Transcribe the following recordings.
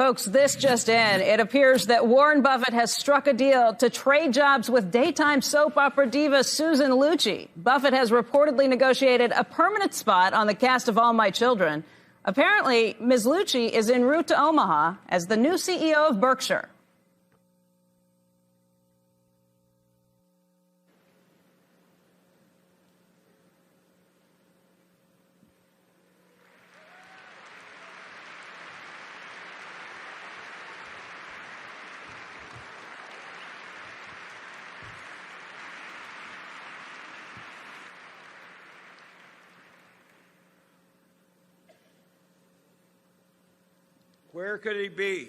Folks, this just in. It appears that Warren Buffett has struck a deal to trade jobs with daytime soap opera diva Susan Lucci. Buffett has reportedly negotiated a permanent spot on the cast of All My Children. Apparently, Ms. Lucci is en route to Omaha as the new CEO of Berkshire. Where could he be?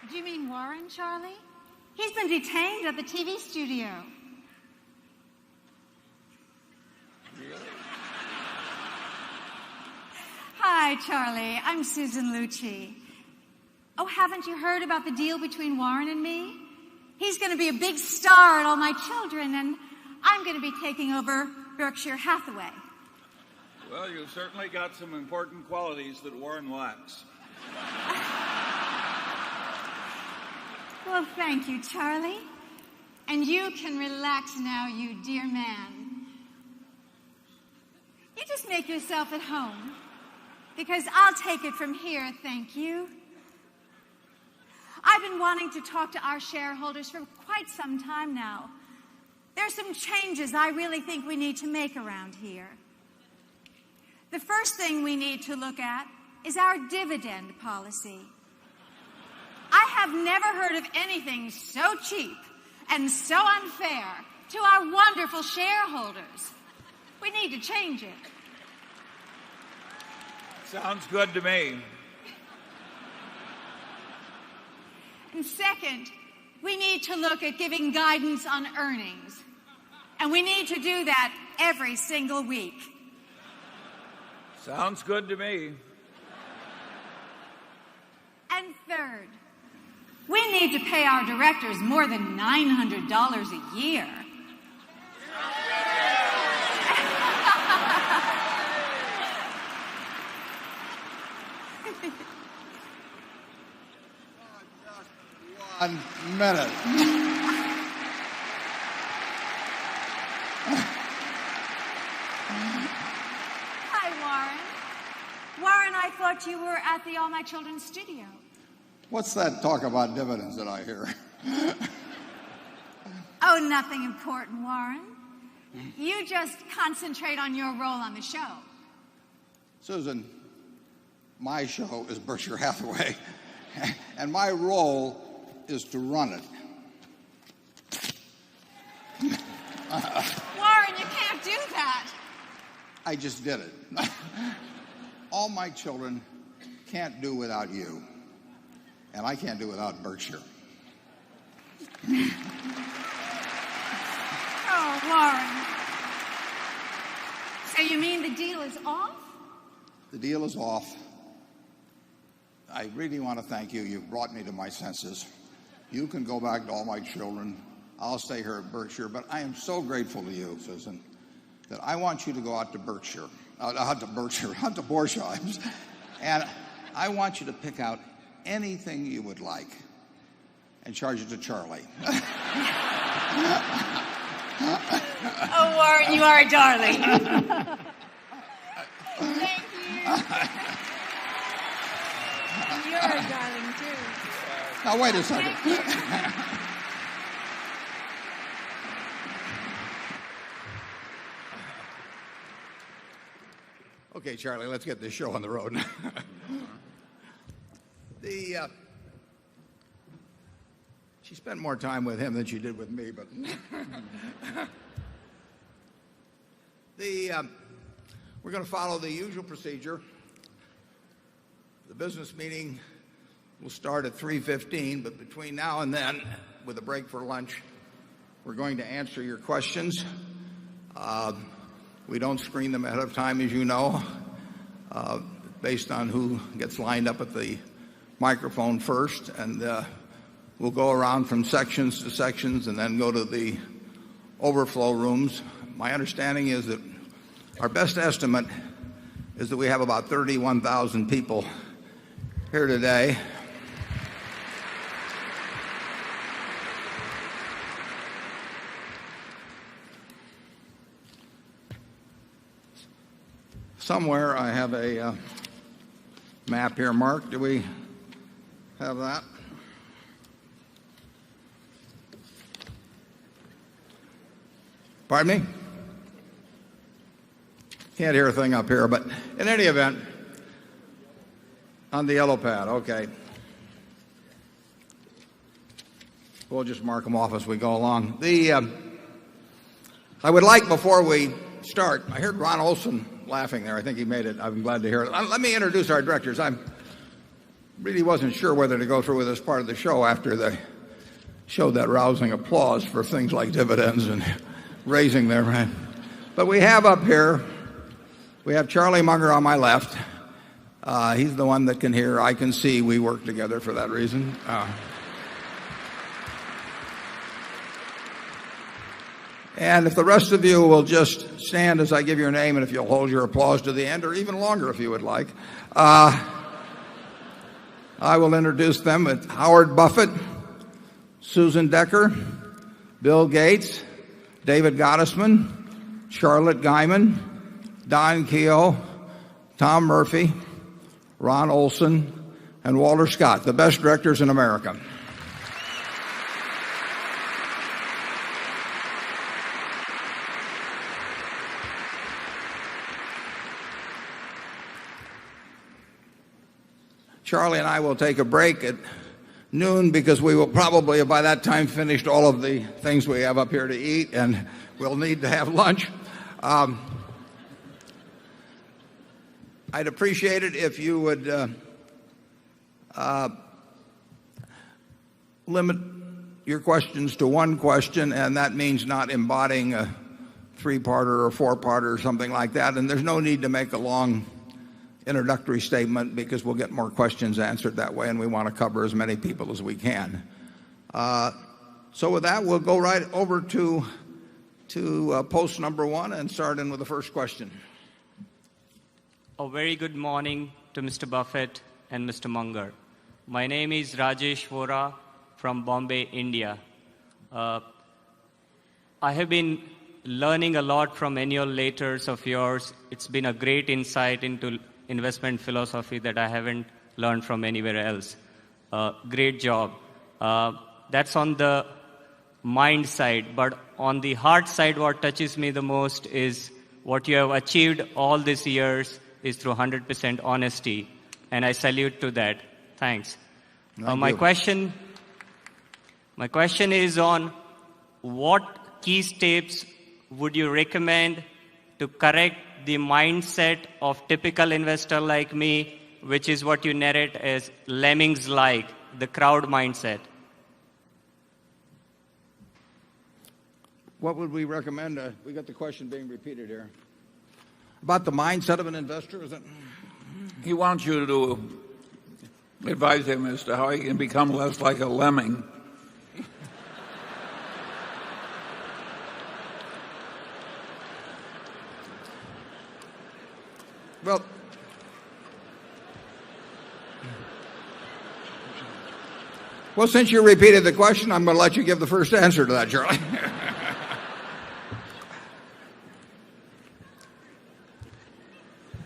Do you mean Warren, Charlie? He's been detained at the TV studio. Really? Hi, Charlie. I'm Susan Lucci. Oh, haven't you heard about the deal between Warren and me? He's going to be a big star at All My Children, and I'm going to be taking over Berkshire Hathaway. Well, you've certainly got some important qualities that Warren lacks. Well, thank you, Charlie. And you can relax now, you dear man. You just make yourself at home, because I'll take it from here, thank you. I've been wanting to talk to our shareholders for quite some time now. There's some changes I really think we need to make around here. The first thing we need to look at is our dividend policy. I have never heard of anything so cheap and so unfair to our wonderful shareholders. We need to change it. Sounds good to me. And second, we need to look at giving guidance on earnings. And we need to do that every single week. Sounds good to me. And third, we need to pay our directors more than $900 a year. One minute. Hi, Warren. Warren, I thought you were at the All My Children studio. What's that talk about dividends that I hear? Oh, nothing important, Warren. You just concentrate on your role on the show. Susan, my show is Berkshire Hathaway, and my role is to run it. Warren, you can't do that. I just did it. All My Children can't do without you, and I can't do without Berkshire. Oh, Warren. So you mean the deal is off? The deal is off. I really want to thank you. You've brought me to my senses. You can go back to All My Children. I'll stay here at Berkshire. But I am so grateful to you, Susan, that I want you to go out to Berkshire, out to Borsheims, and I want you to pick out anything you would like and charge it to Charlie. Oh, Warren, you are a darling. Thank you. You're a darling, too. Now, wait a second. Okay, Charlie, let's get this show on the road. She spent more time with him than she did with me, but we're going to follow the usual procedure. The business meeting will start at 3:15, but between now and then, with a break for lunch, we're going to answer your questions. We don't screen them ahead of time, as you know, based on who gets lined up at the microphone first, and we'll go around from sections to sections and then go to the overflow rooms. My understanding is that our best estimate is that we have about 31,000 people here today. Somewhere I have a map here. Mark, do we have that? Pardon me? Can't hear a thing up here, but in any event, on the yellow pad, okay. We'll just mark them off as we go along. I would like, before we start, I heard Ron Olson laughing there. I think he made it. I'm glad to hear it. Let me introduce our directors. I really wasn't sure whether to go through with this part of the show after they showed that rousing applause for things like dividends and raising their rent. But we have up here, we have Charlie Munger on my left. He's the one that can hear. I can see. We work together for that reason. And if the rest of you will just stand as I give your name, and if you'll hold your applause to the end, or even longer if you would like, I will introduce them. It's Howard Buffett, Susan Decker, Bill Gates, David Gottesman, Charlotte Guyman, Don Keogh, Tom Murphy, Ron Olson, and Walter Scott, the best directors in America. Charlie and I will take a break at noon because we will probably have by that time finished all of the things we have up here to eat, and we'll need to have lunch. I'd appreciate it if you would limit your questions to one question, and that means not embodying a three-parter or four-parter or something like that. And there's no need to make a long introductory statement because we'll get more questions answered that way, and we want to cover as many people as we can. So with that, we'll go right over to post number one and start in with the first question. A very good morning to Mr. Buffett and Mr. Munger. My name is Rajesh Vora from Bombay, India. I have been learning a lot from annual letters of yours. It's been a great insight into investment philosophy that I haven't learned from anywhere else. Great job. That's on the mind side, but on the heart side, what touches me the most is what you have achieved all these years is through 100% honesty, and I salute to that. Thanks. My question is on what key steps would you recommend to correct the mindset of typical investor like me, which is what you narrate as lemmings-like, the crowd mindset? What would we recommend? We got the question being repeated here. About the mindset of an investor, is it? He wants you to advise him as to how he can become less like a lemming. Well, since you repeated the question, I'm going to let you give the first answer to that, Charlie.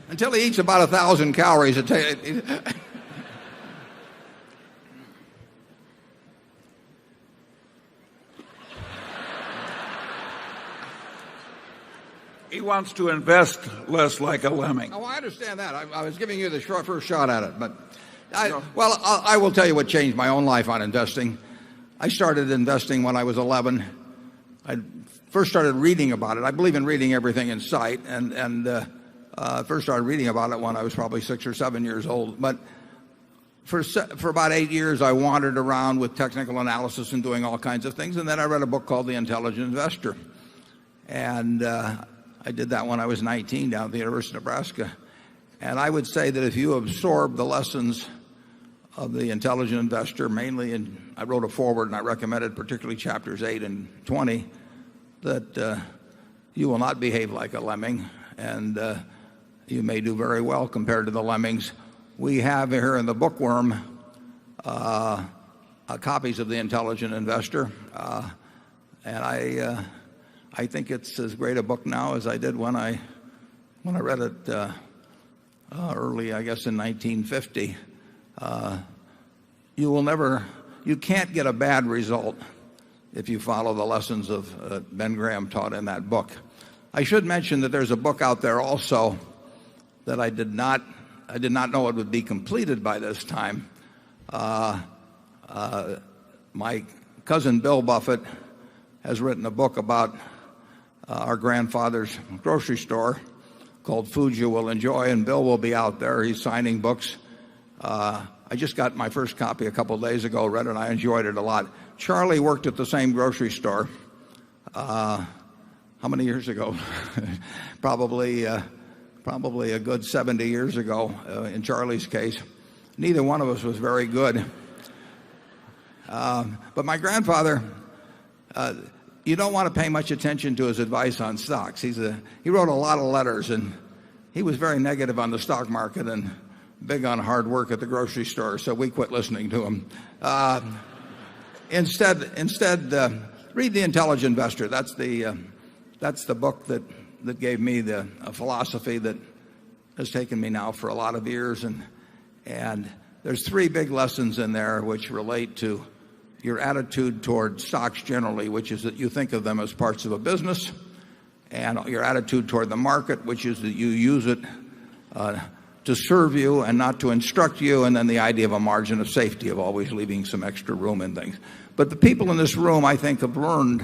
Until he eats about 1,000 calories a day. He wants to invest less like a lemming. Oh, I understand that. I was giving you the first shot at it, but I will tell you what changed my own life on investing. I started investing when I was 11. I first started reading about it. I believe in reading everything in sight, and first started reading about it when I was probably 6 or 7 years old. But for about 8 years, I wandered around with technical analysis and doing all kinds of things, and then I read a book called The Intelligent Investor, and I did that when I was 19 down at the University of Nebraska. And I would say that if you absorb the lessons The Intelligent Investor, mainly, and I wrote a foreword and I recommended particularly chapters 8 and 20, that you will not behave like a lemming, and you may do very well compared to the lemmings. We have here in the bookworm copies of The Intelligent Investor, and I think it's as great a book now as I did when I read it early, I guess, in 1950. You can't get a bad result if you follow the lessons of Ben Graham taught in that book. I should mention that there's a book out there also that I did not know it would be completed by this time. My cousin Bill Buffett has written a book about our grandfather's grocery store called Food You Will Enjoy, and Bill will be out there. He's signing books. I just got my first copy a couple of days ago, read it, and I enjoyed it a lot. Charlie worked at the same grocery store. How many years ago? Probably a good 70 years ago in Charlie's case. Neither one of us was very good. But my grandfather, you don't want to pay much attention to his advice on stocks. He wrote a lot of letters, and he was very negative on the stock market and big on hard work at the grocery store, so we quit listening to him. Instead, read The Intelligent Investor. That's the book that gave me a philosophy that has taken me now for a lot of years, and there's 3 big lessons in there which relate to your attitude toward stocks generally, which is that you think of them as parts of a business, and your attitude toward the market, which is that you use it to serve you and not to instruct you, and then the idea of a margin of safety, of always leaving some extra room in things. But the people in this room, I think, have learned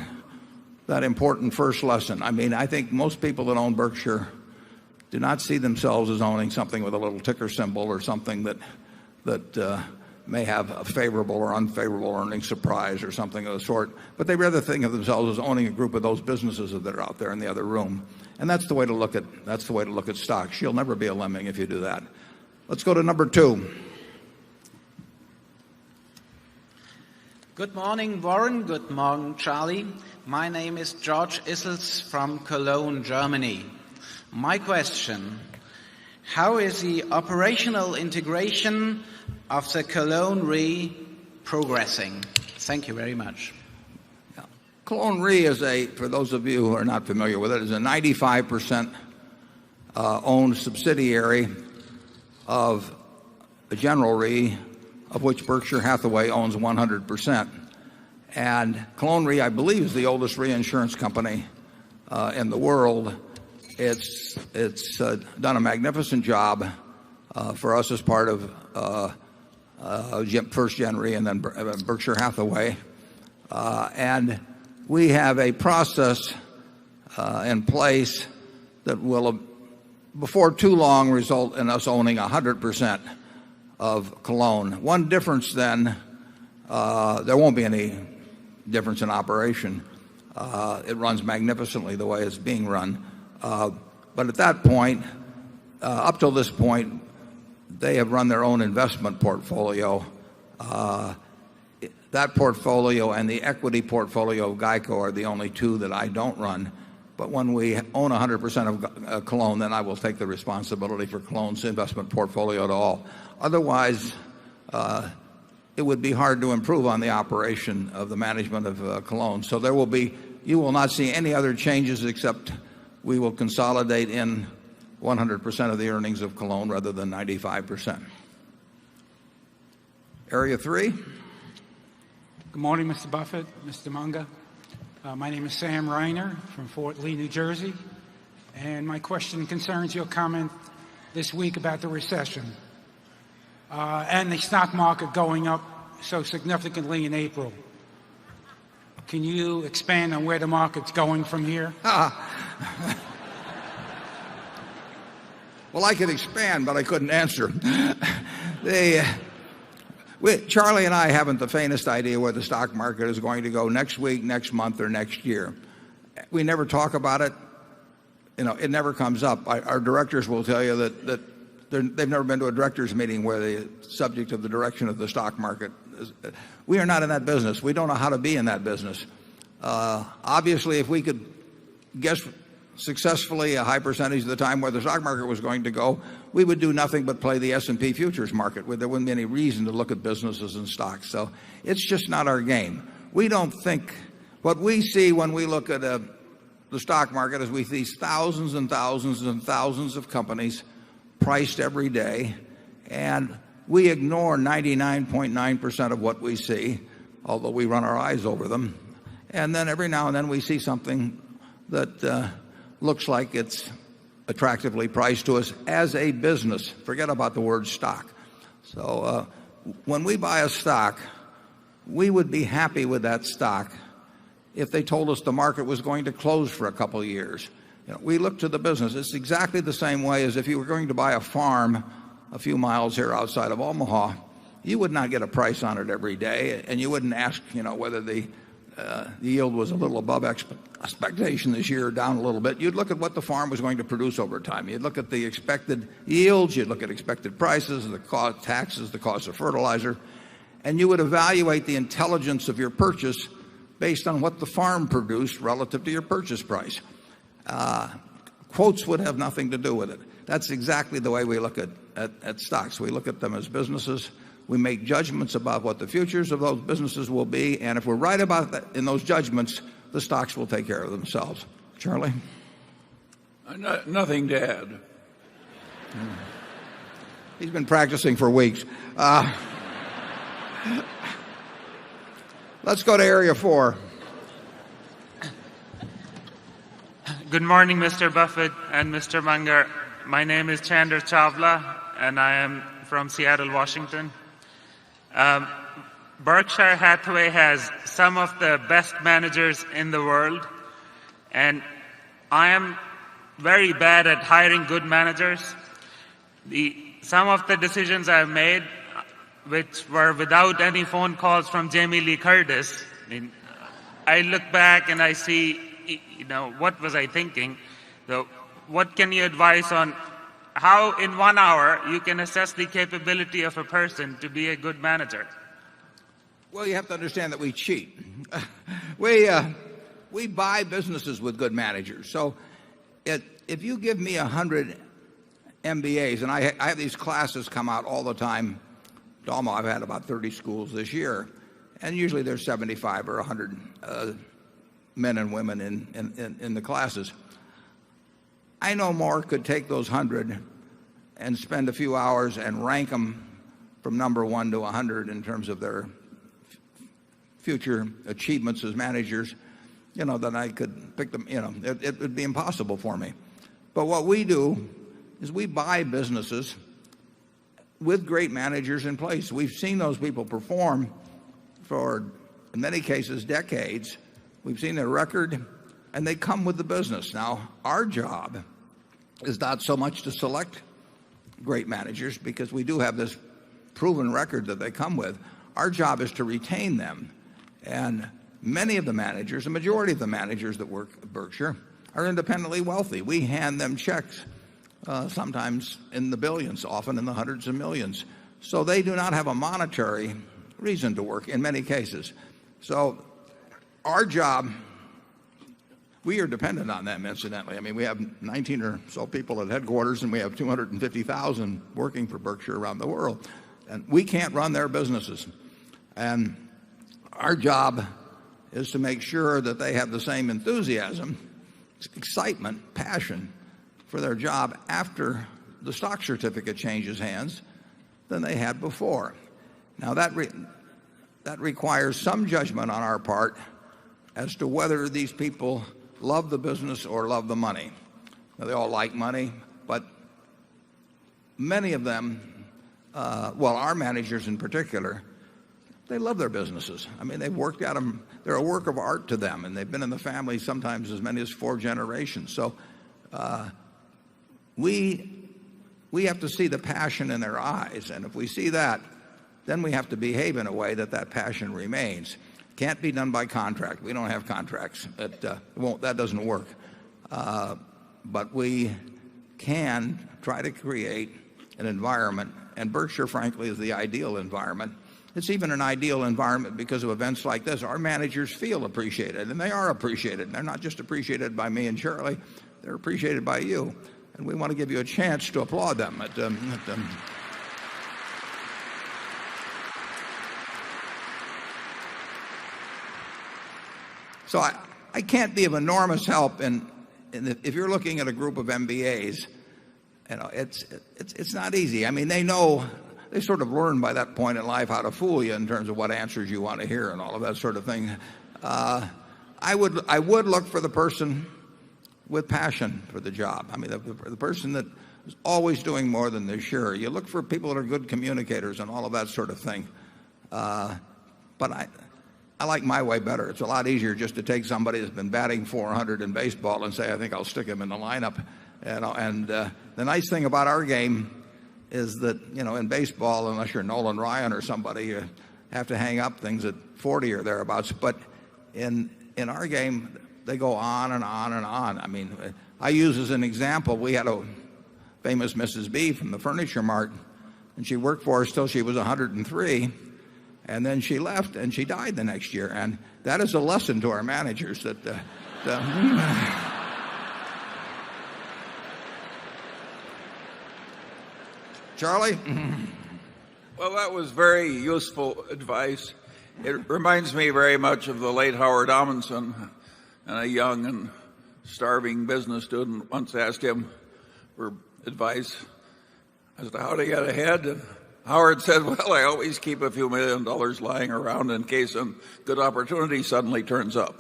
that important first lesson. I mean, I think most people that own Berkshire do not see themselves as owning something with a little ticker symbol or something that may have a favorable or unfavorable earnings surprise or something of the sort. But they rather think of themselves as owning a group of those businesses that are out there in the other room. And that's the way to look at stocks. You'll never be a lemming if you do that. Let's go to number 2. Good morning, Warren. Good morning, Charlie. My name is George Issels from Cologne, Germany. My question: how is the operational integration of the Cologne Re progressing? Thank you very much. Cologne Re is for those of you who are not familiar with it, is a 95% owned subsidiary of the General Re, of which Berkshire Hathaway owns 100%. And Cologne Re, I believe, is the oldest reinsurance company in the world. It's done a magnificent job for us as part of First Gen Re and then Berkshire Hathaway. And we have a process in place that will, before too long, result in us owning 100% of Cologne. One difference then, there won't be any difference in operation. It runs magnificently the way it's being run. But at that point, up till this point, they have run their own investment portfolio. That portfolio and the equity portfolio of GEICO are the only two that I don't run. But when we own 100% of Cologne, then I will take the responsibility for Cologne's investment portfolio at all. Otherwise, it would be hard to improve on the operation of the management of Cologne. So you will not see any other changes except we will consolidate in 100% of the earnings of Cologne rather than 95%. Area 3. Good morning, Mr. Buffett, Mr. Munger. My name is Sam Reiner from Fort Lee, New Jersey. And my question concerns your comment this week about the recession and the stock market going up so significantly in April. Can you expand on where the market's going from here? Well, I could expand, but I couldn't answer. Charlie and I haven't the faintest idea where the stock market is going to go next week, next month, or next year. We never talk about it. It never comes up. Our directors will tell you that they've never been to a directors meeting where the subject of the direction of the stock market is. We are not in that business. We don't know how to be in that business. Obviously, if we could guess successfully a high percentage of the time where the stock market was going to go, we would do nothing but play the S&P futures market, where there wouldn't be any reason to look at businesses and stocks. So it's just not our game. We don't think what we see when we look at the stock market is we see thousands and thousands and thousands of companies priced every day, and we ignore 99.9% of what we see, although we run our eyes over them. And then every now and then we see something that looks like it's attractively priced to us as a business. Forget about the word stock. So when we buy a stock, we would be happy with that stock if they told us the market was going to close for a couple of years. We look to the business. It's exactly the same way as if you were going to buy a farm a few miles here outside of Omaha. You would not get a price on it every day, and you wouldn't ask, whether the yield was a little above expectation this year or down a little bit. You'd look at what the farm was going to produce over time. You'd look at the expected yields. You'd look at expected prices, the cost, taxes, the cost of fertilizer, and you would evaluate the intelligence of your purchase based on what the farm produced relative to your purchase price. Quotes would have nothing to do with it. That's exactly the way we look at stocks. We look at them as businesses. We make judgments about what the futures of those businesses will be, and if we're right about that in those judgments, the stocks will take care of themselves. Charlie? Nothing to add. He's been practicing for weeks. Let's go to area 4. Good morning, Mr. Buffett and Mr. Munger. My name is Chandra Chawla, and I am from Seattle, Washington. Berkshire Hathaway has some of the best managers in the world, and I am very bad at hiring good managers. Some of the decisions I've made, which were without any phone calls from Jamie Lee Curtis, I look back and I see, what was I thinking? So what can you advise on how in 1 hour you can assess the capability of a person to be a good manager? Well, you have to understand that we cheat. We buy businesses with good managers. So if you give me 100 MBAs, and I have these classes come out all the time. I've had about 30 schools this year, and usually there's 75 or 100 men and women in the classes. I no more could take those 100 and spend a few hours and rank them from number 1 to 100 in terms of their future achievements as managers, than I could pick them. It would be impossible for me. But what we do is we buy businesses with great managers in place. We've seen those people perform for, in many cases, decades. We've seen their record, and they come with the business. Now, our job is not so much to select great managers, because we do have this proven record that they come with. Our job is to retain them. And many of the managers, the majority of the managers that work at Berkshire, are independently wealthy. We hand them checks, sometimes in the billions, often in the hundreds of millions. So they do not have a monetary reason to work in many cases. So our job, we are dependent on them, incidentally. I mean, we have 19 or so people at headquarters, and we have 250,000 working for Berkshire around the world. And we can't run their businesses. And our job is to make sure that they have the same enthusiasm, excitement, passion for their job after the stock certificate changes hands than they had before. Now, that requires some judgment on our part as to whether these people love the business or love the money. Now, they all like money, but many of them, our managers in particular, they love their businesses. I mean, they've worked at them. They're a work of art to them, and they've been in the family sometimes as many as 4 generations. So we have to see the passion in their eyes, and if we see that, then we have to behave in a way that passion remains. Can't be done by contract. We don't have contracts. That doesn't work. But we can try to create an environment, and Berkshire, frankly, is the ideal environment. It's even an ideal environment because of events like this. Our managers feel appreciated, and they are appreciated. They're not just appreciated by me and Charlie, they're appreciated by you. And we want to give you a chance to applaud them. So I can't be of enormous help if you're looking at a group of MBAs. You know, it's not easy. I mean, they sort of learn by that point in life how to fool you in terms of what answers you want to hear and all of that sort of thing. I would look for the person with passion for the job. I mean, the person that is always doing more than they're sure. You look for people that are good communicators and all of that sort of thing. But I like my way better. It's a lot easier just to take somebody that's been batting 400 in baseball and say, I think I'll stick him in the lineup. And the nice thing about our game is that, in baseball, unless you're Nolan Ryan or somebody, you have to hang up things at 40 or thereabouts. But in our game, they go on and on and on. I mean, I use as an example, we had a famous Mrs. B from the Furniture Mart, and she worked for us till she was 103, and then she left and she died the next year. And that is a lesson to our managers that Charlie? Well, that was very useful advice. It reminds me very much of the late Howard Amundsen, and a young and starving business student once asked him for advice as to how to get ahead. And Howard said, well, I always keep a few $1 million lying around in case a good opportunity suddenly turns up.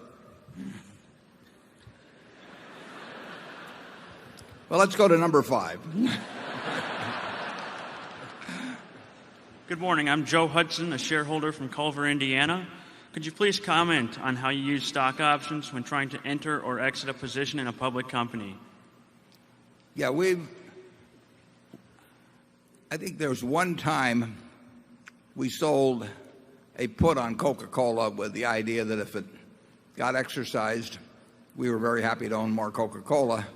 Well, let's go to number 5. Good morning. I'm Joe Hudson, a shareholder from Culver, Indiana. Could you please comment on how you use stock options when trying to enter or exit a position in a public company? Yeah, I think there was one time we sold a put on Coca-Cola with the idea that if it got exercised, we were very happy to own more Coca-Cola.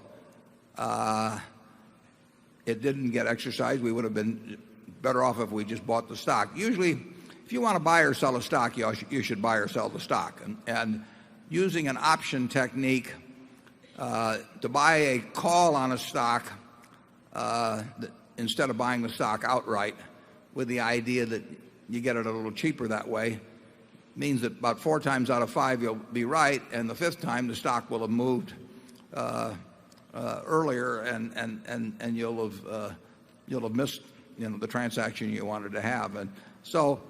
It didn't get exercised. We would have been better off if we just bought the stock. Usually, if you want to buy or sell a stock, you should buy or sell the stock. And using an option technique to buy a call on a stock instead of buying the stock outright with the idea that you get it a little cheaper that way means that about 4 times out of 5 you'll be right, and the 5th time the stock will have moved earlier, and you'll have missed the transaction you wanted to have. And so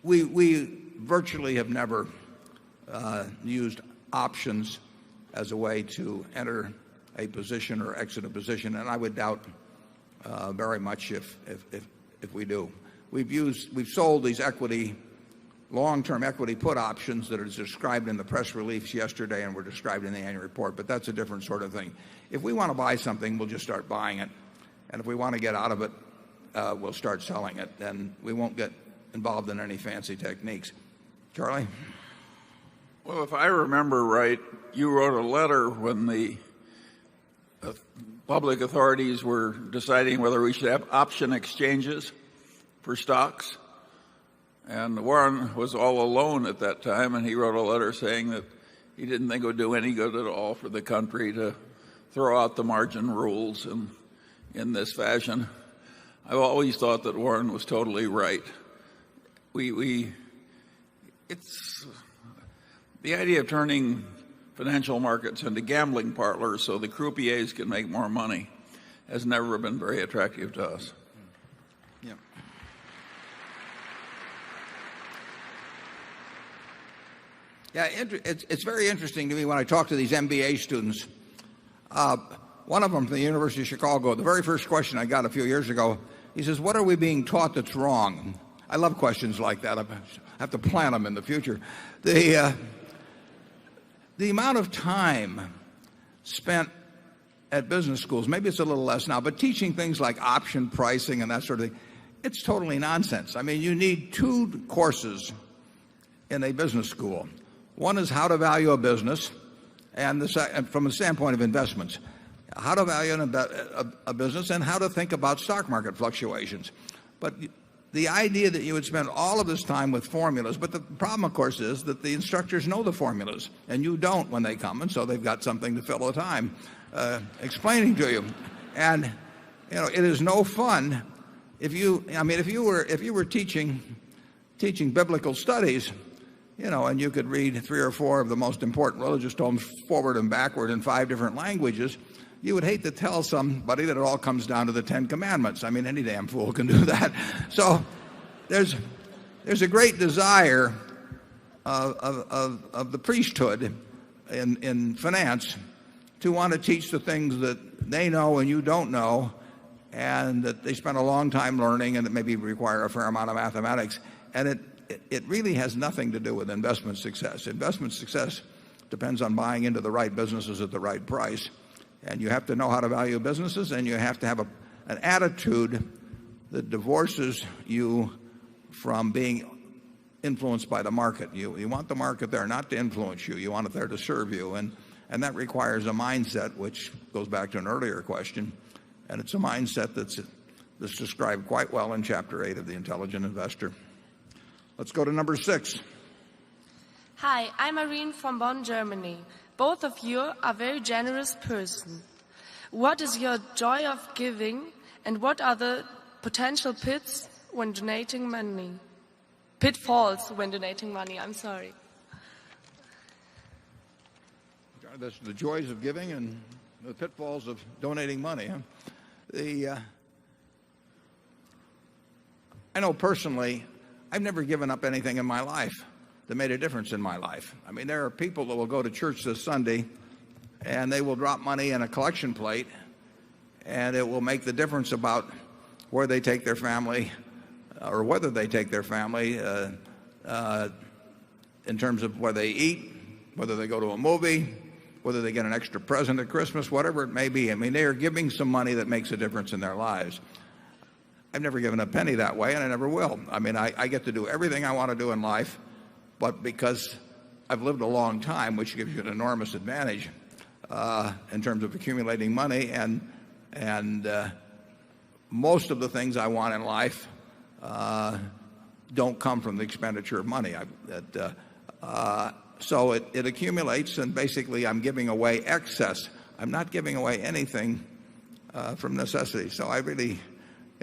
we virtually have never used options as a way to enter a position or exit a position, and I would doubt very much if we do. We've sold these long-term equity put options that are described in the press release yesterday and were described in the annual report, but that's a different sort of thing. If we want to buy something, we'll just start buying it. And if we want to get out of it, we'll start selling it. And we won't get involved in any fancy techniques. Charlie? Well, if I remember right, you wrote a letter when the public authorities were deciding whether we should have option exchanges for stocks. And Warren was all alone at that time, and he wrote a letter saying that he didn't think it would do any good at all for the country to throw out the margin rules in this fashion. I've always thought that Warren was totally right. It's the idea of turning financial markets into gambling parlors so the croupiers can make more money has never been very attractive to us. Yeah. Yeah, it's very interesting to me when I talk to these MBA students. One of them from the University of Chicago, the very first question I got a few years ago, he says, what are we being taught that's wrong? I love questions like that. I have to plan them in the future. The amount of time spent at business schools, maybe it's a little less now, but teaching things like option pricing and that sort of thing, it's totally nonsense. I mean, you need 2 courses in a business school. One is how to value a business, and from the standpoint of investments. how to value a business and how to think about stock market fluctuations. But the idea that you would spend all of this time with formulas, but the problem, of course, is that the instructors know the formulas, and you don't when they come, and so they've got something to fill the time explaining to you. And it is no fun if you were teaching biblical studies, and you could read 3 or 4 of the most important religious tomes forward and backward in 5 different languages. You would hate to tell somebody that it all comes down to the 10 Commandments. I mean, any damn fool can do that. So there's a great desire of the priesthood in finance to want to teach the things that they know and you don't know, and that they spend a long time learning, and that maybe require a fair amount of mathematics. And it really has nothing to do with investment success. Investment success depends on buying into the right businesses at the right price. And you have to know how to value businesses, and you have to have an attitude that divorces you from being influenced by the market. You want the market there not to influence you. You want it there to serve you. And that requires a mindset, which goes back to an earlier question. And it's a mindset that's described quite well in Chapter 8 of The Intelligent Investor. Let's go to number 6. Hi, I'm Irene from Bonn, Germany. Both of you are very generous person. What is your joy of giving, and what are the potential pitfalls when donating money? I'm sorry. That's the joys of giving and the pitfalls of donating money. I know personally, I've never given up anything in my life that made a difference in my life. I mean, there are people that will go to church this Sunday and they will drop money in a collection plate, and it will make the difference about where they take their family, or whether they take their family in terms of where they eat, whether they go to a movie, whether they get an extra present at Christmas, whatever it may be. I mean, they are giving some money that makes a difference in their lives. I've never given a penny that way, and I never will. I mean, I get to do everything I want to do in life, but because I've lived a long time, which gives you an enormous advantage in terms of accumulating money, and most of the things I want in life don't come from the expenditure of money. So it accumulates, and basically I'm giving away excess. I'm not giving away anything from necessity. So I really,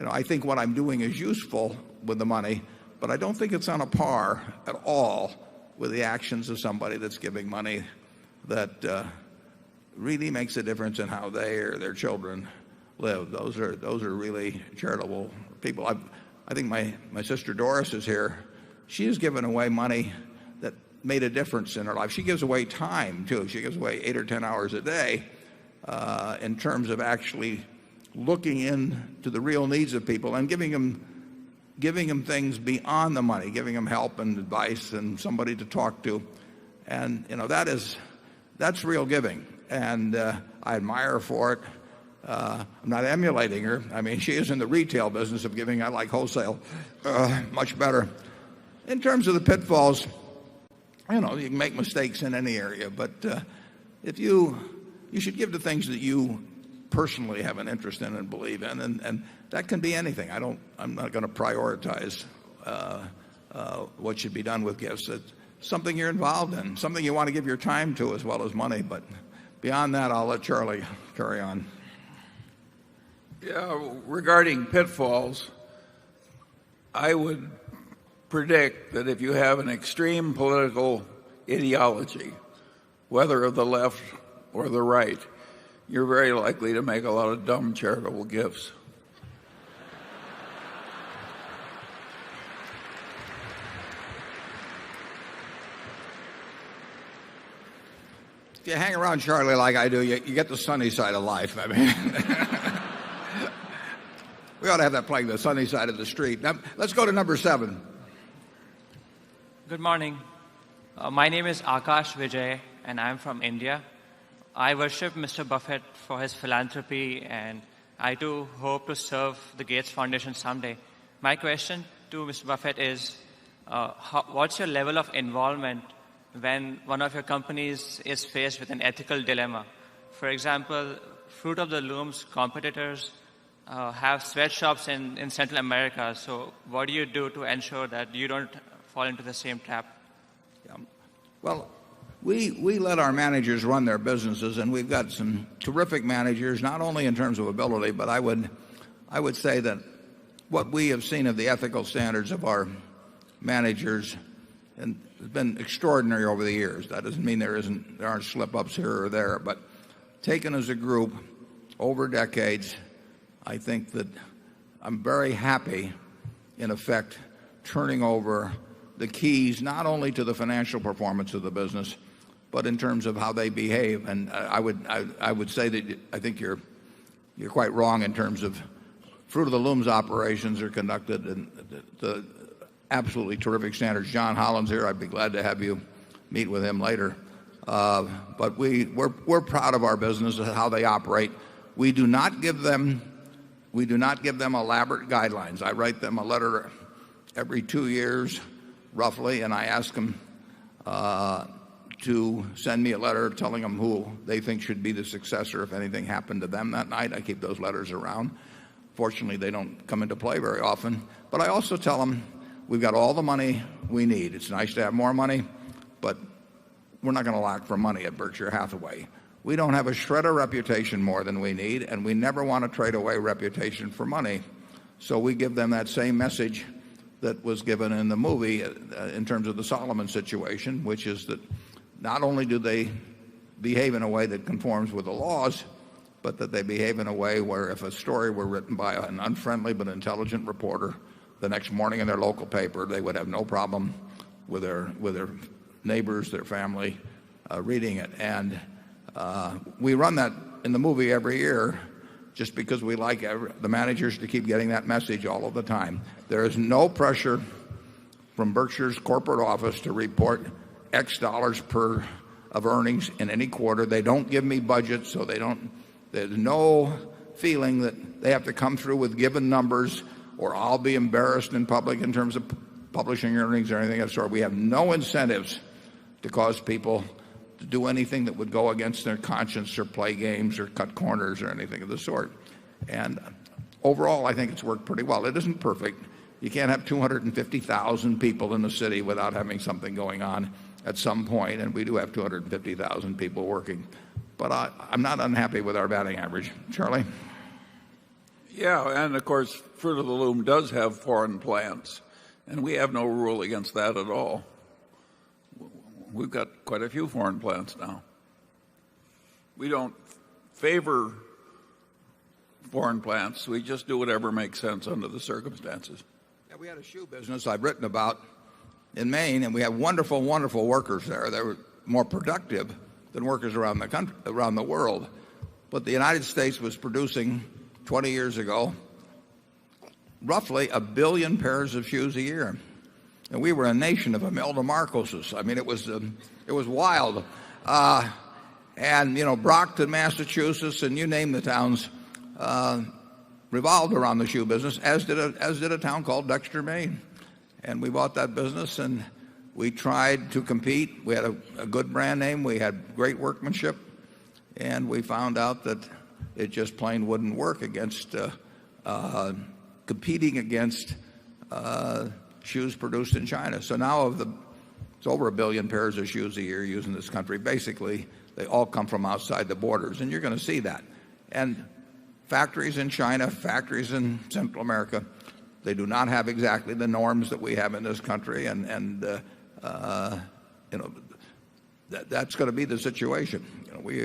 I think what I'm doing is useful with the money, but I don't think it's on a par at all with the actions of somebody that's giving money that really makes a difference in how they or their children live. Those are really charitable people. I think my sister Doris is here. She has given away money that made a difference in her life. She gives away time too. She gives away 8 or 10 hours a day in terms of actually looking into the real needs of people and giving them things beyond the money, giving them help and advice and somebody to talk to. And that's real giving, and I admire her for it. I'm not emulating her. I mean, she is in the retail business of giving. I like wholesale much better. In terms of the pitfalls, you can make mistakes in any area, but if you should give to things that you personally have an interest in and believe in, and that can be anything. I'm not going to prioritize what should be done with gifts. It's something you're involved in, something you want to give your time to as well as money. But beyond that, I'll let Charlie carry on. Yeah, regarding pitfalls, I would predict that if you have an extreme political ideology, whether of the left or the right, you're very likely to make a lot of dumb charitable gifts. If you hang around Charlie like I do, you get the sunny side of life. I mean, we ought to have that playing the sunny side of the street. Now, let's go to number 7. Good morning. My name is Akash Vijay, and I'm from India. I worship Mr. Buffett for his philanthropy, and I too hope to serve the Gates Foundation someday. My question to Mr. Buffett is, what's your level of involvement when one of your companies is faced with an ethical dilemma? For example, Fruit of the Loom's competitors have sweatshops in Central America. So what do you do to ensure that you don't fall into the same trap? Yeah. Well, we let our managers run their businesses, and we've got some terrific managers, not only in terms of ability, but I would say that what we have seen of the ethical standards of our managers and has been extraordinary over the years. That doesn't mean there aren't slip-ups here or there, but taken as a group over decades, I think that I'm very happy, in effect, turning over the keys not only to the financial performance of the business, but in terms of how they behave. And I would say that I think you're quite wrong in terms of Fruit of the Loom's operations are conducted in the absolutely terrific standards. John Holland's here. I'd be glad to have you meet with him later. But we're proud of our business and how they operate. We do not give them elaborate guidelines. I write them a letter every 2 years, roughly, and I ask them to send me a letter telling them who they think should be the successor if anything happened to them that night. I keep those letters around. Fortunately, they don't come into play very often. But I also tell them we've got all the money we need. It's nice to have more money, but we're not going to lack for money at Berkshire Hathaway. We don't have a shred of reputation more than we need, and we never want to trade away reputation for money. So we give them that same message that was given in the movie in terms of the Solomon situation, which is that not only do they behave in a way that conforms with the laws, but that they behave in a way where if a story were written by an unfriendly but intelligent reporter the next morning in their local paper, they would have no problem with their neighbors, their family, reading it. And we run that in the movie every year just because we like the managers to keep getting that message all of the time. There is no pressure from Berkshire's corporate office to report X dollars of earnings in any quarter. They don't give me budgets, so there's no feeling that they have to come through with given numbers or I'll be embarrassed in public in terms of publishing earnings or anything of that sort. We have no incentives to cause people to do anything that would go against their conscience or play games or cut corners or anything of the sort. And overall, I think it's worked pretty well. It isn't perfect. You can't have 250,000 people in the city without having something going on at some point, and we do have 250,000 people working. But I'm not unhappy with our batting average. Charlie? Yeah, and of course, Fruit of the Loom does have foreign plants, and we have no rule against that at all. We've got quite a few foreign plants now. We don't favor foreign plants. We just do whatever makes sense under the circumstances. Yeah, we had a shoe business I've written about in Maine, and we have wonderful, wonderful workers there. They were more productive than workers around the country, around the world. But the United States was producing 20 years ago roughly 1 billion pairs of shoes a year. And we were a nation of Imelda Marcoses. I mean, it was wild. And Brockton, Massachusetts, and you name the towns revolved around the shoe business, as did a town called Dexter, Maine. And we bought that business, and we tried to compete. We had a good brand name. We had great workmanship. And we found out that it just plain wouldn't work against competing against shoes produced in China. So now it's over 1 billion pairs of shoes a year used in this country. Basically, they all come from outside the borders, and you're going to see that. And factories in China, factories in Central America, they do not have exactly the norms that we have in this country, and that's going to be the situation. We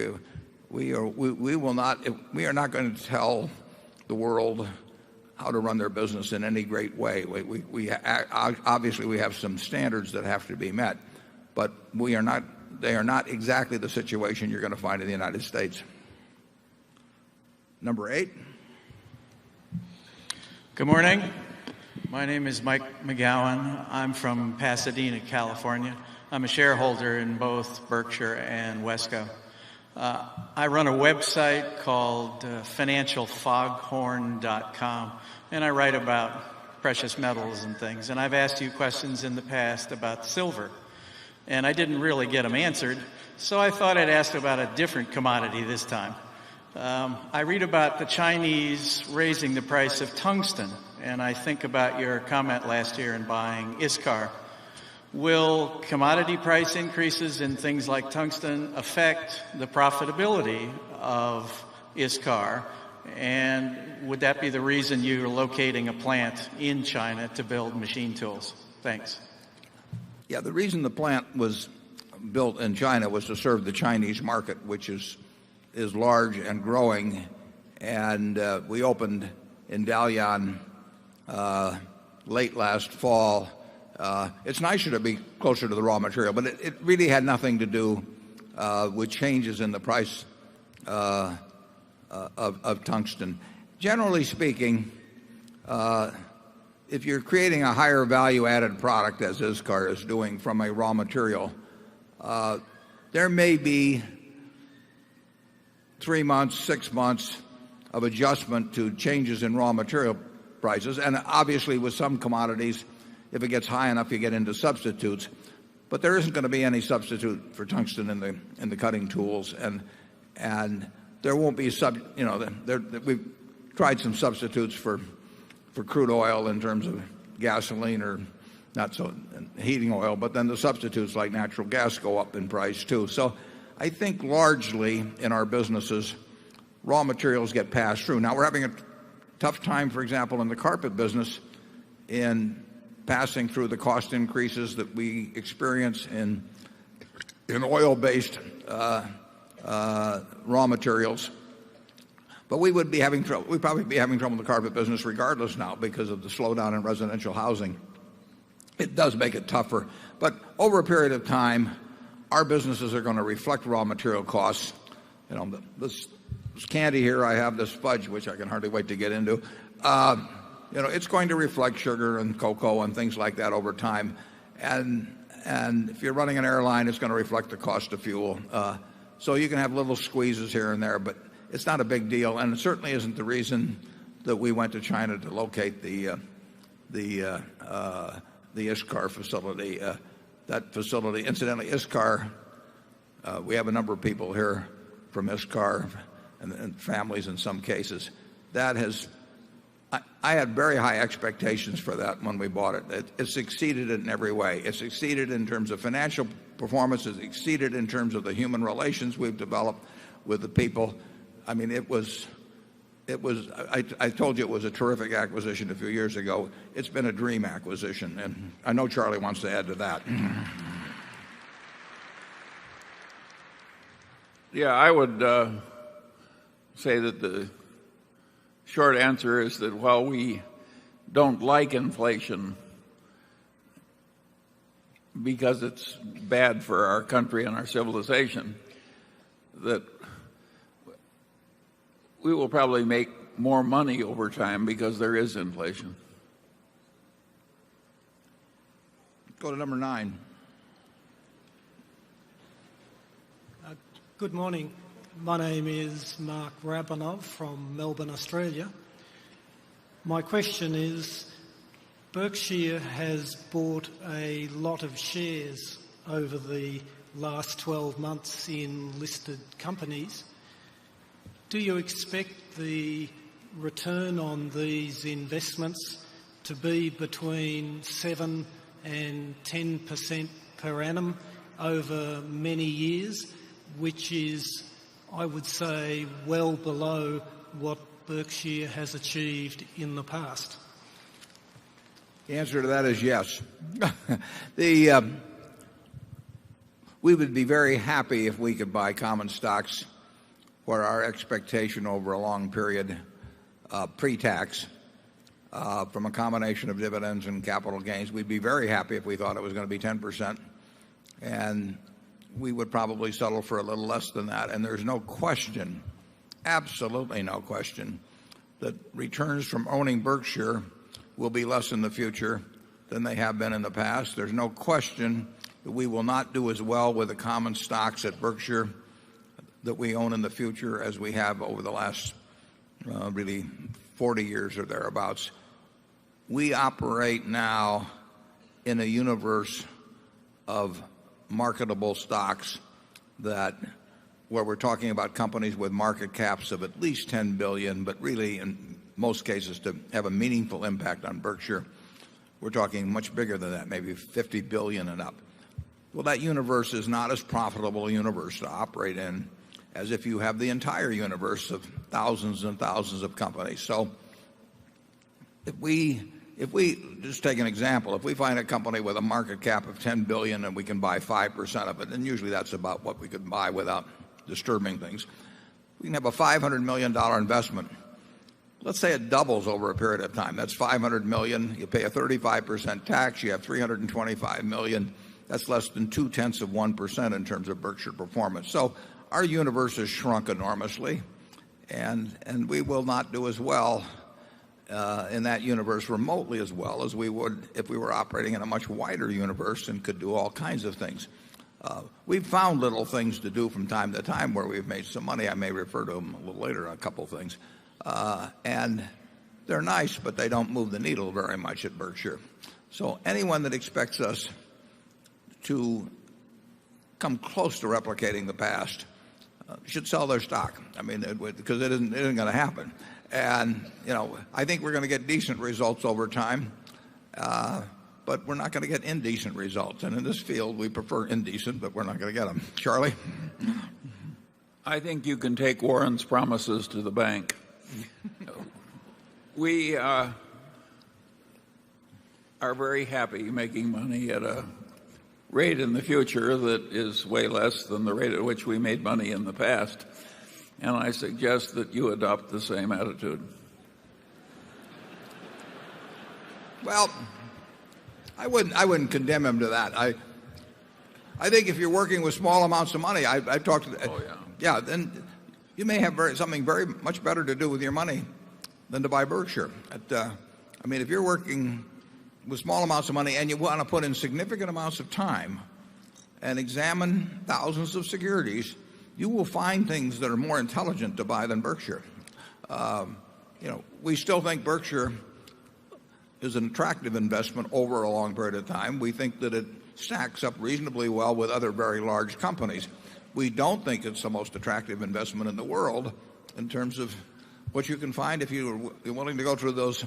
are not going to tell the world how to run their business in any great way. Obviously we have some standards that have to be met, but they are not exactly the situation you're going to find in the United States. Number 8. Good morning. My name is Mike McGowan. I'm from Pasadena, California. I'm a shareholder in both Berkshire and Wesco. I run a website called financialfoghorn.com, and I write about precious metals and things. And I've asked you questions in the past about silver, and I didn't really get them answered, so I thought I'd ask about a different commodity this time. I read about the Chinese raising the price of tungsten, and I think about your comment last year in buying ISCAR. Will commodity price increases in things like tungsten affect the profitability of ISCAR? And would that be the reason you're locating a plant in China to build machine tools? Thanks. Yeah, the reason the plant was built in China was to serve the Chinese market, which is large and growing. And we opened in Dalian late last fall. It's nicer to be closer to the raw material, but it really had nothing to do with changes in the price of tungsten. Generally speaking, if you're creating a higher value added product, as ISCAR is doing, from a raw material, there may be 3 months, 6 months of adjustment to changes in raw material prices. And obviously with some commodities, if it gets high enough, you get into substitutes. But there isn't going to be any substitute for tungsten in the cutting tools, and there won't be we've tried some substitutes for crude oil in terms of gasoline, or not so heating oil, but then the substitutes like natural gas go up in price too. So I think largely in our businesses, raw materials get passed through. Now we're having a tough time, for example, in the carpet business, in passing through the cost increases that we experience in oil-based raw materials. But we'd probably be having trouble in the carpet business regardless now because of the slowdown in residential housing. It does make it tougher. But over a period of time, our businesses are going to reflect raw material costs. This candy here, I have this fudge, which I can hardly wait to get into. It's going to reflect sugar and cocoa and things like that over time. And if you're running an airline, it's going to reflect the cost of fuel. So you can have little squeezes here and there, but it's not a big deal. And it certainly isn't the reason that we went to China to locate the ISCAR facility. That facility, incidentally, ISCAR, we have a number of people here from ISCAR and families in some cases. I had very high expectations for that when we bought it. It succeeded in every way. It succeeded in terms of financial performance. It succeeded in terms of the human relations we've developed with the people. I mean, I told you it was a terrific acquisition a few years ago. It's been a dream acquisition, and I know Charlie wants to add to that. Yeah, I would say that the short answer is that while we don't like inflation because it's bad for our country and our civilization, that we will probably make more money over time because there is inflation. Go to number 9. Good morning. My name is Mark Rabanov from Melbourne, Australia. My question is, Berkshire has bought a lot of shares over the last 12 months in listed companies. Do you expect the return on these investments to be between 7 and 10% per annum over many years, which is, I would say, well below what Berkshire has achieved in the past? The answer to that is yes. We would be very happy if we could buy common stocks where our expectation over a long period, pre-tax, from a combination of dividends and capital gains, we'd be very happy if we thought it was going to be 10%. And we would probably settle for a little less than that. And there's no question, absolutely no question, that returns from owning Berkshire will be less in the future than they have been in the past. There's no question that we will not do as well with the common stocks at Berkshire that we own in the future as we have over the last really 40 years or thereabouts. We operate now in a universe of marketable stocks that where we're talking about companies with market caps of at least 10 billion, but really in most cases to have a meaningful impact on Berkshire, we're talking much bigger than that, maybe 50 billion and up. Well, that universe is not as profitable a universe to operate in as if you have the entire universe of thousands and thousands of companies. So if we just take an example, if we find a company with a market cap of 10 billion and we can buy 5% of it, and usually that's about what we could buy without disturbing things, we can have a $500 million investment. Let's say it doubles over a period of time. That's 500 million. You pay a 35% tax. You have 325 million. That's less than 0.2% in terms of Berkshire performance. So our universe has shrunk enormously, and we will not do as well in that universe remotely as well as we would if we were operating in a much wider universe and could do all kinds of things. We've found little things to do from time to time where we've made some money. I may refer to them a little later, a couple of things. And they're nice, but they don't move the needle very much at Berkshire. So anyone that expects us to come close to replicating the past should sell their stock. I mean, because it isn't going to happen. And, I think we're going to get decent results over time, but we're not going to get indecent results. And in this field, we prefer indecent, but we're not going to get them. Charlie? I think you can take Warren's promises to the bank. We are very happy making money at a rate in the future that is way less than the rate at which we made money in the past. And I suggest that you adopt the same attitude. Well, I wouldn't condemn him to that. I think if you're working with small amounts of money, I've talked to then you may have something very much better to do with your money than to buy Berkshire. If you're working with small amounts of money and you want to put in significant amounts of time and examine thousands of securities, you will find things that are more intelligent to buy than Berkshire. We still think Berkshire is an attractive investment over a long period of time. We think that it stacks up reasonably well with other very large companies. We don't think it's the most attractive investment in the world in terms of what you can find if you're willing to go through those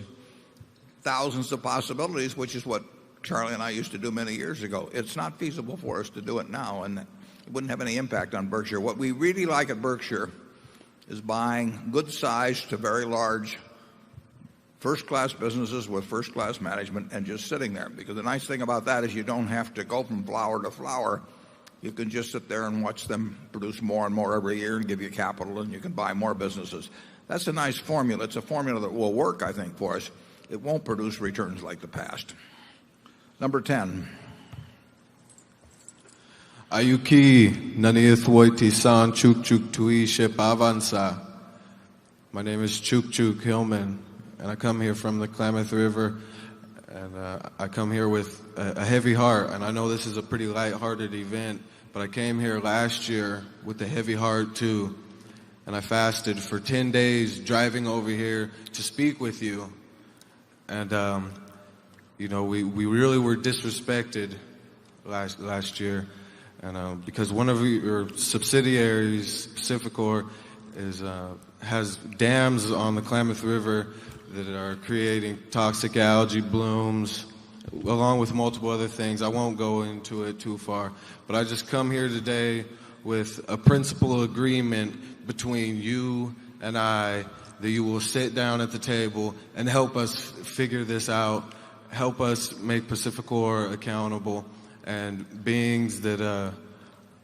thousands of possibilities, which is what Charlie and I used to do many years ago. It's not feasible for us to do it now, and it wouldn't have any impact on Berkshire. What we really like at Berkshire is buying good-sized to very large first-class businesses with first-class management and just sitting there. Because the nice thing about that is you don't have to go from flower to flower. You can just sit there and watch them produce more and more every year and give you capital, and you can buy more businesses. That's a nice formula. It's a formula that will work, I think, for us. It won't produce returns like the past. Number 10. Ayuki Naniithwoiti San Chuk Chuk Tui Ship Avansa. My name is Chuk Chuk Hillman, and I come here from the Klamath River, and I come here with a heavy heart. And I know this is a pretty light-hearted event, but I came here last year with a heavy heart too. And I fasted for 10 days driving over here to speak with you. And, we really were disrespected last year. And because one of your subsidiaries, Pacificor, has dams on the Klamath River that are creating toxic algae blooms, along with multiple other things. I won't go into it too far, but I just come here today with a principal agreement between you and I that you will sit down at the table and help us figure this out, help us make Pacificor accountable, and beings that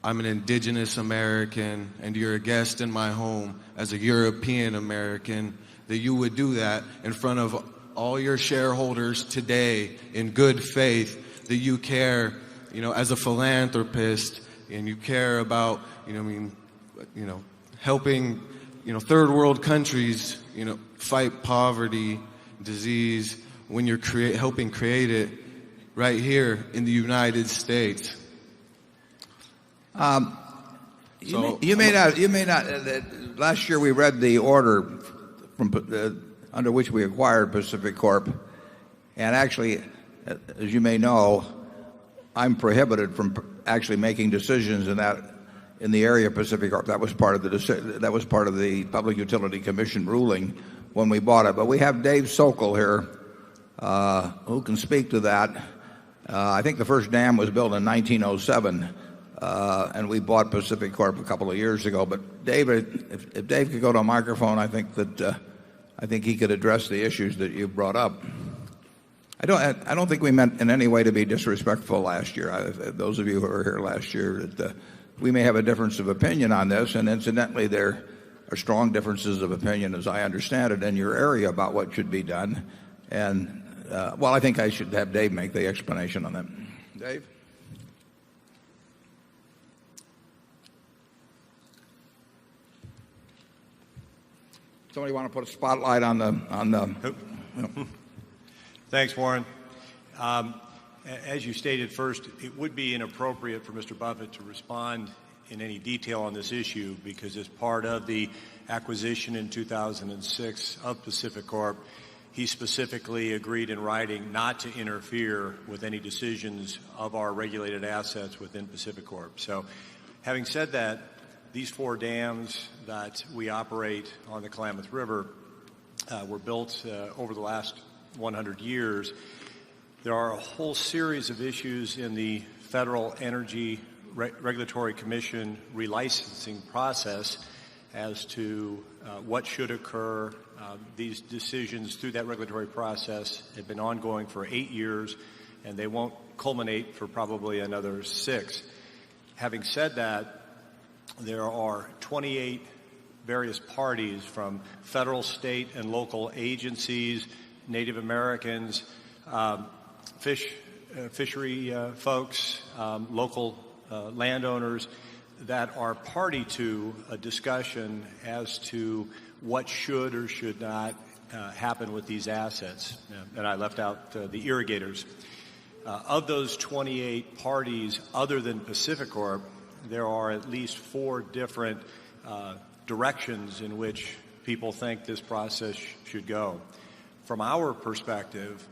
I'm an indigenous American and you're a guest in my home as a European American, that you would do that in front of all your shareholders today in good faith, that you care, as a philanthropist, and you care about, helping, third world countries, fight poverty, disease, when you're helping create it right here in the United States. You may not. Last year we read the order under which we acquired Pacific Corp, and actually, as you may know, I'm prohibited from actually making decisions in in the area of Pacific Corp. That was part of the Public Utility Commission ruling when we bought it. But we have Dave Sokol here, who can speak to that. I think the first dam was built in 1907, and we bought Pacific Corp a couple of years ago. But David, if Dave could go to a microphone, I think he could address the issues that you brought up. I don't think we meant in any way to be disrespectful last year. Those of you who were here last year, we may have a difference of opinion on this, and incidentally, there are strong differences of opinion, as I understand it, in your area about what should be done. And I think I should have Dave make the explanation on that. Dave? Somebody want to put a spotlight on the Thanks, Warren. As you stated first, it would be inappropriate for Mr. Buffett to respond in any detail on this issue because as part of the acquisition in 2006 of Pacific Corp, he specifically agreed in writing not to interfere with any decisions of our regulated assets within Pacific Corp. So having said that, these 4 dams that we operate on the Klamath River were built over the last 100 years. There are a whole series of issues in the Federal Energy Regulatory Commission relicensing process as to what should occur. These decisions through that regulatory process have been ongoing for 8 years, and they won't culminate for probably another 6. Having said that, there are 28 various parties from federal, state, and local agencies, Native Americans, fishery folks, local landowners that are party to a discussion as to what should or should not happen with these assets. And I left out the irrigators. Of those 28 parties, other than Pacific Corp, there are at least 4 different directions in which people think this process should go. From our perspective,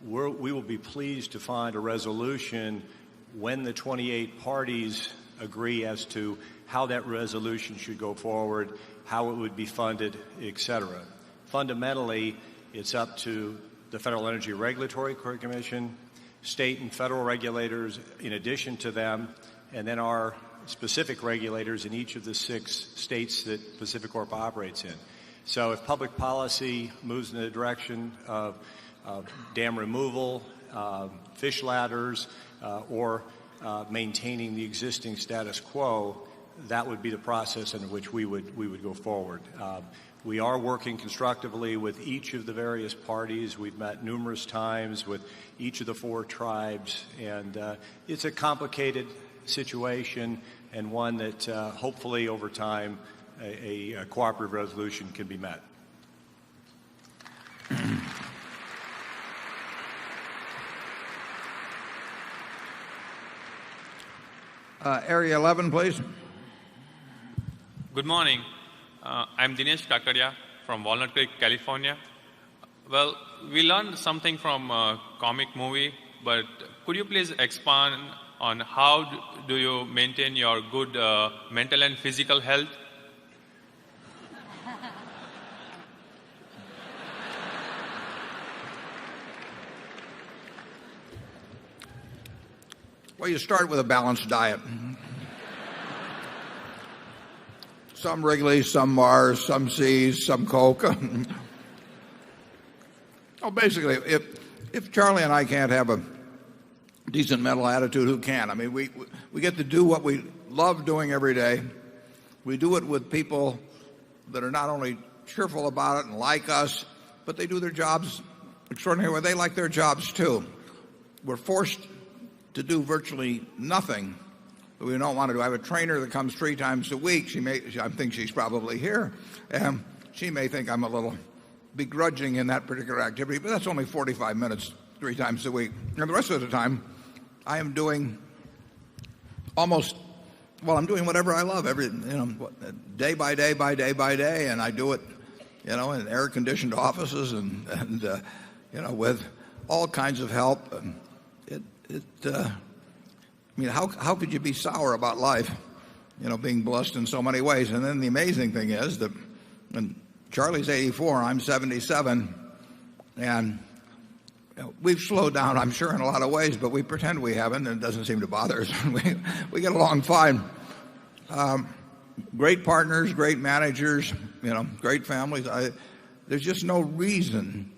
we will be pleased to find a resolution when the 28 parties agree as to how that resolution should go forward, how it would be funded, etc. Fundamentally, it's up to the Federal Energy Regulatory Commission, state and federal regulators in addition to them, and then our specific regulators in each of the 6 states that Pacific Corp operates in. So if public policy moves in the direction of dam removal, fish ladders, or maintaining the existing status quo, that would be the process in which we would go forward. We are working constructively with each of the various parties. We've met numerous times with each of the 4 tribes, and it's a complicated situation and one that hopefully over time a cooperative resolution can be met. Area 11, please. Good morning. I'm Dinesh Kakaria from Walnut Creek, California. Well, we learned something from a comic movie, but could you please expand on how do you maintain your good mental and physical health? Well, you start with a balanced diet. Some Wrigley's, some Mars, some C's, some Coke. Basically, if Charlie and I can't have a decent mental attitude, who can? I mean, we get to do what we love doing every day. We do it with people that are not only cheerful about it and like us, but they do their jobs extraordinarily well. They like their jobs too. We're forced to do virtually nothing that we don't want to do. I have a trainer that comes 3 times a week. I think she's probably here. She may think I'm a little begrudging in that particular activity, but that's only 45 minutes 3 times a week. And the rest of the time, I am doing I'm doing whatever I love day by day by day by day, and I do it, in air-conditioned offices and with all kinds of help. And how could you be sour about life being blessed in so many ways. And then the amazing thing is that when Charlie's 84, I'm 77, and we've slowed down, I'm sure, in a lot of ways, but we pretend we haven't, and it doesn't seem to bother us. We get along fine. Great partners, great managers, great families. There's just no reason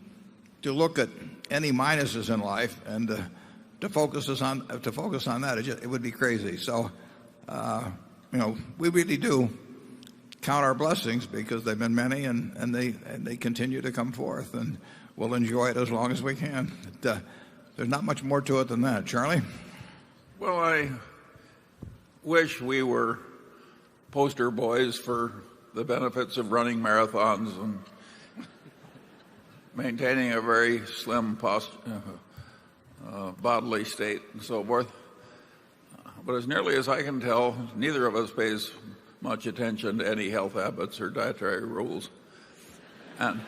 to look at any minuses in life and to focus on that. It would be crazy. So, we really do count our blessings because they've been many, and they continue to come forth, and we'll enjoy it as long as we can. There's not much more to it than that. Charlie? Well, I wish we were poster boys for the benefits of running marathons and maintaining a very slim bodily state and so forth. But as nearly as I can tell, neither of us pays much attention to any health habits or dietary rules. And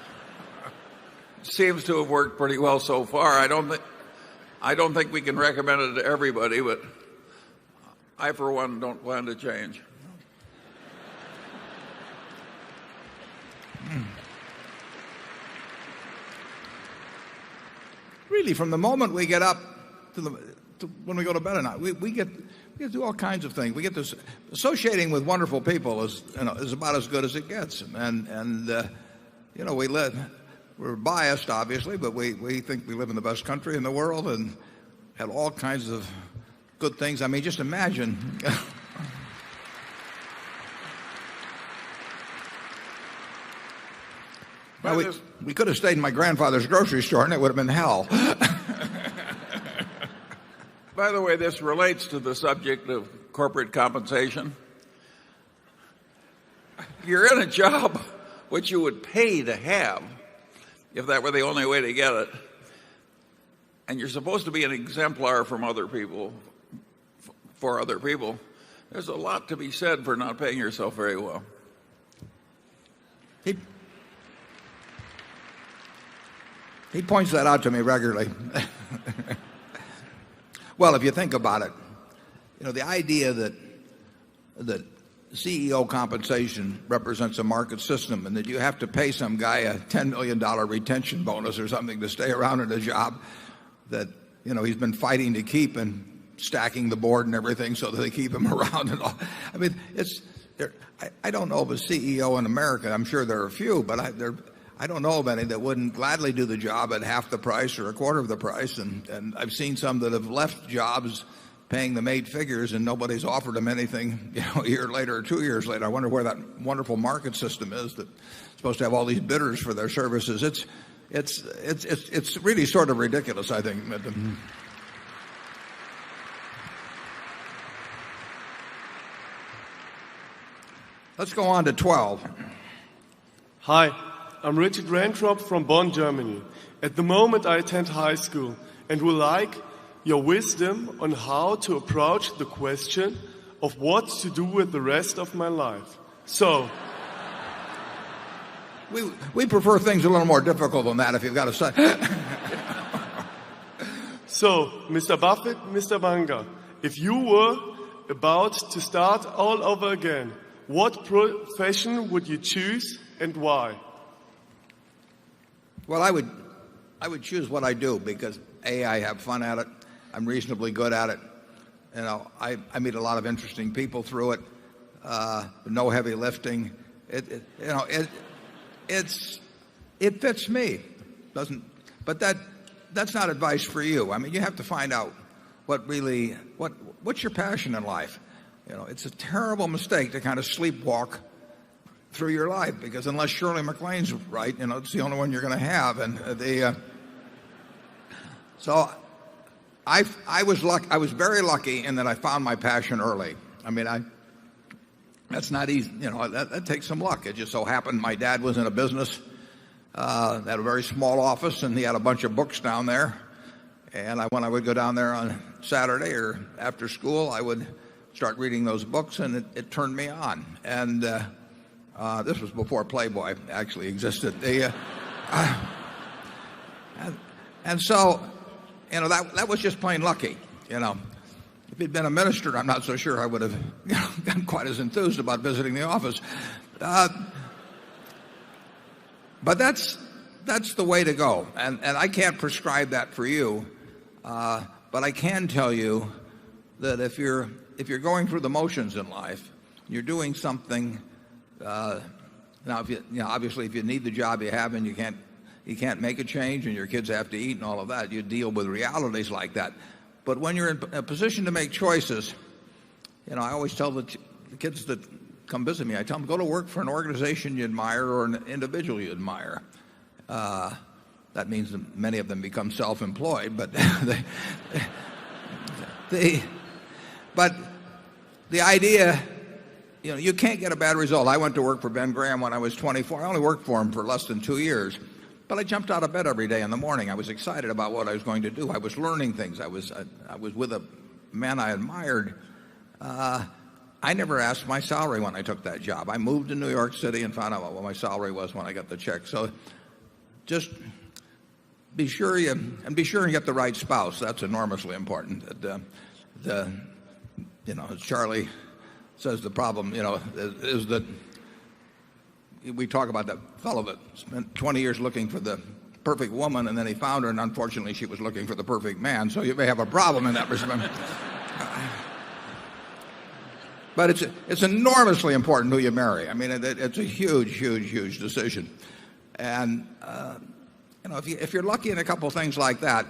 it seems to have worked pretty well so far. I don't think we can recommend it to everybody, but I, for one, don't plan to change. Really, from the moment we get up to when we go to bed at night, we get to do all kinds of things. We get this associating with wonderful people is about as good as it gets. And we're biased, obviously, but we think we live in the best country in the world and have all kinds of good things. I mean, just imagine. Well, we could have stayed in my grandfather's grocery store and it would have been hell. By the way, this relates to the subject of corporate compensation. You're in a job which you would pay to have if that were the only way to get it. And you're supposed to be an exemplar from other people, for other people. There's a lot to be said for not paying yourself very well. He points that out to me regularly. Well, if you think about it, the idea that CEO compensation represents a market system and that you have to pay some guy a $10 million retention bonus or something to stay around in a job that, he's been fighting to keep and stacking the board and everything so that they keep him around and all. I mean, I don't know of a CEO in America. I'm sure there are a few, but I don't know of any that wouldn't gladly do the job at half the price or a quarter of the price. And I've seen some that have left jobs paying them 8 figures and nobody's offered them anything, a year later or 2 years later. I wonder where that wonderful market system is that's supposed to have all these bidders for their services. It's really sort of ridiculous, I think. Let's go on to 12. Hi, I'm Richard Rantrop from Bonn, Germany. At the moment, I attend high school and would like your wisdom on how to approach the question of what to do with the rest of my life. So, we prefer things a little more difficult than that, if you've got to say. So, Mr. Buffett, Mr. Munger, if you were about to start all over again, what profession would you choose and why? Well, I would choose what I do because I have fun at it. I'm reasonably good at it. I meet a lot of interesting people through it. No heavy lifting. It fits me. But that's not advice for you. I mean, you have to find out what's your passion in life. It's a terrible mistake to kind of sleepwalk through your life because unless Shirley MacLaine's right, it's the only one you're going to have. And so I was very lucky in that I found my passion early. I mean, that's not easy. That takes some luck. It just so happened my dad was in a business that had a very small office, and he had a bunch of books down there. And when I would go down there on Saturday or after school, I would start reading those books, and it turned me on. And this was before Playboy actually existed. And so, that was just plain lucky. if he'd been a minister, I'm not so sure I would have gotten quite as enthused about visiting the office. But that's the way to go. And I can't prescribe that for you. But I can tell you that if you're going through the motions in life, you're doing something. Now, obviously, if you need the job you have and you can't make a change and your kids have to eat and all of that, you deal with realities like that. But when you're in a position to make choices, I always tell the kids that come visit me, I tell them, go to work for an organization you admire or an individual you admire. That means that many of them become self-employed, but but the idea, you can't get a bad result. I went to work for Ben Graham when I was 24. I only worked for him for less than 2 years. But I jumped out of bed every day in the morning. I was excited about what I was going to do. I was learning things. I was with a man I admired. I never asked my salary when I took that job. I moved to New York City and found out what my salary was when I got the check. So just be sure you get the right spouse. That's enormously important. As Charlie says, the problem, is that we talk about that fellow that spent 20 years looking for the perfect woman, and then he found her, and unfortunately she was looking for the perfect man. So you may have a problem in that respect. But it's enormously important who you marry. I mean, it's a huge decision. And if you're lucky in a couple of things like that,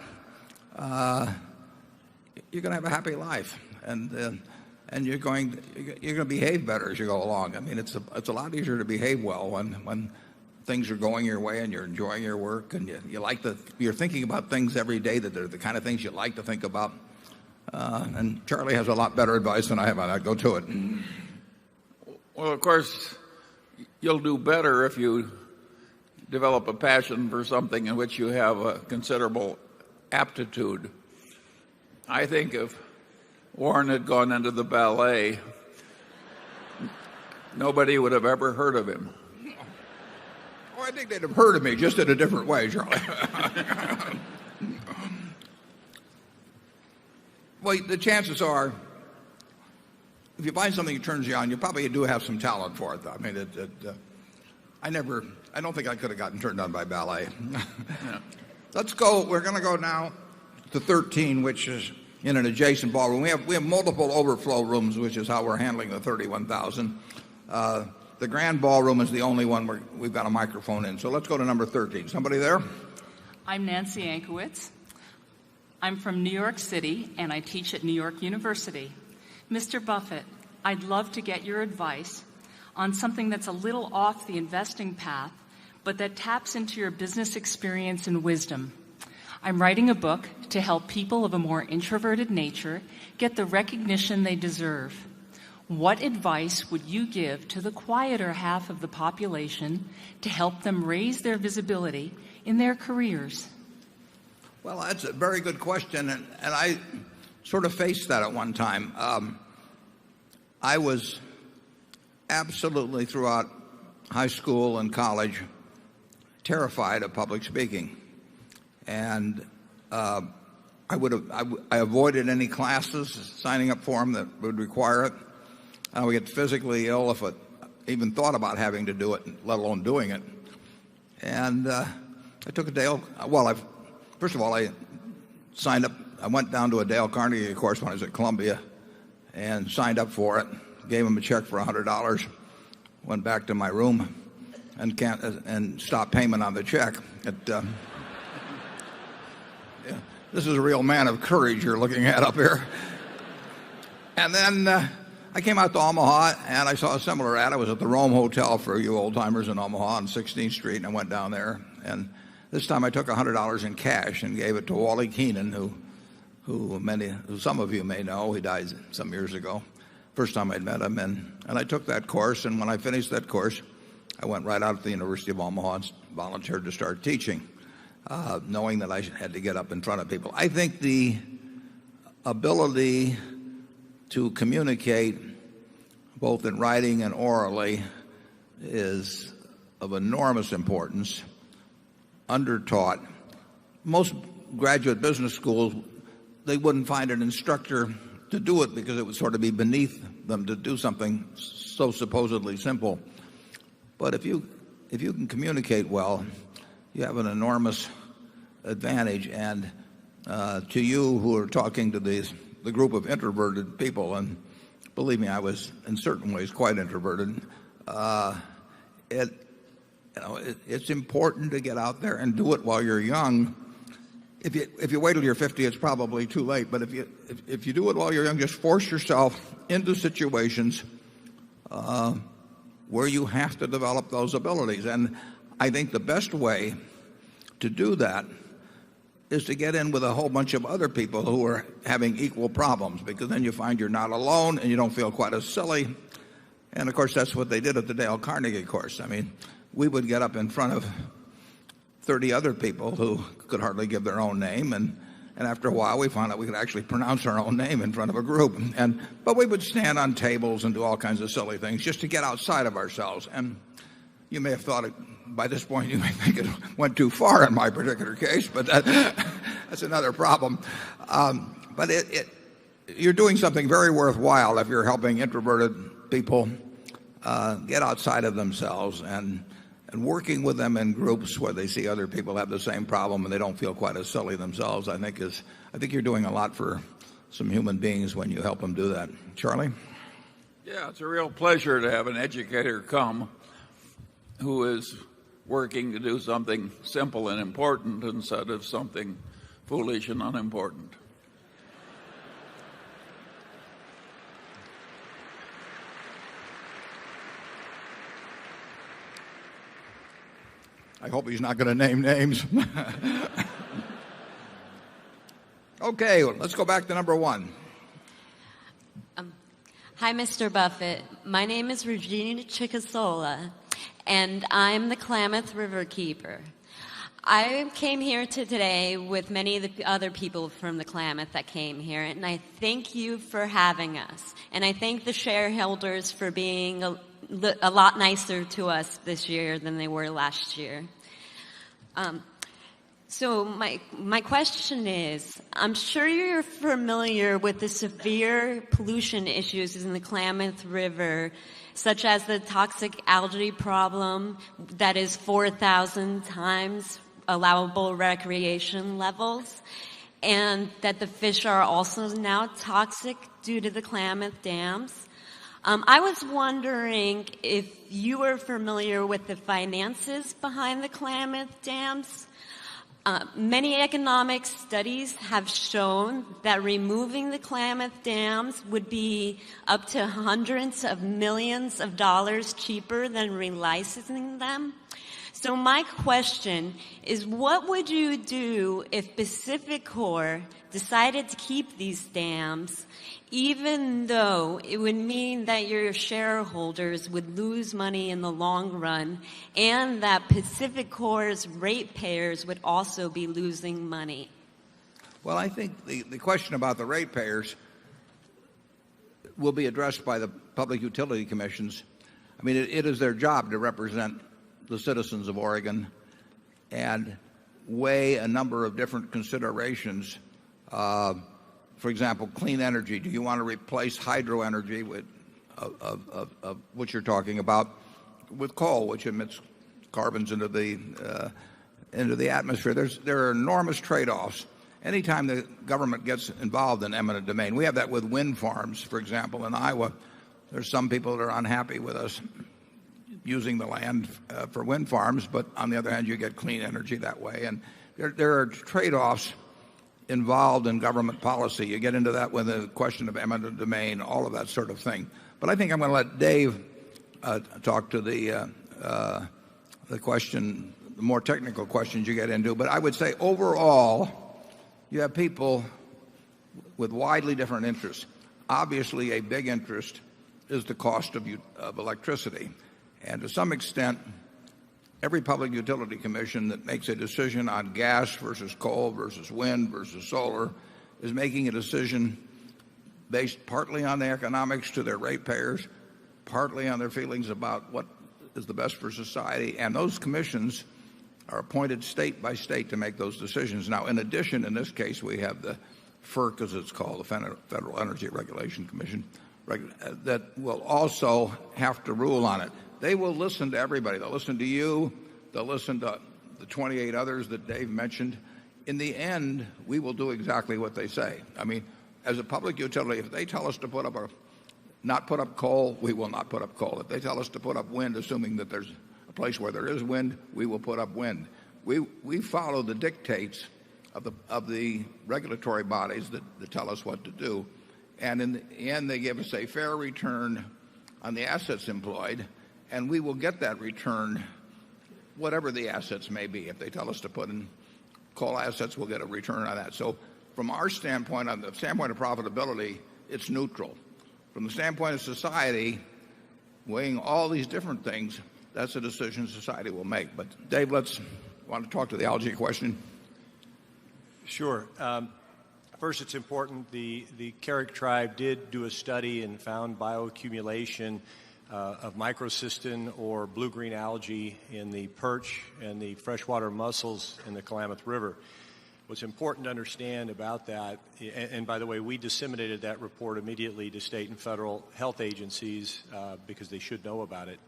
you're going to have a happy life, and you're going to behave better as you go along. I mean, it's a lot easier to behave well when things are going your way and you're enjoying your work and you're thinking about things every day that are the kind of things you like to think about. And Charlie has a lot better advice than I have on that. Go to it. Well, of course, you'll do better if you develop a passion for something in which you have a considerable aptitude. I think if Warren had gone into the ballet, nobody would have ever heard of him. Oh, I think they'd have heard of me, just in a different way, Charlie. Well, the chances are, if you find something that turns you on, you probably do have some talent for it, though. I mean, I don't think I could have gotten turned on by ballet. Let's go. We're going to go now to 13, which is in an adjacent ballroom. We have multiple overflow rooms, which is how we're handling the 31,000. The grand ballroom is the only one where we've got a microphone in. So let's go to number 13. Somebody there? I'm Nancy Ankowitz. I'm from New York City, and I teach at New York University. Mr. Buffett, I'd love to get your advice on something that's a little off the investing path, but that taps into your business experience and wisdom. I'm writing a book to help people of a more introverted nature get the recognition they deserve. What advice would you give to the quieter half of the population to help them raise their visibility in their careers? Well, that's a very good question, and I sort of faced that at one time. I was absolutely, throughout high school and college, terrified of public speaking. And I avoided any classes, signing up for them that would require it. I would get physically ill if I even thought about having to do it, let alone doing it. And I took a Dale. First of all, I signed up. I went down to a Dale Carnegie course when I was at Columbia, and signed up for it. Gave him a check for $100. Went back to my room, and stopped payment on the check. This is a real man of courage you're looking at up here. And then I came out to Omaha, and I saw a similar ad. I was at the Rome Hotel for you old-timers in Omaha on 16th Street, and I went down there. And this time I took $100 in cash and gave it to Wally Keenan, who some of you may know. He died some years ago. First time I'd met him. And I took that course, and when I finished that course, I went right out to the University of Omaha and volunteered to start teaching, knowing that I had to get up in front of people. I think the ability to communicate both in writing and orally is of enormous importance, undertaught. Most graduate business schools, they wouldn't find an instructor to do it because it would sort of be beneath them to do something so supposedly simple. But if you can communicate well, you have an enormous advantage. And to you who are talking to the group of introverted people, and believe me, I was in certain ways quite introverted, it's important to get out there and do it while you're young. If you wait till you're 50, it's probably too late. But if you do it while you're young, just force yourself into situations where you have to develop those abilities. And I think the best way to do that is to get in with a whole bunch of other people who are having equal problems, because then you find you're not alone and you don't feel quite as silly. And of course, that's what they did at the Dale Carnegie course. I mean, we would get up in front of 30 other people who could hardly give their own name, and after a while we found out we could actually pronounce our own name in front of a group. But we would stand on tables and do all kinds of silly things just to get outside of ourselves. And you may have thought by this point you may think it went too far in my particular case, but that's another problem. But you're doing something very worthwhile if you're helping introverted people get outside of themselves and working with them in groups where they see other people have the same problem and they don't feel quite as silly themselves. I think you're doing a lot for some human beings when you help them do that. Charlie? Yeah, it's a real pleasure to have an educator come who is working to do something simple and important instead of something foolish and unimportant. I hope he's not going to name names. Okay, let's go back to number one. Hi, Mr. Buffett. My name is Regina Chickasola, and I'm the Klamath River Keeper. I came here today with many of the other people from the Klamath that came here, and I thank you for having us. And I thank the shareholders for being a lot nicer to us this year than they were last year. So my question is, I'm sure you're familiar with the severe pollution issues in the Klamath River, such as the toxic algae problem that is 4,000 times allowable recreation levels, and that the fish are also now toxic due to the Klamath dams. I was wondering if you were familiar with the finances behind the Klamath dams. Many economic studies have shown that removing the Klamath dams would be up to hundreds of millions of dollars cheaper than relicensing them. So my question is, what would you do if Pacificorp decided to keep these dams, even though it would mean that your shareholders would lose money in the long run and that Pacificorp's ratepayers would also be losing money? Well, I think the question about the ratepayers will be addressed by the public utility commissions. I mean, it is their job to represent the citizens of Oregon and weigh a number of different considerations. For example, clean energy. Do you want to replace hydro energy with what you're talking about with coal, which emits carbons into the atmosphere? There are enormous trade-offs. Anytime the government gets involved in eminent domain, we have that with wind farms, for example, in Iowa. There's some people that are unhappy with us using the land for wind farms, but on the other hand, you get clean energy that way. And there are trade-offs involved in government policy. You get into that with the question of eminent domain, all of that sort of thing. But I think I'm going to let Dave talk to the question, the more technical questions you get into. But I would say overall, you have people with widely different interests. Obviously, a big interest is the cost of electricity. And to some extent, every public utility commission that makes a decision on gas versus coal versus wind versus solar is making a decision based partly on the economics to their ratepayers, partly on their feelings about what is the best for society. And those commissions are appointed state by state to make those decisions. Now, in addition, in this case, we have the FERC, as it's called, the Federal Energy Regulation Commission, that will also have to rule on it. They will listen to everybody. They'll listen to you. They'll listen to the 28 others that Dave mentioned. In the end, we will do exactly what they say. I mean, as a public utility, if they tell us to not put up coal, we will not put up coal. If they tell us to put up wind, assuming that there's a place where there is wind, we will put up wind. We follow the dictates of the regulatory bodies that tell us what to do. And in the end, they give us a fair return on the assets employed, and we will get that return, whatever the assets may be. If they tell us to put in coal assets, we'll get a return on that. So from our standpoint, on the standpoint of profitability, it's neutral. From the standpoint of society, weighing all these different things, that's a decision society will make. But Dave, want to talk to the algae question? Sure. First, it's important. The Carrick tribe did do a study and found bioaccumulation of microcystin or blue-green algae in the perch and the freshwater mussels in the Klamath River. What's important to understand about that, and by the way, we disseminated that report immediately to state and federal health agencies because they should know about it.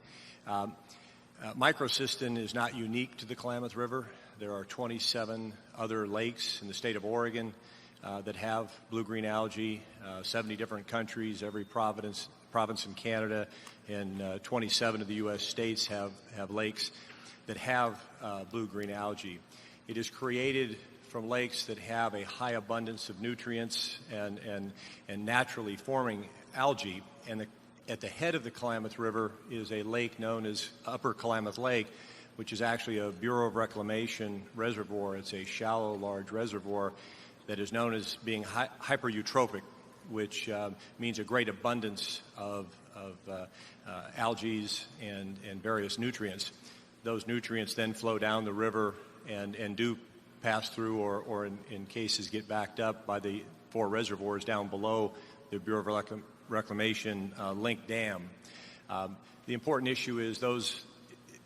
Microcystin is not unique to the Klamath River. There are 27 other lakes in the state of Oregon that have blue-green algae, 70 different countries, every province in Canada, and 27 of the U.S. states have lakes that have blue-green algae. It is created from lakes that have a high abundance of nutrients and naturally forming algae. And at the head of the Klamath River is a lake known as Upper Klamath Lake, which is actually a Bureau of Reclamation reservoir. It's a shallow, large reservoir that is known as being hypereutrophic, which means a great abundance of algae and various nutrients. Those nutrients then flow down the river and do pass through or in cases get backed up by the 4 reservoirs down below the Bureau of Reclamation Link Dam. The important issue is those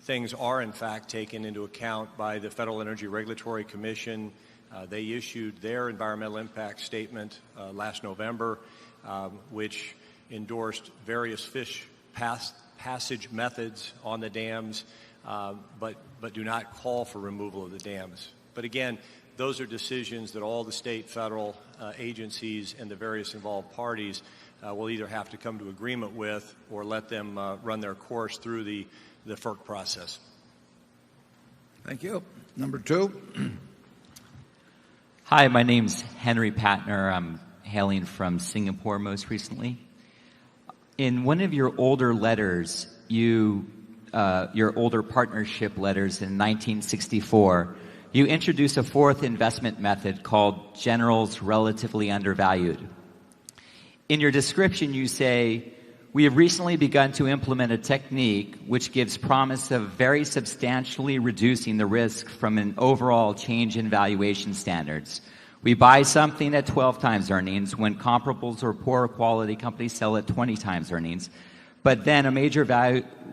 things are in fact taken into account by the Federal Energy Regulatory Commission. They issued their environmental impact statement last November, which endorsed various fish passage methods on the dams, but do not call for removal of the dams. But again, those are decisions that all the state, federal agencies and the various involved parties will either have to come to agreement with or let them run their course through the FERC process. Thank you. Number 2. Hi, my name's Henry Patner. I'm hailing from Singapore most recently. In one of your older letters, your older partnership letters in 1964, you introduced a 4th investment method called Generals Relatively Undervalued. In your description, you say, "We have recently begun to implement a technique which gives promise of very substantially reducing the risk from an overall change in valuation standards. We buy something at 12 times earnings when comparables or poorer quality companies sell at 20 times earnings, but then a major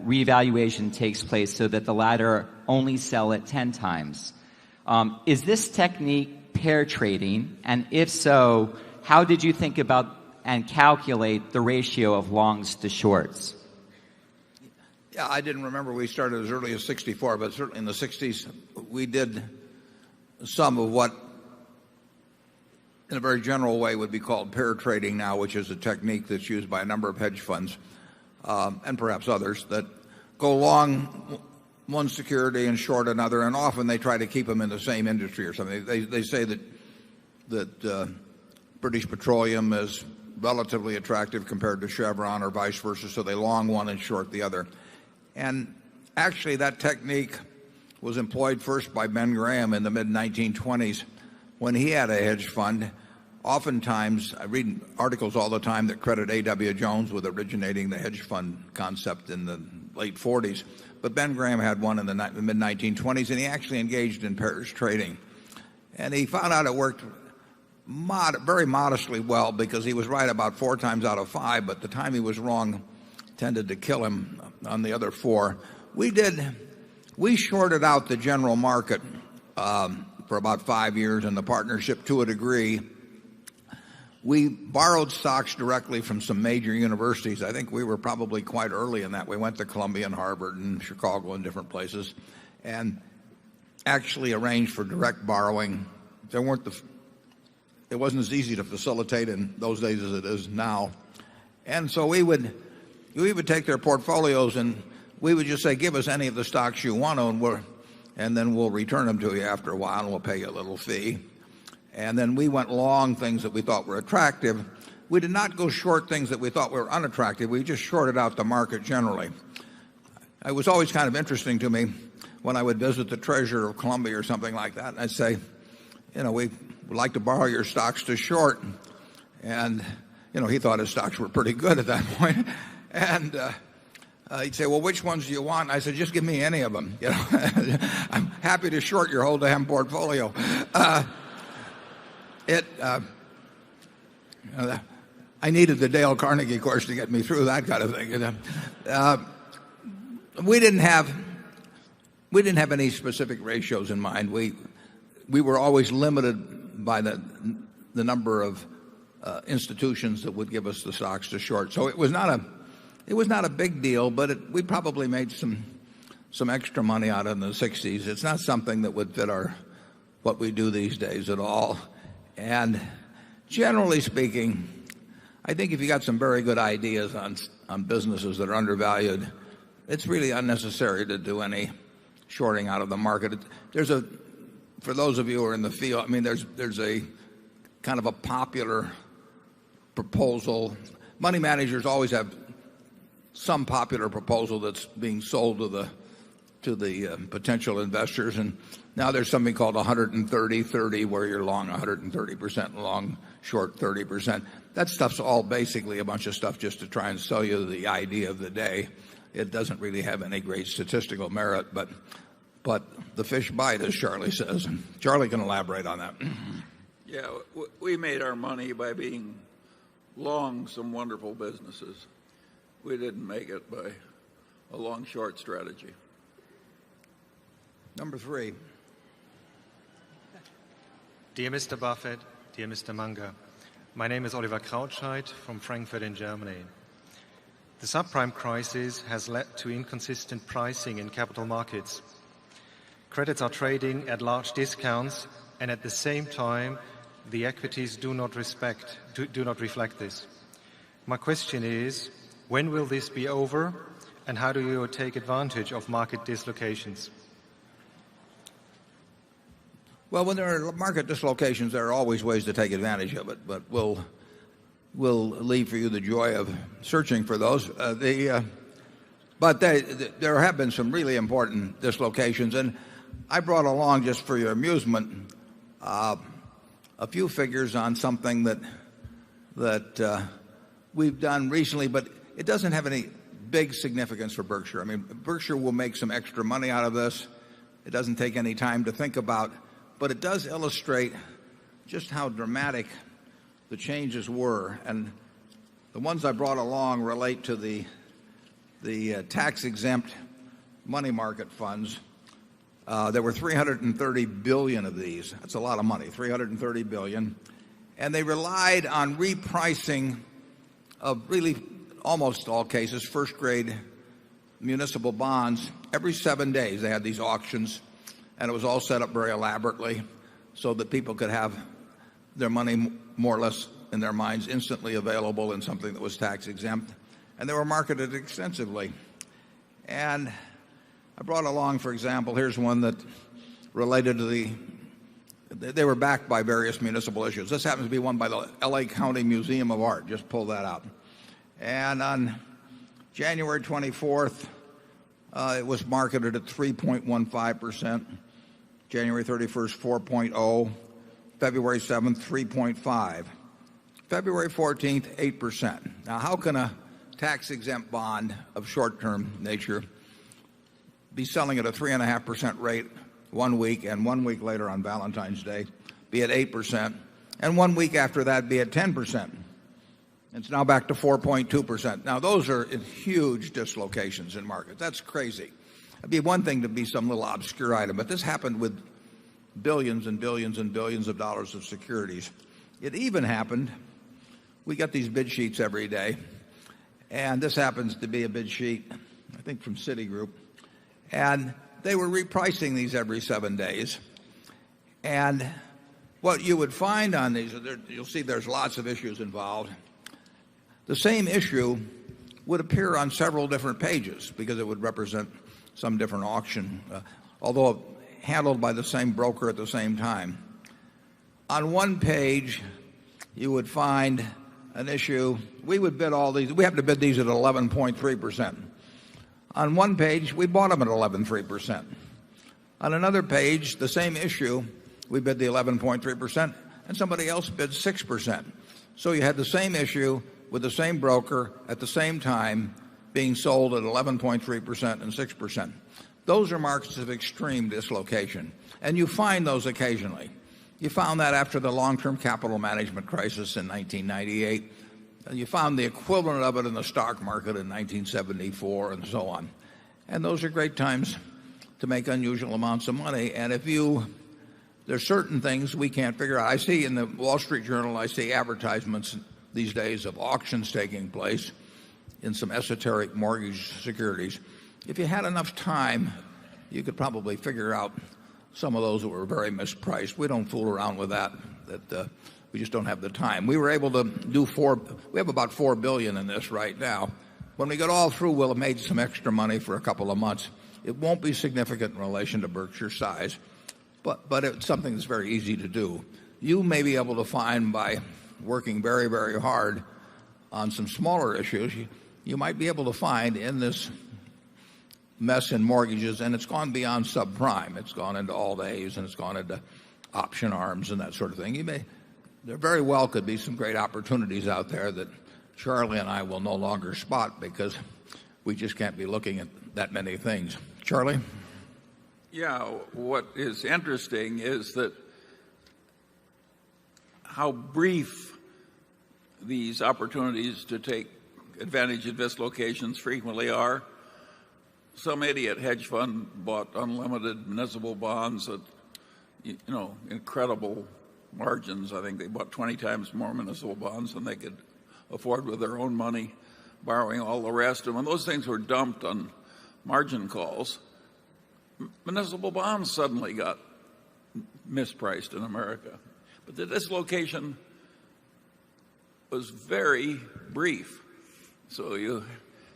revaluation takes place so that the latter only sell at 10 times. Is this technique pair trading? And if so, how did you think about and calculate the ratio of longs to shorts?" Yeah, I didn't remember we started as early as 64, but certainly in the 60s we did some of what in a very general way would be called pair trading now, which is a technique that's used by a number of hedge funds and perhaps others that go long one security and short another, and often they try to keep them in the same industry or something. They say that British Petroleum is relatively attractive compared to Chevron or vice versa, so they long one and short the other. And actually that technique was employed first by Ben Graham in the mid-1920s when he had a hedge fund. Oftentimes, I read articles all the time that credit A.W. Jones with originating the hedge fund concept in the late 40s. But Ben Graham had one in the mid-1920s, and he actually engaged in pairs trading. And he found out it worked very modestly well because he was right about 4 times out of 5, but the time he was wrong tended to kill him on the other 4. We shorted out the general market for about 5 years in the partnership to a degree. We borrowed stocks directly from some major universities. I think we were probably quite early in that. We went to Columbia and Harvard and Chicago and different places and actually arranged for direct borrowing. It wasn't as easy to facilitate in those days as it is now. And so we would take their portfolios and we would just say, give us any of the stocks you want to, and then we'll return them to you after a while and we'll pay you a little fee. And then we went long things that we thought were attractive. We did not go short things that we thought were unattractive. We just shorted out the market generally. It was always kind of interesting to me when I would visit the treasurer of Columbia or something like that. And I'd say, we would like to borrow your stocks to short. And, he thought his stocks were pretty good at that point. And he'd say, well, which ones do you want? I said, just give me any of them. I'm happy to short your whole damn portfolio. I needed the Dale Carnegie course to get me through that kind of thing. We didn't have any specific ratios in mind. We were always limited by the number of institutions that would give us the stocks to short. So it was not a big deal, but we probably made some extra money out of it in the 60s. It's not something that would fit what we do these days at all. And generally speaking, I think if you got some very good ideas on businesses that are undervalued, it's really unnecessary to do any shorting out of the market. For those of you who are in the field, there's a kind of a popular proposal. Money managers always have some popular proposal that's being sold to the potential investors, and now there's something called 130-30 where you're long 130%, long short 30%. That stuff's all basically a bunch of stuff just to try and sell you the idea of the day. It doesn't really have any great statistical merit, but the fish bite, as Charlie says. And Charlie can elaborate on that. Yeah, we made our money by being long some wonderful businesses. We didn't make it by a long-short strategy. Number 3. Dear Mr. Buffett, dear Mr. Munger, my name is Oliver Krautscheid from Frankfurt in Germany. The subprime crisis has led to inconsistent pricing in capital markets. Credits are trading at large discounts, and at the same time, the equities do not reflect this. My question is, when will this be over, and how do you take advantage of market dislocations? Well, when there are market dislocations, there are always ways to take advantage of it, but we'll leave for you the joy of searching for those. But there have been some really important dislocations, and I brought along, just for your amusement, a few figures on something that we've done recently, but it doesn't have any big significance for Berkshire. Berkshire will make some extra money out of this. It doesn't take any time to think about, but it does illustrate just how dramatic the changes were. And the ones I brought along relate to the tax-exempt money market funds. There were 330 billion of these. That's a lot of money, 330 billion. And they relied on repricing of really almost all cases first-grade municipal bonds. Every 7 days they had these auctions, and it was all set up very elaborately so that people could have their money more or less in their minds instantly available in something that was tax-exempt. And they were marketed extensively. And I brought along, for example, here's one that related to they were backed by various municipal issues. This happens to be one by the LA County Museum of Art. Just pull that out. And on January 24th, it was marketed at 3.15%. January 31st, 4.0. February 7th, 3.5. February 14th, 8%. Now, how can a tax-exempt bond of short-term nature be selling at a 3.5% rate 1 week, and 1 week later on Valentine's Day be at 8%, and 1 week after that be at 10%? It's now back to 4.2%. Now, those are huge dislocations in markets. That's crazy. It'd be one thing to be some little obscure item, but this happened with billions and billions and billions of dollars of securities. It even happened we get these bid sheets every day. And this happens to be a bid sheet, I think, from Citigroup. And they were repricing these every 7 days. And what you would find on these, you'll see there's lots of issues involved. The same issue would appear on several different pages because it would represent some different auction, although handled by the same broker at the same time. On one page, you would find an issue. We would bid all these. We have to bid these at 11.3%. On one page, we bought them at 11.3%. On another page, the same issue, we bid the 11.3%, and somebody else bid 6%. So you had the same issue with the same broker at the same time being sold at 11.3% and 6%. Those are marks of extreme dislocation, and you find those occasionally. You found that after the long-term capital management crisis in 1998. You found the equivalent of it in the stock market in 1974 and so on. And those are great times to make unusual amounts of money. And there's certain things we can't figure out. I see in the Wall Street Journal, I see advertisements these days of auctions taking place in some esoteric mortgage securities. If you had enough time, you could probably figure out some of those that were very mispriced. We don't fool around with that. We just don't have the time. We were able to do we have about $4 billion in this right now. When we get all through, we'll have made some extra money for a couple of months. It won't be significant in relation to Berkshire's size, but it's something that's very easy to do. You may be able to find by working very, very hard on some smaller issues, you might be able to find in this mess in mortgages, and it's gone beyond subprime. It's gone into all days, and it's gone into option arms and that sort of thing. There very well could be some great opportunities out there that Charlie and I will no longer spot because we just can't be looking at that many things. Charlie? Yeah, what is interesting is that how brief these opportunities to take advantage of dislocations frequently are. Some idiot hedge fund bought unlimited municipal bonds at, incredible margins. I think they bought 20 times more municipal bonds than they could afford with their own money, borrowing all the rest. And when those things were dumped on margin calls, municipal bonds suddenly got mispriced in America. But the dislocation was very brief.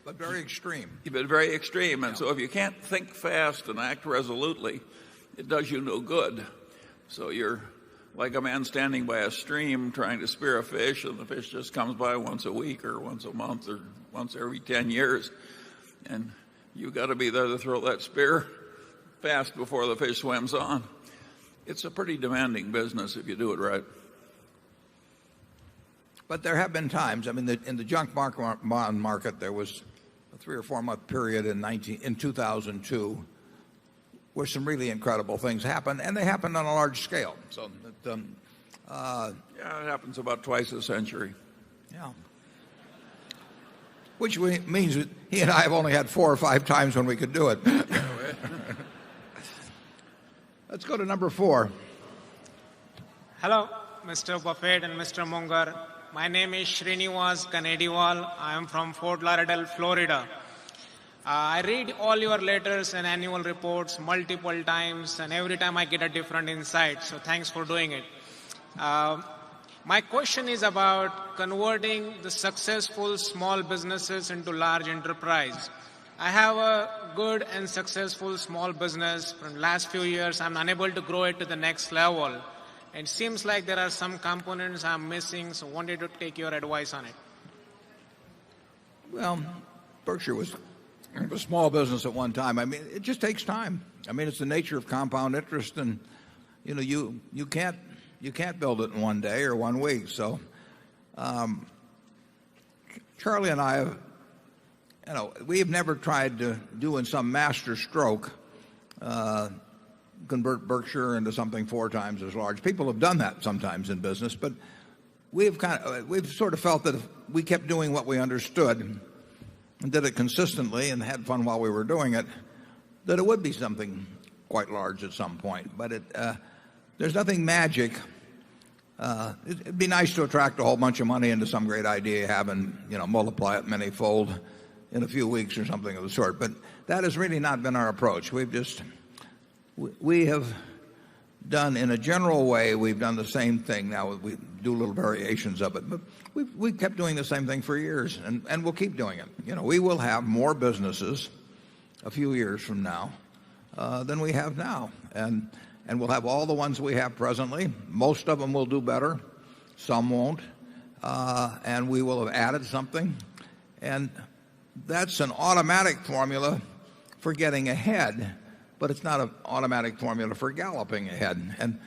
But very extreme. But very extreme. And so if you can't think fast and act resolutely, it does you no good. So you're like a man standing by a stream trying to spear a fish, and the fish just comes by once a week or once a month or once every 10 years. And you've got to be there to throw that spear fast before the fish swims on. It's a pretty demanding business if you do it right. But there have been times, in the junk bond market, there was a 3 or 4 month period in 2002 where some really incredible things happened, and they happened on a large scale. So it happens about twice a century. Yeah. Which means that he and I have only had 4 or 5 times when we could do it. Let's go to number 4. Hello, Mr. Buffett and Mr. Munger. My name is Srinivas Kanediwal. I am from Fort Lauderdale, Florida. I read all your letters and annual reports multiple times, and every time I get a different insight. So thanks for doing it. My question is about converting the successful small businesses into large enterprise. I have a good and successful small business. For the last few years, I'm unable to grow it to the next level. It seems like there are some components I'm missing, so wanted to take your advice on it. Well, Berkshire was a small business at one time. It just takes time. It's the nature of compound interest, and you can't build it in one day or 1 week. So, Charlie and I have, we have never tried to do in some master stroke convert Berkshire into something 4 times as large. People have done that sometimes in business, but we've sort of felt that if we kept doing what we understood and did it consistently and had fun while we were doing it, that it would be something quite large at some point. But there's nothing magic It'd be nice to attract a whole bunch of money into some great idea you have and, multiply it manyfold in a few weeks or something of the sort. But that has really not been our approach. We have done, in a general way, we've done the same thing. Now we do little variations of it, but we've kept doing the same thing for years, and we'll keep doing it. We will have more businesses a few years from now than we have now. And we'll have all the ones we have presently. Most of them will do better. Some won't. And we will have added something. And that's an automatic formula for getting ahead, but it's not an automatic formula for galloping ahead.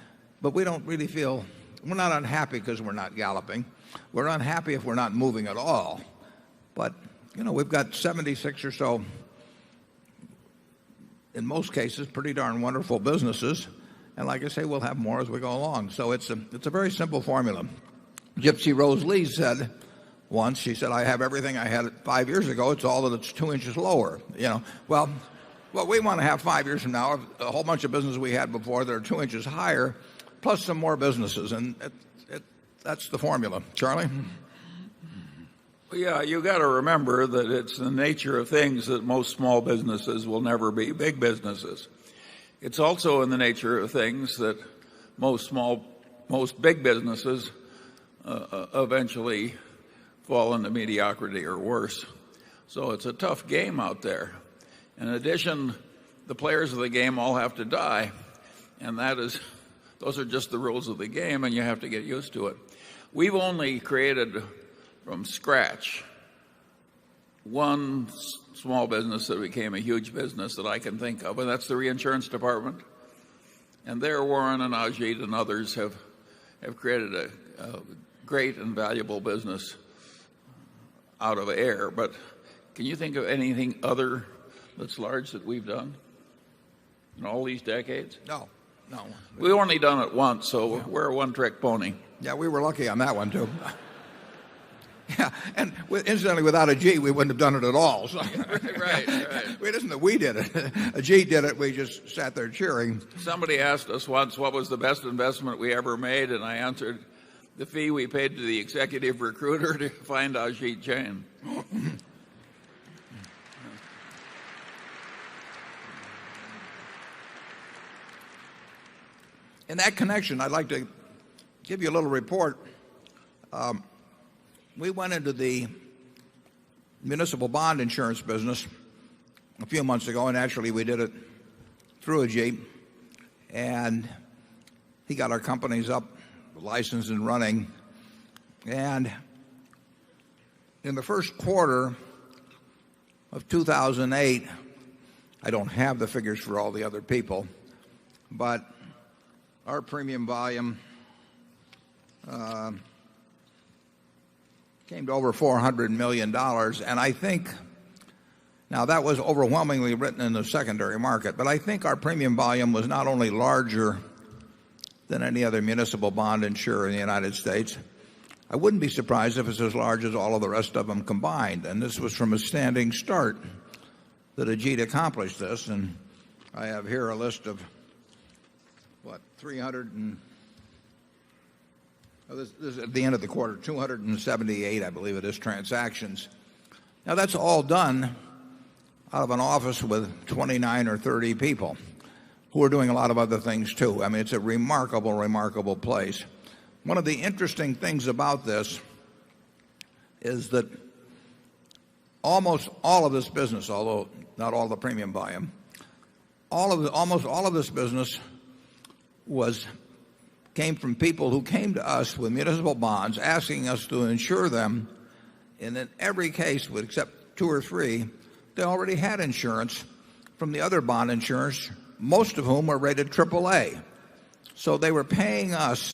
But we don't really feel, we're not unhappy because we're not galloping. We're unhappy if we're not moving at all. But, we've got 76 or so, in most cases, pretty darn wonderful businesses. And like I say, we'll have more as we go along. So it's a very simple formula. Gypsy Rose Lee said once, she said, I have everything I had 5 years ago. It's all that it's 2 inches lower. Well, what we want to have 5 years from now, a whole bunch of businesses we had before that are 2 inches higher, plus some more businesses. And that's the formula. Charlie? Well, yeah, you got to remember that it's the nature of things that most small businesses will never be big businesses. It's also in the nature of things that most big businesses eventually fall into mediocrity or worse. So it's a tough game out there. In addition, the players of the game all have to die, and those are just the rules of the game, and you have to get used to it. We've only created from scratch one small business that became a huge business that I can think of, and that's the reinsurance department. And there, Warren and Ajit and others have created a great and valuable business out of air. But can you think of anything other that's large that we've done in all these decades? No. We've only done it once, so we're a one-trick pony. Yeah, we were lucky on that one, too. Yeah, and incidentally, without Ajit, we wouldn't have done it at all. So. Right. It isn't that we did it. Ajit did it. We just sat there cheering. Somebody asked us once what was the best investment we ever made, and I answered, the fee we paid to the executive recruiter to find Ajit Jain. In that connection, I'd like to give you a little report. We went into the municipal bond insurance business a few months ago, and actually we did it through Ajit, and he got our companies up, licensed and running. And in the first quarter of 2008, I don't have the figures for all the other people, but our premium volume came to over $400 million. And I think, now that was overwhelmingly written in the secondary market, but I think our premium volume was not only larger than any other municipal bond insurer in the United States, I wouldn't be surprised if it's as large as all of the rest of them combined. And this was from a standing start that Ajit accomplished this. And I have here a list of, 300 this is at the end of the quarter, 278, I believe it is, transactions. Now, that's all done out of an office with 29 or 30 people who are doing a lot of other things, too. I mean, it's a remarkable, remarkable place. One of the interesting things about this is that almost all of this business, although not all the premium volume, almost all of this business came from people who came to us with municipal bonds asking us to insure them. And in every case, except 2 or 3, they already had insurance from the other bond insurers, most of whom were rated AAA. So they were paying us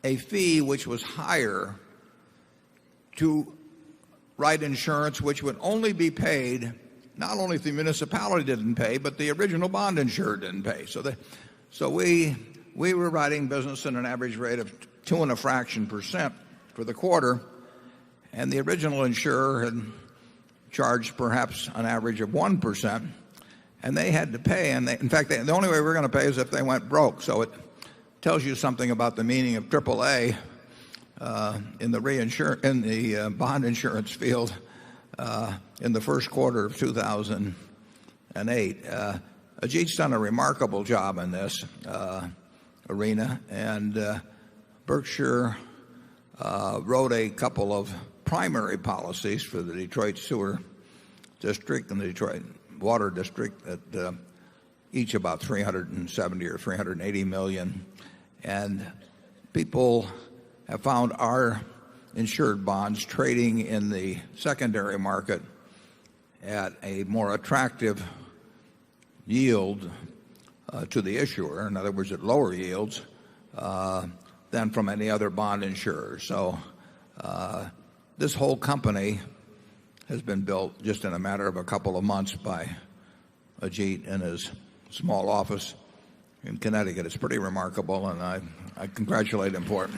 a fee which was higher to write insurance which would only be paid not only if the municipality didn't pay, but the original bond insurer didn't pay. So we were writing business at an average rate of 2.5% for the quarter, and the original insurer had charged perhaps an average of 1%, and they had to pay. And in fact, the only way we were going to pay is if they went broke. So tells you something about the meaning of AAA in the bond insurance field in the first quarter of 2008. Ajit's done a remarkable job in this arena, and Berkshire wrote a couple of primary policies for the Detroit Sewer District and the Detroit Water District at each about $370 or $380 million. And people have found our insured bonds trading in the secondary market at a more attractive yield to the issuer, in other words, at lower yields than from any other bond insurer. So this whole company has been built just in a matter of a couple of months by Ajit in his small office in Connecticut. It's pretty remarkable, and I congratulate him for it.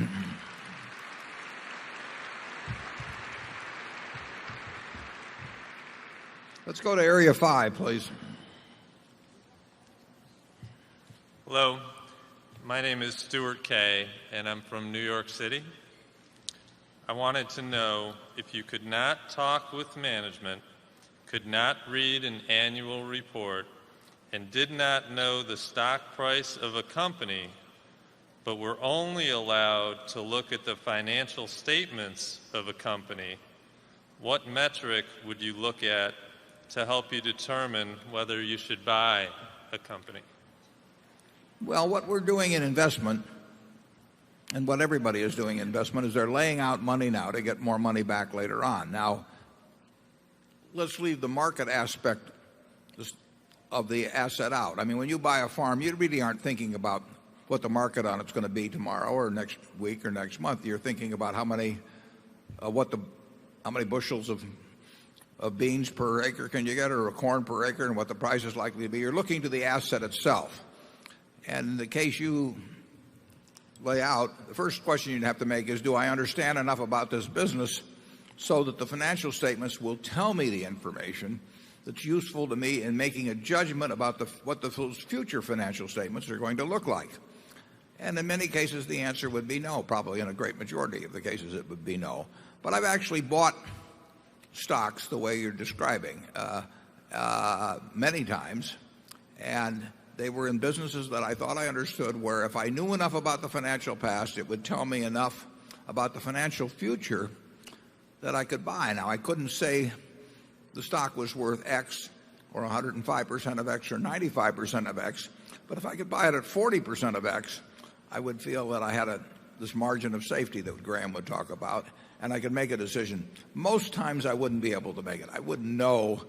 Let's go to Area 5, please. Hello, my name is Stuart Kay, and I'm from New York City. I wanted to know if you could not talk with management, could not read an annual report, and did not know the stock price of a company, but were only allowed to look at the financial statements of a company, what metric would you look at to help you determine whether you should buy a company? Well, what we're doing in investment, and what everybody is doing in investment, is they're laying out money now to get more money back later on. Now, let's leave the market aspect of the asset out. I mean, when you buy a farm, you really aren't thinking about what the market on it's going to be tomorrow or next week or next month. You're thinking about how many bushels of beans per acre can you get, or of corn per acre, and what the price is likely to be. You're looking to the asset itself. And in the case you lay out, the first question you'd have to make is, do I understand enough about this business so that the financial statements will tell me the information that's useful to me in making a judgment about what the future financial statements are going to look like? And in many cases, the answer would be no. Probably in a great majority of the cases, it would be no. But I've actually bought stocks the way you're describing many times, and they were in businesses that I thought I understood, where if I knew enough about the financial past, it would tell me enough about the financial future that I could buy. Now, I couldn't say the stock was worth X or 105% of X or 95% of X, but if I could buy it at 40% of X, I would feel that I had this margin of safety that Graham would talk about, and I could make a decision. Most times I wouldn't be able to make it. I wouldn't know.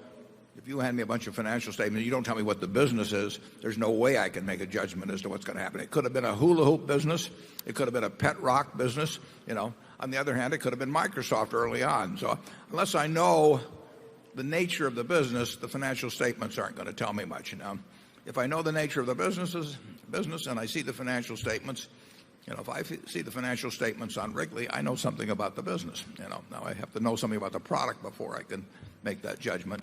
If you hand me a bunch of financial statements, you don't tell me what the business is, there's no way I can make a judgment as to what's going to happen. It could have been a hula hoop business. It could have been a pet rock business. On the other hand, it could have been Microsoft early on. So unless I know the nature of the business, the financial statements aren't going to tell me much. If I know the nature of the business and I see the financial statements, if I see the financial statements on Wrigley, I know something about the business. Now I have to know something about the product before I can make that judgment.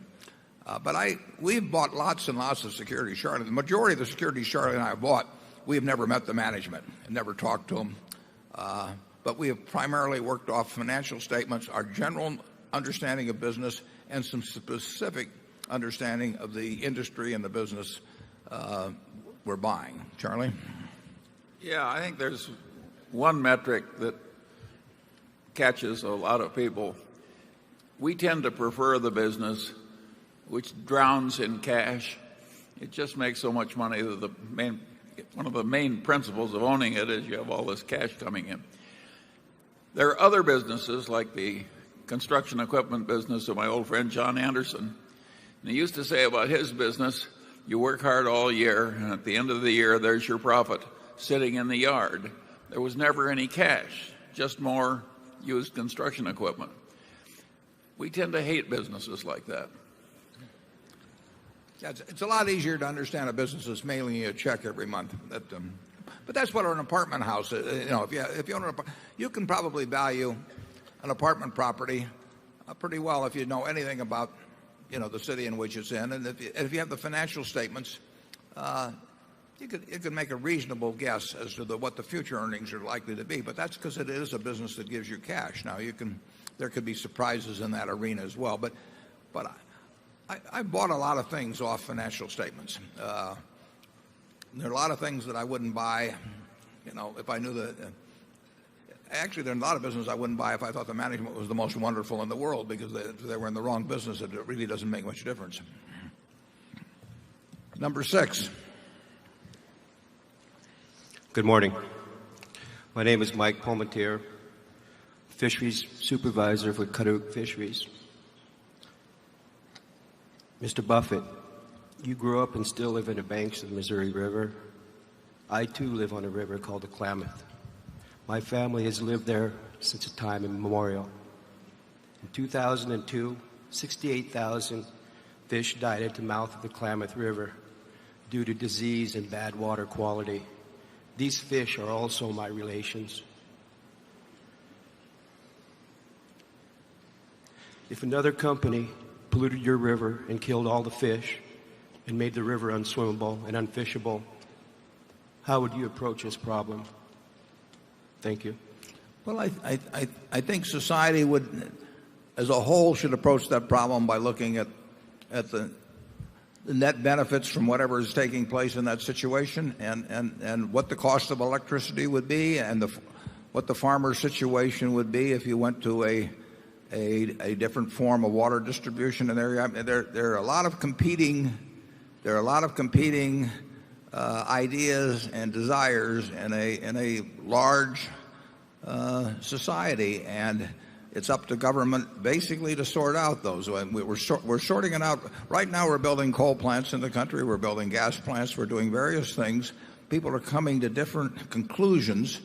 But we've bought lots and lots of securities. Charlie, the majority of the securities Charlie and I have bought, we have never met the management and never talked to them. But we have primarily worked off financial statements, our general understanding of business, and some specific understanding of the industry and the business we're buying. Charlie? Yeah, I think there's one metric that catches a lot of people. We tend to prefer the business which drowns in cash. It just makes so much money that one of the main principles of owning it is you have all this cash coming in. There are other businesses like the construction equipment business of my old friend John Anderson. And he used to say about his business, you work hard all year, and at the end of the year, there's your profit sitting in the yard. There was never any cash, just more used construction equipment. We tend to hate businesses like that. It's a lot easier to understand a business that's mailing you a check every month. But that's what an apartment house is. If you own you can probably value an apartment property pretty well if you know anything about the city in which it's in, and if you have the financial statements, you could make a reasonable guess as to what the future earnings are likely to be, but that's because it is a business that gives you cash. Now there could be surprises in that arena as well, but I bought a lot of things off financial statements. There are a lot of things that I wouldn't buy, if I knew that. Actually, there are a lot of businesses I wouldn't buy if I thought the management was the most wonderful in the world, because they were in the wrong business. It really doesn't make much difference. Number 6. Good morning. My name is Mike Palmentier, fisheries supervisor for Caduc Fisheries. Mr. Buffett, you grew up and still live in the banks of the Missouri River. I too live on a river called the Klamath. My family has lived there since a time immemorial. In 2002, 68,000 fish died at the mouth of the Klamath River due to disease and bad water quality. These fish are also my relations. If another company polluted your river and killed all the fish and made the river unswimmable and unfishable, how would you approach this problem? Thank you. Well, I think society would, as a whole, should approach that problem by looking at the net benefits from whatever is taking place in that situation, and what the cost of electricity would be, and what the farmer's situation would be if you went to a different form of water distribution in the area. I mean, there are a lot of competing ideas and desires in a large society, and it's up to government basically to sort out those. We're sorting it out. Right now we're building coal plants in the country, we're building gas plants, we're doing various things. People are coming to different conclusions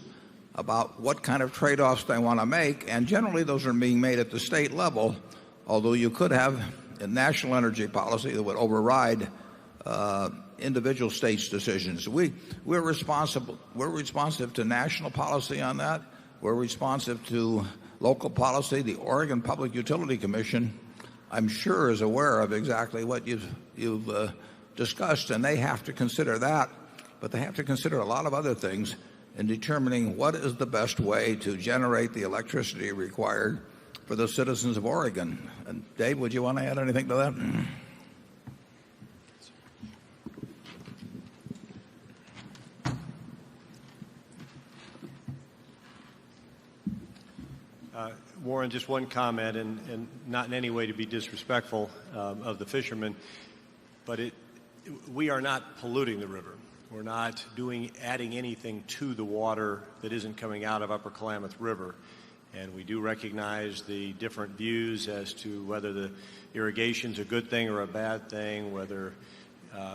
about what kind of trade-offs they want to make, and generally those are being made at the state level, although you could have a national energy policy that would override individual states' decisions. We're responsive to national policy on that. We're responsive to local policy. The Oregon Public Utility Commission, I'm sure, is aware of exactly what you've discussed, and they have to consider that, but they have to consider a lot of other things in determining what is the best way to generate the electricity required for the citizens of Oregon. And Dave, would you want to add anything to that? Warren, just one comment, and not in any way to be disrespectful of the fishermen, but we are not polluting the river. We're not adding anything to the water that isn't coming out of Upper Klamath River. And we do recognize the different views as to whether the irrigation's a good thing or a bad thing, whether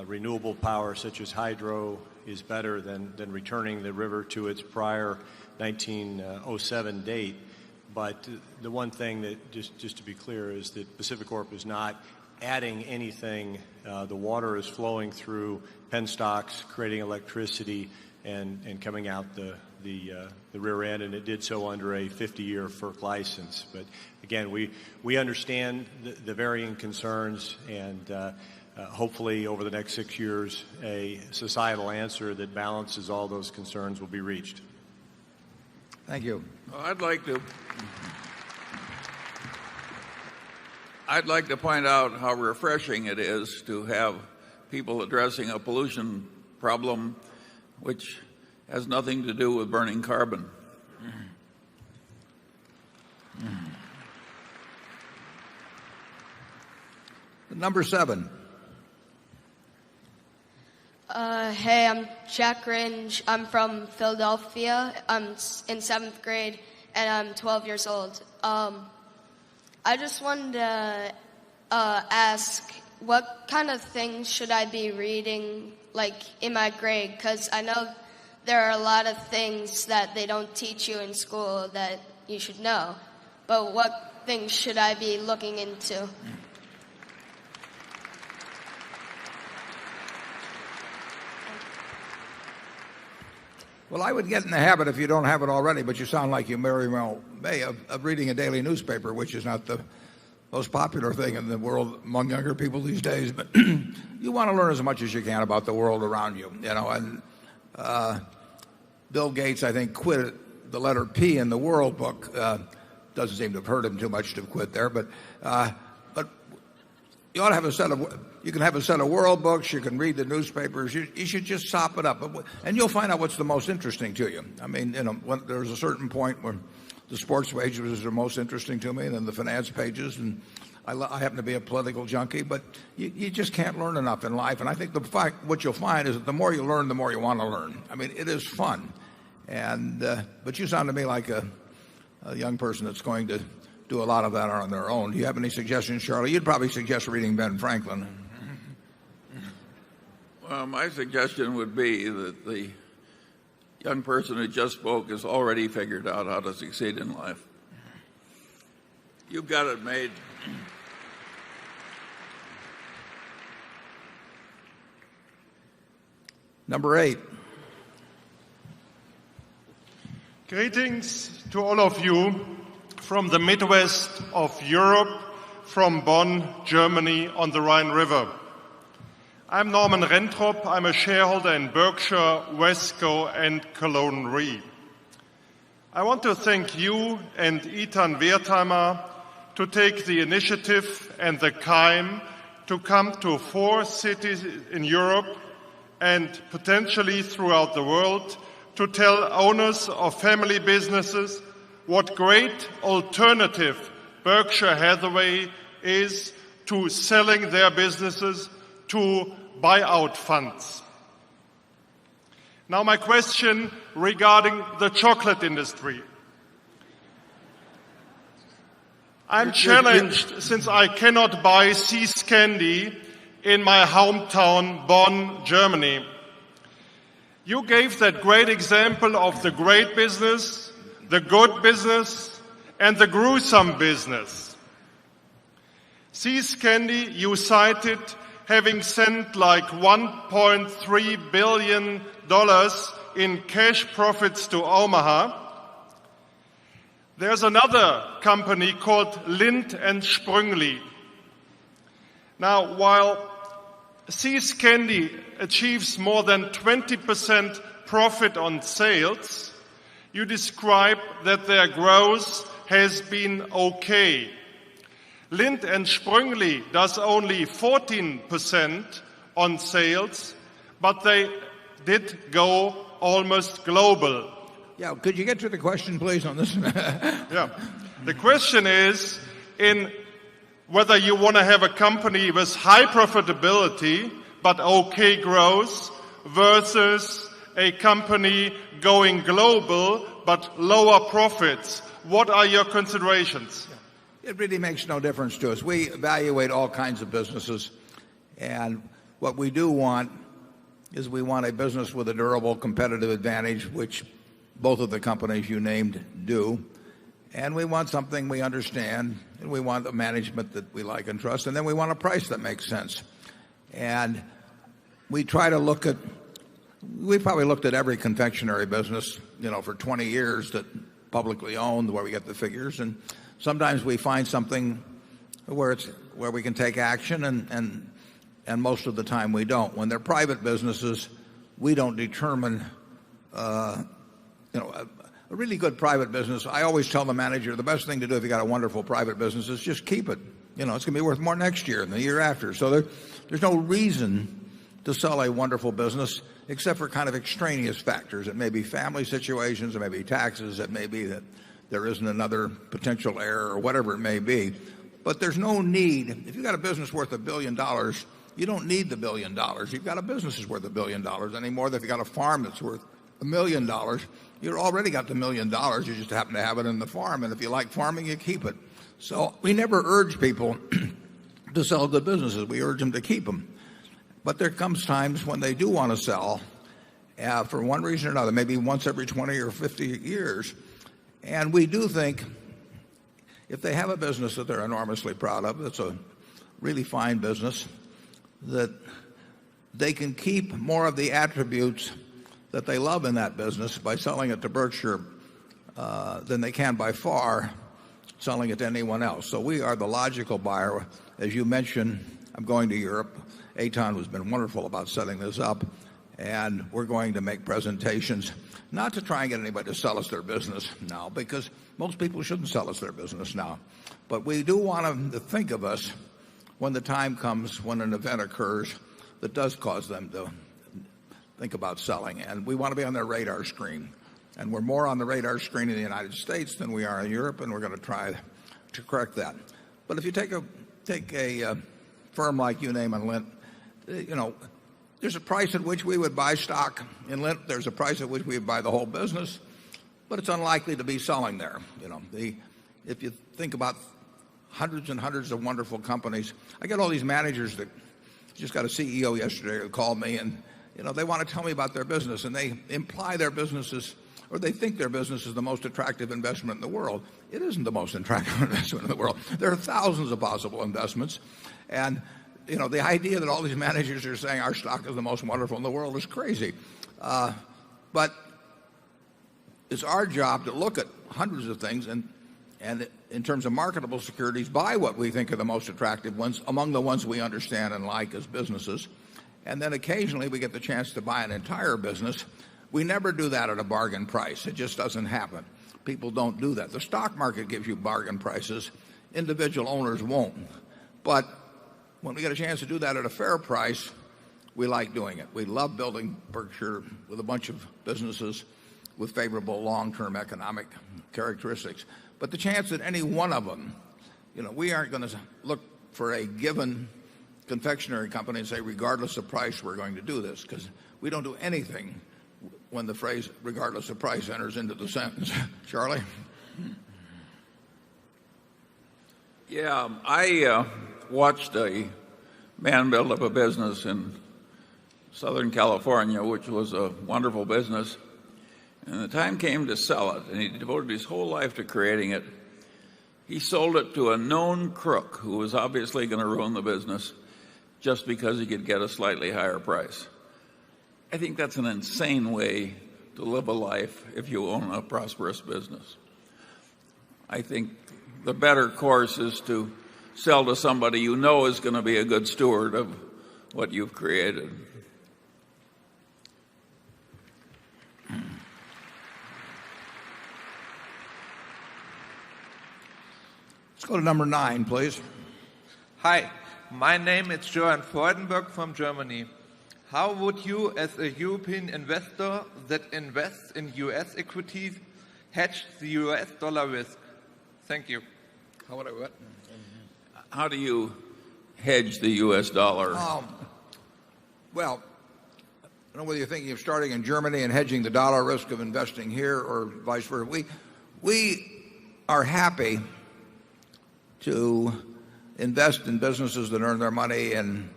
renewable power such as hydro is better than returning the river to its prior 1907 date. But the one thing that, just to be clear, is that PacifiCorp is not adding anything. The water is flowing through penstocks, creating electricity, and coming out the rear end, and it did so under a 50-year FERC license. But again, we understand the varying concerns, and hopefully over the next 6 years, a societal answer that balances all those concerns will be reached. Thank you. Well, I'd like to point out how refreshing it is to have people addressing a pollution problem which has nothing to do with burning carbon. Number 7. Hey, I'm Jack Ringe. I'm from Philadelphia. I'm in 7th grade, and I'm 12 years old. I just wanted to ask, what kind of things should I be reading, like, in my grade? Because I know there are a lot of things that they don't teach you in school that you should know. But what things should I be looking into? Well, I would get in the habit, if you don't have it already, but you sound like you very well may, of reading a daily newspaper, which is not the most popular thing in the world among younger people these days. But you want to learn as much as you can about the world around you, you know. And Bill Gates, I think, quit the letter P in the World book. Doesn't seem to have hurt him too much to quit there, but you ought to have a set of. You can have a set of world books. You can read the newspapers. You should just sop it up, and you'll find out what's the most interesting to you. I mean, you know, there's a certain point where the sports pages are most interesting to me, and then the finance pages. And I happen to be a political junkie, but you just can't learn enough in life. And I think what you'll find is that the more you learn, the more you want to learn. I mean, it is fun. And but you sound to me like a young person that's going to do a lot of that on their own. Do you have any suggestions, Charlie? You'd probably suggest reading Ben Franklin. Well, my suggestion would be that the young person who just spoke has already figured out how to succeed in life. You've got it made. Number 8. Greetings to all of you from the Midwest of Europe, from Bonn, Germany on the Rhine River. I'm Norman Rentrop. I'm a shareholder in Berkshire, Wesco, and Cologne Re. I want to thank you and Ethan Wertheimer to take the initiative and the time to come to 4 cities in Europe and potentially throughout the world to tell owners of family businesses what great alternative Berkshire Hathaway is to selling their businesses to buyout funds. Now my question regarding the chocolate industry. I'm challenged since I cannot buy See's candy in my hometown, Bonn, Germany. You gave that great example of the great business, the good business, and the gruesome business. See's candy, you cited having sent like $1.3 billion in cash profits to Omaha. There's another company called Lindt & Sprüngli. Now, while See's Candy achieves more than 20% profit on sales, you describe that their growth has been okay. Lindt & Sprüngli does only 14% on sales, but they did go almost global. Yeah, could you get to the question, please, on this? Yeah. The question is in whether you want to have a company with high profitability but okay growth versus a company going global but lower profits. What are your considerations? It really makes no difference to us. We evaluate all kinds of businesses, and what we do want is we want a business with a durable competitive advantage, which both of the companies you named do. And we want something we understand, and we want a management that we like and trust, and then we want a price that makes sense. And we try to look at, we probably looked at every confectionery business, for 20 years that publicly owned, where we get the figures, and sometimes we find something where we can take action, and most of the time we don't. When they're private businesses, we don't determine, a really good private business. I always tell the manager the best thing to do if you got a wonderful private business is just keep it. It's going to be worth more next year than the year after. So there's no reason to sell a wonderful business except for kind of extraneous factors. It may be family situations, it may be taxes, it may be that there isn't another potential heir or whatever it may be. But there's no need. If you've got a business worth $1 billion, you don't need the $1 billion. You've got a business that's worth $1 billion anymore than if you've got a farm that's worth $1 million. You've already got the $1 million. You just happen to have it in the farm. And if you like farming, you keep it. So we never urge people to sell good businesses. We urge them to keep them. But there comes times when they do want to sell for one reason or another, maybe once every 20 or 50 years. And we do think if they have a business that they're enormously proud of, that's a really fine business, that they can keep more of the attributes that they love in that business by selling it to Berkshire than they can by far selling it to anyone else. So we are the logical buyer. As you mentioned, I'm going to Europe. Eitan has been wonderful about setting this up, and we're going to make presentations, not to try and get anybody to sell us their business now, because most people shouldn't sell us their business now. But we do want them to think of us when the time comes, when an event occurs that does cause them to think about selling. And we want to be on their radar screen. And we're more on the radar screen in the United States than we are in Europe, and we're going to try to correct that. But if you take a firm like Uname and Lint, there's a price at which we would buy stock in Lint. There's a price at which we would buy the whole business, but it's unlikely to be selling there. If you think about hundreds and hundreds of wonderful companies, I get all these managers that just got a CEO yesterday who called me, and they want to tell me about their business, and they imply their businesses, or they think their business is the most attractive investment in the world. It isn't the most attractive investment in the world. There are thousands of possible investments, and the idea that all these managers are saying our stock is the most wonderful in the world is crazy. But it's our job to look at hundreds of things and in terms of marketable securities, buy what we think are the most attractive ones among the ones we understand and like as businesses. And then occasionally we get the chance to buy an entire business. We never do that at a bargain price. It just doesn't happen. People don't do that. The stock market gives you bargain prices. Individual owners won't. But when we get a chance to do that at a fair price, we like doing it. We love building Berkshire with a bunch of businesses with favorable long-term economic characteristics. But the chance that any one of them, we aren't going to look for a given confectionery company and say, regardless of price, we're going to do this, because we don't do anything when the phrase regardless of price enters into the sentence. Charlie? Yeah, I watched a man build up a business in Southern California, which was a wonderful business. And the time came to sell it, and he devoted his whole life to creating it. He sold it to a known crook who was obviously going to ruin the business just because he could get a slightly higher price. I think that's an insane way to live a life if you own a prosperous business. I think the better course is to sell to somebody you know is going to be a good steward of what you've created. Let's go to number 9, please. Hi, my name is Johann Freudenberg from Germany. How would you, as a European investor that invests in U.S. equities, hedge the U.S. dollar risk? Thank you. How would I what? How do you hedge the U.S. dollar? Well, I don't know whether you're thinking of starting in Germany and hedging the dollar risk of investing here or vice versa. We are happy to invest in businesses that earn their money in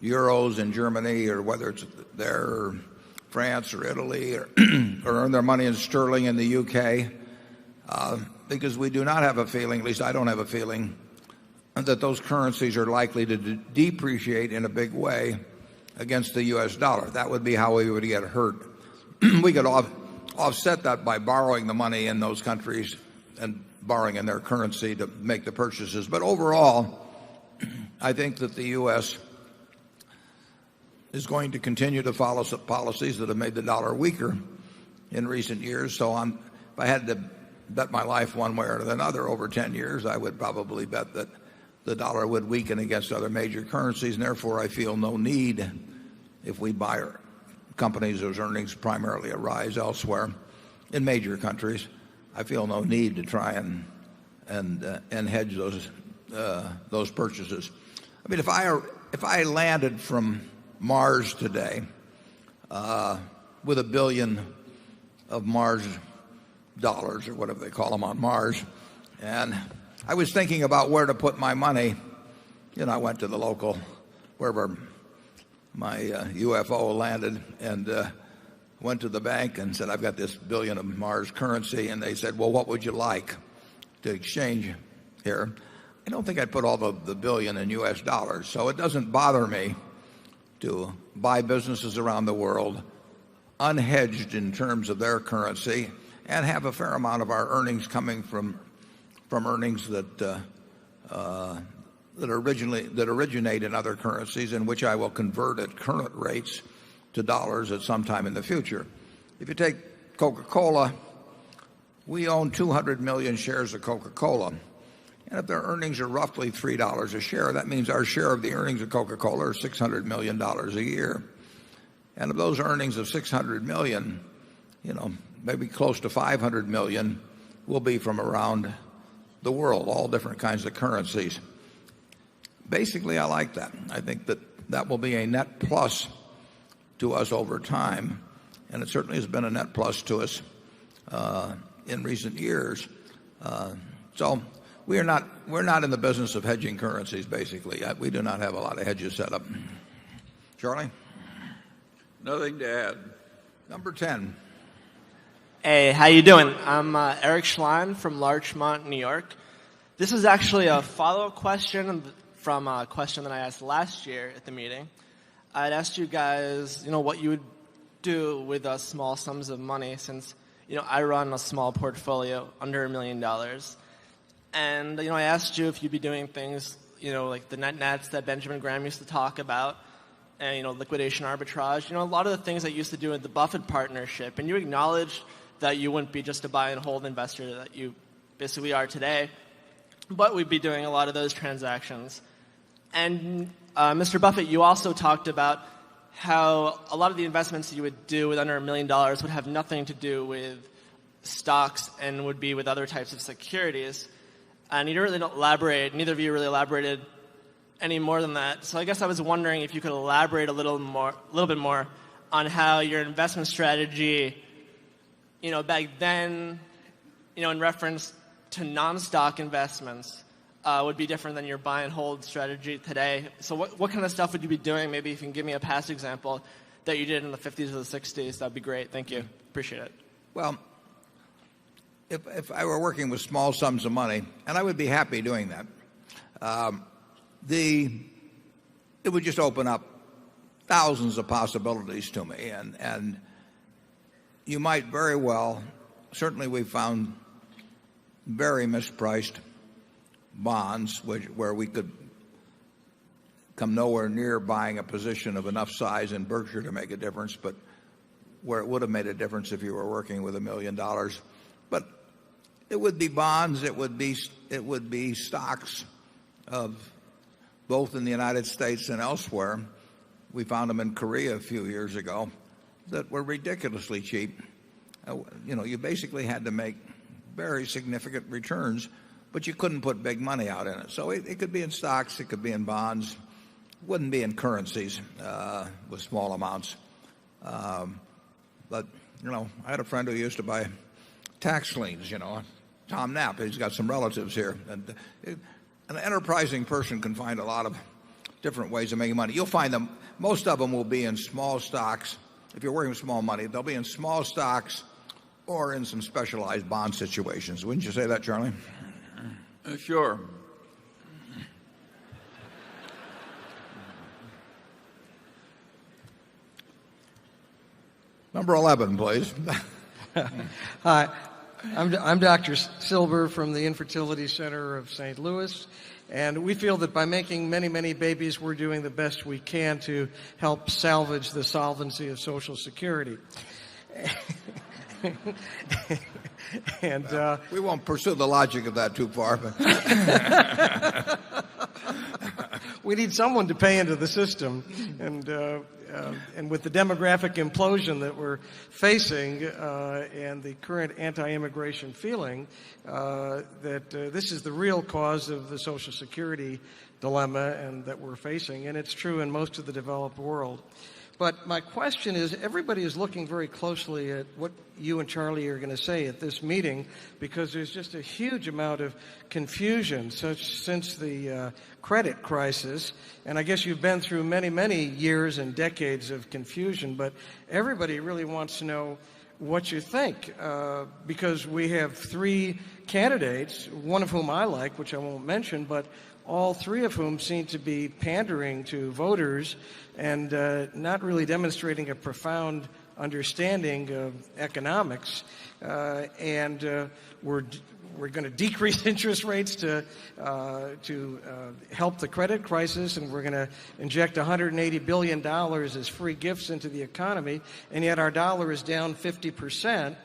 euros in Germany, or whether it's there or France or Italy, or earn their money in sterling in the UK, because we do not have a feeling, at least I don't have a feeling, that those currencies are likely to depreciate in a big way against the US dollar. That would be how we would get hurt. We could offset that by borrowing the money in those countries and borrowing in their currency to make the purchases. But overall, I think that the U.S. is going to continue to follow some policies that have made the dollar weaker in recent years. So if I had to bet my life one way or another over 10 years, I would probably bet that the dollar would weaken against other major currencies, and therefore I feel no need, if we buy companies whose earnings primarily arise elsewhere in major countries, I feel no need to try and hedge those purchases. I mean, if I landed from Mars today with $1 billion of Mars dollars, or whatever they call them on Mars, and I was thinking about where to put my money, I went to the local, wherever my UFO landed, and went to the bank and said, I've got this $1 billion of Mars currency. And they said, well, what would you like to exchange here? I don't think I'd put all the $1 billion in US dollars. So it doesn't bother me to buy businesses around the world unhedged in terms of their currency and have a fair amount of our earnings coming from from earnings that originate in other currencies, and which I will convert at current rates to dollars at some time in the future. If you take Coca-Cola, we own 200 million shares of Coca-Cola. And if their earnings are roughly $3 a share, that means our share of the earnings of Coca-Cola are $600 million a year. And of those earnings of $600 million, maybe close to $500 million will be from around the world, all different kinds of currencies. Basically, I like that. I think that will be a net plus to us over time, and it certainly has been a net plus to us in recent years. So we're not in the business of hedging currencies. Basically, we do not have a lot of hedges set up. Charlie? Nothing to add. Number 10. Hey, how you doing? I'm Eric Schlein from Larchmont, New York. This is actually a follow-up question from a question that I asked last year at the meeting. I'd asked you guys, what you would do with small sums of money, since, I run a small portfolio under $1 million. And, I asked you if you'd be doing things, like the net nets that Benjamin Graham used to talk about, and, liquidation arbitrage, a lot of the things that you used to do in the Buffett partnership. And you acknowledged that you wouldn't be just a buy and hold investor that you basically are today, but we'd be doing a lot of those transactions. And Mr. Buffett, you also talked about how a lot of the investments you would do with under $1 million would have nothing to do with stocks and would be with other types of securities. And you didn't really elaborate, neither of you really elaborated any more than that. So I guess I was wondering if you could elaborate a little bit more on how your investment strategy, back then, in reference to non-stock investments, would be different than your buy and hold strategy today. So what kind of stuff would you be doing? Maybe if you can give me a past example that you did in the 50s or the 60s, that'd be great. Thank you. Appreciate it. Well, if I were working with small sums of money, and I would be happy doing that, it would just open up thousands of possibilities to me. And you might very well, certainly we've found very mispriced bonds where we could come nowhere near buying a position of enough size in Berkshire to make a difference, but where it would have made a difference if you were working with $1 million. But it would be bonds, it would be stocks of both in the United States and elsewhere. We found them in Korea a few years ago that were ridiculously cheap. You basically had to make very significant returns, but you couldn't put big money out in it. So it could be in stocks, it could be in bonds, it wouldn't be in currencies with small amounts. But I had a friend who used to buy tax liens. Tom Knapp. He's got some relatives here, and an enterprising person can find a lot of different ways of making money. You'll find them. Most of them will be in small stocks. If you're working with small money, they'll be in small stocks or in some specialized bond situations. Wouldn't you say that, Charlie? Sure. Number 11, please. Hi, I'm Dr. Silber from the Infertility Center of St. Louis, and we feel that by making many, many babies, we're doing the best we can to help salvage the solvency of Social Security. And we won't pursue the logic of that too far. But we need someone to pay into the system, and with the demographic implosion that we're facing and the current anti-immigration feeling, that this is the real cause of the Social Security dilemma and that we're facing, and it's true in most of the developed world. But my question is, everybody is looking very closely at what you and Charlie are going to say at this meeting, because there's just a huge amount of confusion since the credit crisis. And I guess you've been through many, many years and decades of confusion, but everybody really wants to know what you think, because we have three candidates, one of whom I like, which I won't mention, but all three of whom seem to be pandering to voters and not really demonstrating a profound understanding of economics. And we're we're going to decrease interest rates to help the credit crisis, and we're going to inject $180 billion as free gifts into the economy, and yet our dollar is down 50%.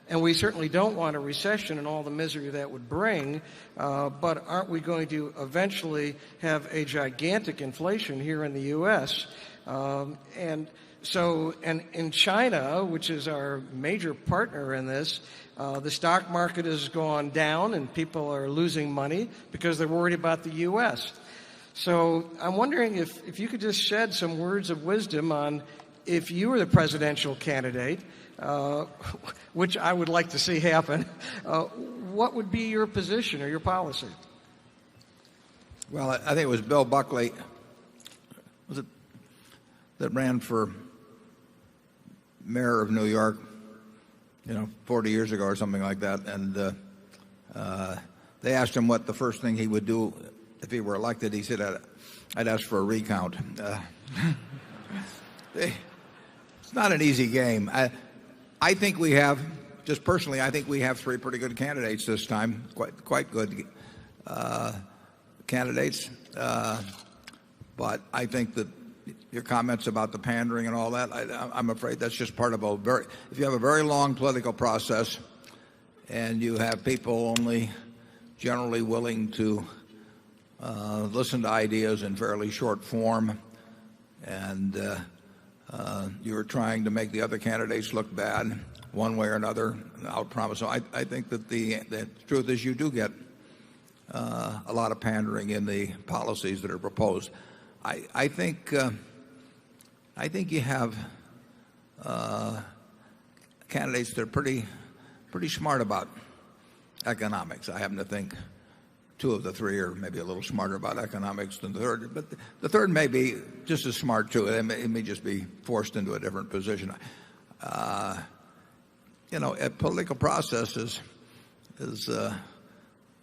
And we certainly don't want a recession and all the misery that would bring, but aren't we going to eventually have a gigantic inflation here in the U.S.? And in China, which is our major partner in this, the stock market has gone down and people are losing money because they're worried about the U.S. So I'm wondering if you could just shed some words of wisdom on, if you were the presidential candidate, which I would like to see happen, what would be your position or your policy? Well, I think it was Bill Buckley that ran for mayor of New York, 40 years ago or something like that. And they asked him what the first thing he would do if he were elected. He said, I'd ask for a recount. It's not an easy game. I think we have, just personally, I think we have three pretty good candidates this time, quite good candidates. But I think that your comments about the pandering and all that, I'm afraid that's just part of if you have a very long political process and you have people only generally willing to listen to ideas in fairly short form, and you're trying to make the other candidates look bad one way or another, I'll promise. So I think that the truth is you do get a lot of pandering in the policies that are proposed. I think you have candidates that are pretty smart about economics. I happen to think two of the three are maybe a little smarter about economics than the third, but the third may be just as smart too. It may just be forced into a different position. A political process is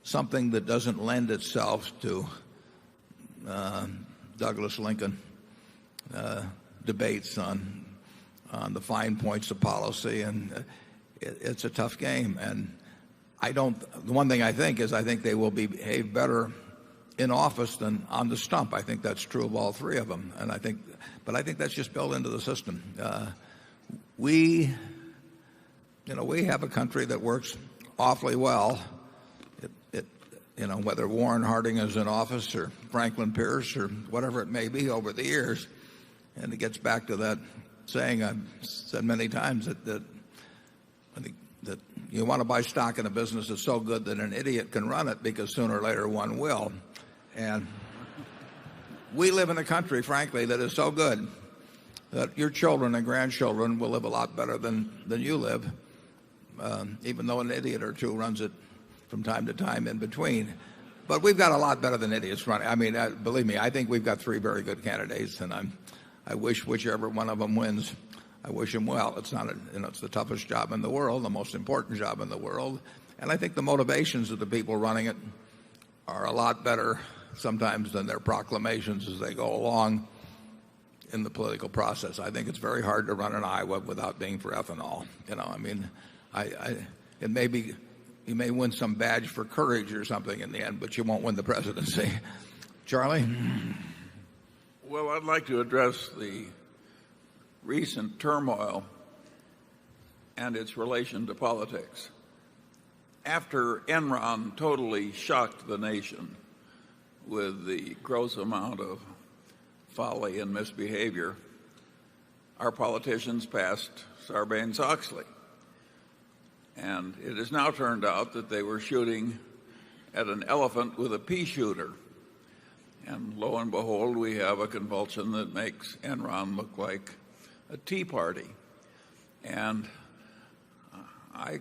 something that doesn't lend itself to Douglas Lincoln debates on the fine points of policy, and it's a tough game. And the one thing I think is I think they will behave better in office than on the stump. I think that's true of all three of them. But I think that's just built into the system. We have a country that works awfully well. Whether Warren Harding is in office or Franklin Pierce or whatever it may be over the years. And it gets back to that saying I've said many times that you want to buy stock in a business that's so good that an idiot can run it, because sooner or later one will. And we live in a country, frankly, that is so good that your children and grandchildren will live a lot better than you live, even though an idiot or two runs it from time to time in between. But we've got a lot better than idiots running. I mean, believe me, I think we've got three very good candidates, and I wish whichever one of them wins, I wish him well. It's not it's the toughest job in the world, the most important job in the world. And I think the motivations of the people running it are a lot better sometimes than their proclamations as they go along in the political process. I think it's very hard to run an Iowa without being for ethanol. It may be, you may win some badge for courage or something in the end, but you won't win the presidency. Charlie? Well, I'd like to address the recent turmoil and its relation to politics. After Enron totally shocked the nation with the gross amount of folly and misbehavior, our politicians passed Sarbanes-Oxley. And it has now turned out that they were shooting at an elephant with a pea shooter. And lo and behold, we have a convulsion that makes Enron look like a tea party. And I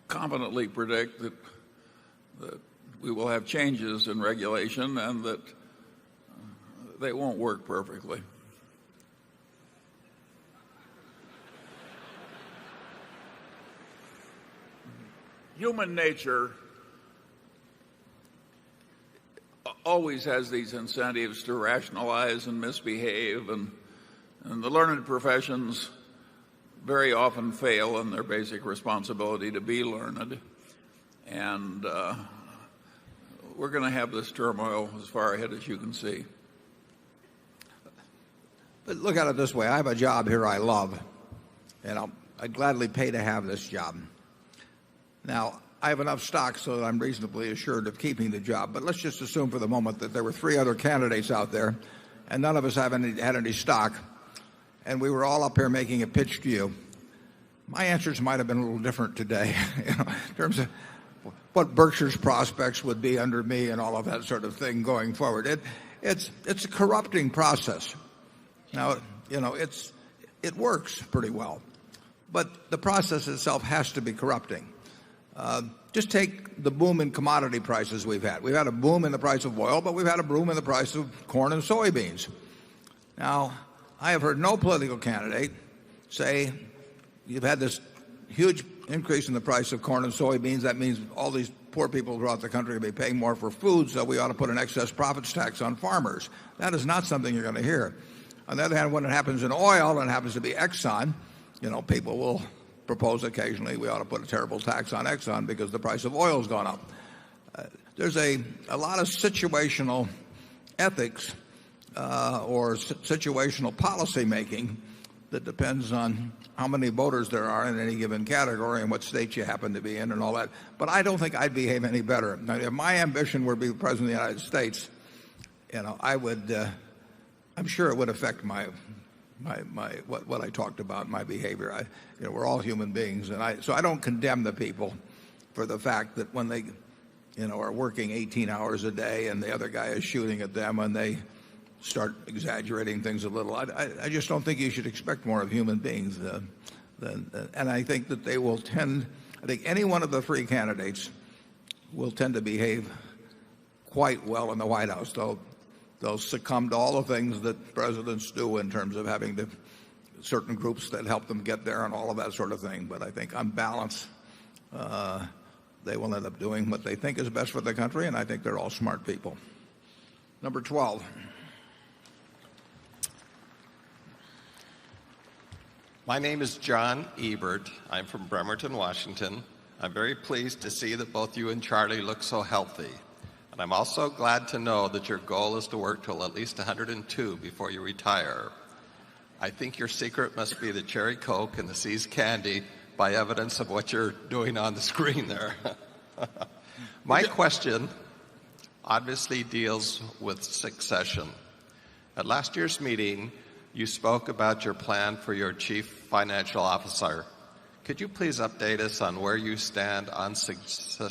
confidently predict that we will have changes in regulation and that they won't work perfectly. Human nature always has these incentives to rationalize and misbehave, and the learned professions very often fail in their basic responsibility to be learned. And we're going to have this turmoil as far ahead as you can see. But look at it this way. I have a job here I love, and I'd gladly pay to have this job. Now, I have enough stock so that I'm reasonably assured of keeping the job. But let's just assume for the moment that there were 3 other candidates out there, and none of us had any stock, and we were all up here making a pitch to you. My answers might have been a little different today, in terms of what Berkshire's prospects would be under me and all of that sort of thing going forward. It's a corrupting process. Now, it works pretty well, but the process itself has to be corrupting. Just take the boom in commodity prices we've had. We've had a boom in the price of oil, but we've had a boom in the price of corn and soybeans. Now, I have heard no political candidate say you've had this huge increase in the price of corn and soybeans. That means all these poor people throughout the country will be paying more for food, so we ought to put an excess profits tax on farmers. That is not something you're going to hear. On the other hand, when it happens in oil and it happens to be Exxon, people will propose occasionally we ought to put a terrible tax on Exxon because the price of oil has gone up. There's a lot of situational ethics or situational policy making that depends on how many voters there are in any given category and what state you happen to be in and all that. But I don't think I'd behave any better. Now, if my ambition were to be the President of the United States, I would, I'm sure it would affect what I talked about, my behavior. We're all human beings, and so I don't condemn the people for the fact that when they, are working 18 hours a day and the other guy is shooting at them and they start exaggerating things a little. I just don't think you should expect more of human beings and I think that they will tend. I think any one of the 3 candidates will tend to behave quite well in the White House. They'll succumb to all the things that presidents do in terms of having certain groups that help them get there and all of that sort of thing. But I think on balance, they will end up doing what they think is best for the country, and I think they're all smart people. Number 12. My name is John Ebert. I'm from Bremerton, Washington. I'm very pleased to see that both you and Charlie look so healthy. And I'm also glad to know that your goal is to work till at least 102 before you retire. I think your secret must be the cherry Coke and the See's candy by evidence of what you're doing on the screen there. My question obviously deals with succession. At last year's meeting, you spoke about your plan for your chief financial officer. Could you please update us on where you stand on succession?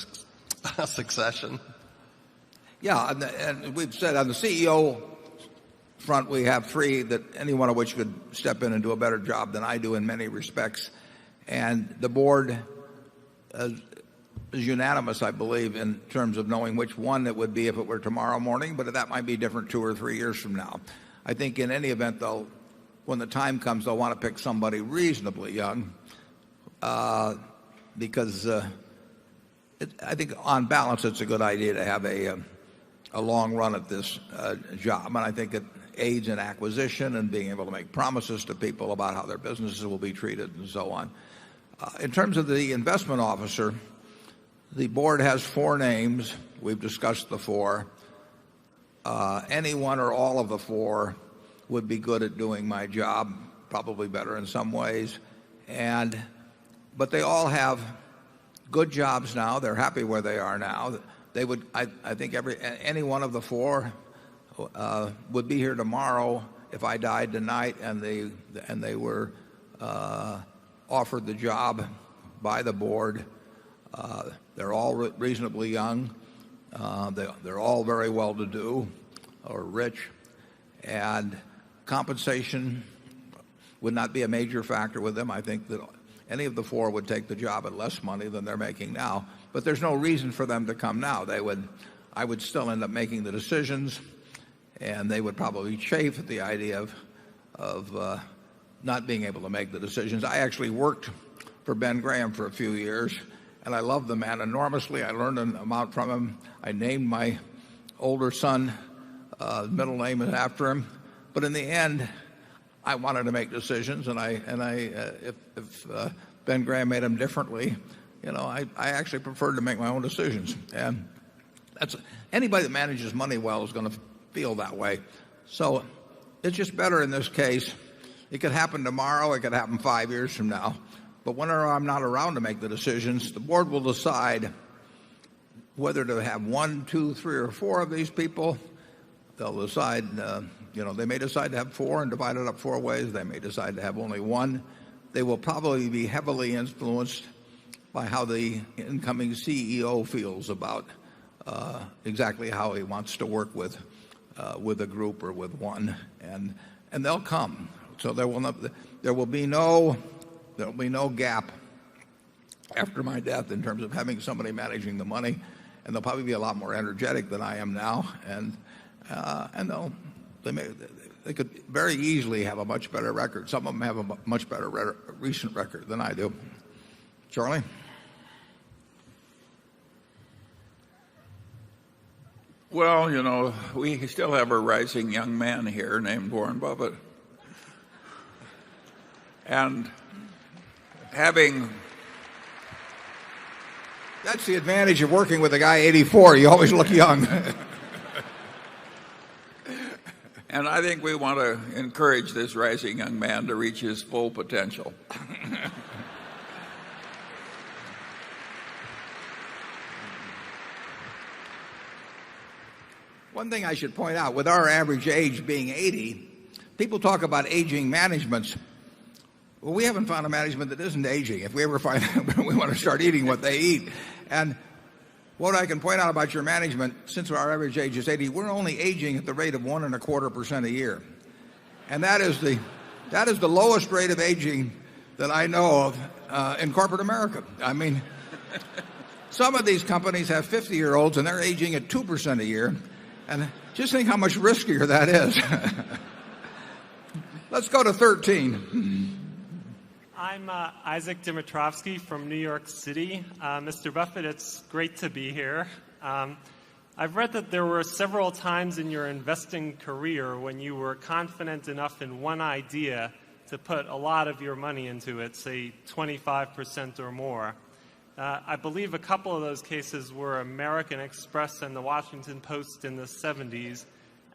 Yeah, and we've said on the CEO front we have 3 that any one of which could step in and do a better job than I do in many respects. And the board is unanimous, I believe, in terms of knowing which one it would be if it were tomorrow morning, but that might be different 2 or 3 years from now. I think in any event, though, when the time comes, they'll want to pick somebody reasonably young because I think on balance it's a good idea to have a long run at this job. And I think it aids in acquisition and being able to make promises to people about how their businesses will be treated and so on. In terms of the investment officer, the board has 4 names. We've discussed the 4. Any one or all of the 4 would be good at doing my job, probably better in some ways. But they all have good jobs now. They're happy where they are now. They would, I think, any one of the 4 would be here tomorrow if I died tonight and they were offered the job by the board. They're all reasonably young. They're all very well-to-do or rich, and compensation would not be a major factor with them. I think that any of the 4 would take the job at less money than they're making now, but there's no reason for them to come now. I would still end up making the decisions, and they would probably chafe at the idea of not being able to make the decisions. I actually worked for Ben Graham for a few years, and I loved the man enormously. I learned an amount from him. I named my older son, middle name is after him. But in the end, I wanted to make decisions, and if Ben Graham made them differently, I actually prefer to make my own decisions. And that's anybody that manages money well is going to feel that way. So it's just better in this case. It could happen tomorrow. It could happen 5 years from now. But whenever I'm not around to make the decisions, the board will decide whether to have 1, 2, 3, or 4 of these people. They'll decide, they may decide to have 4 and divide it up 4 ways. They may decide to have only 1. They will probably be heavily influenced by how the incoming CEO feels about exactly how he wants to work with a group or with one, and they'll come. So there will be no gap after my death in terms of having somebody managing the money, and they'll probably be a lot more energetic than I am now, and they could very easily have a much better record. Some of them have a much better recent record than I do. Charlie? Well, we still have a rising young man here named Warren Buffett. And that's the advantage of working with a guy 84. You always look young. And I think we want to encourage this rising young man to reach his full potential. One thing I should point out, with our average age being 80, people talk about aging managements. Well, we haven't found a management that isn't aging. If we ever find we want to start eating what they eat. And what I can point out about your management, since our average age is 80, we're only aging at the rate of 1.25% a year. And that is the lowest rate of aging that I know of in corporate America. I mean, some of these companies have 50-year-olds and they're aging at 2% a year. And just think how much riskier that is. Let's go to 13. I'm Isaac Dimitrovsky from New York City. Mr. Buffett, it's great to be here. I've read that there were several times in your investing career when you were confident enough in one idea to put a lot of your money into it, say 25% or more. I believe a couple of those cases were American Express and the Washington Post in the 70s,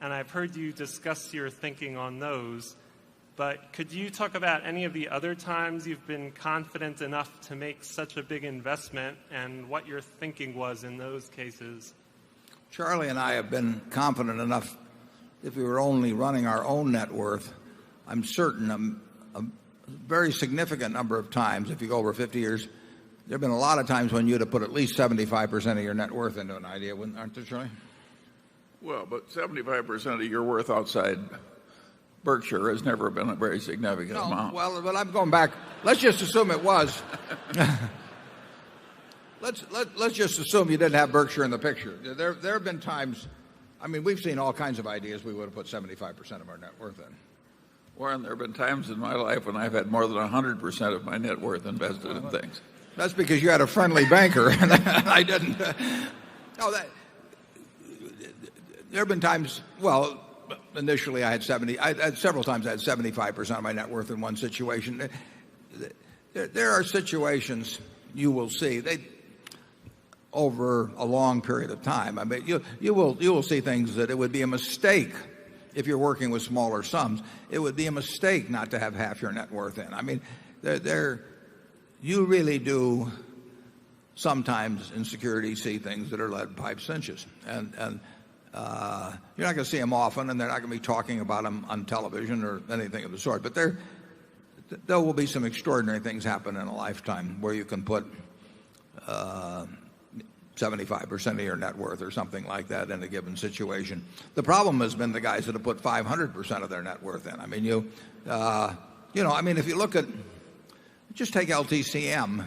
and I've heard you discuss your thinking on those. But could you talk about any of the other times you've been confident enough to make such a big investment and what your thinking was in those cases? Charlie and I have been confident enough, if we were only running our own net worth, I'm certain a very significant number of times, if you go over 50 years, there have been a lot of times when you'd have put at least 75% of your net worth into an idea, aren't there, Charlie? Well, but 75% of your worth outside Berkshire has never been a very significant amount. Well, but I'm going back. Let's just assume it was. Let's just assume you didn't have Berkshire in the picture. There have been times, we've seen all kinds of ideas we would have put 75% of our net worth in. Warren, there have been times in my life when I've had more than 100% of my net worth invested in things. That's because you had a friendly banker, and I didn't. There have been times, initially I had several times I had 75% of my net worth in one situation. There are situations you will see over a long period of time. You will see things that it would be a mistake if you're working with smaller sums. It would be a mistake not to have half your net worth in. You really do sometimes in securities see things that are lead pipe cinches, and you're not going to see them often, and they're not going to be talking about them on television or anything of the sort. But there will be some extraordinary things happen in a lifetime where you can put 75% of your net worth or something like that in a given situation. The problem has been the guys that have put 500% of their net worth in. If you look at, just take LTCM,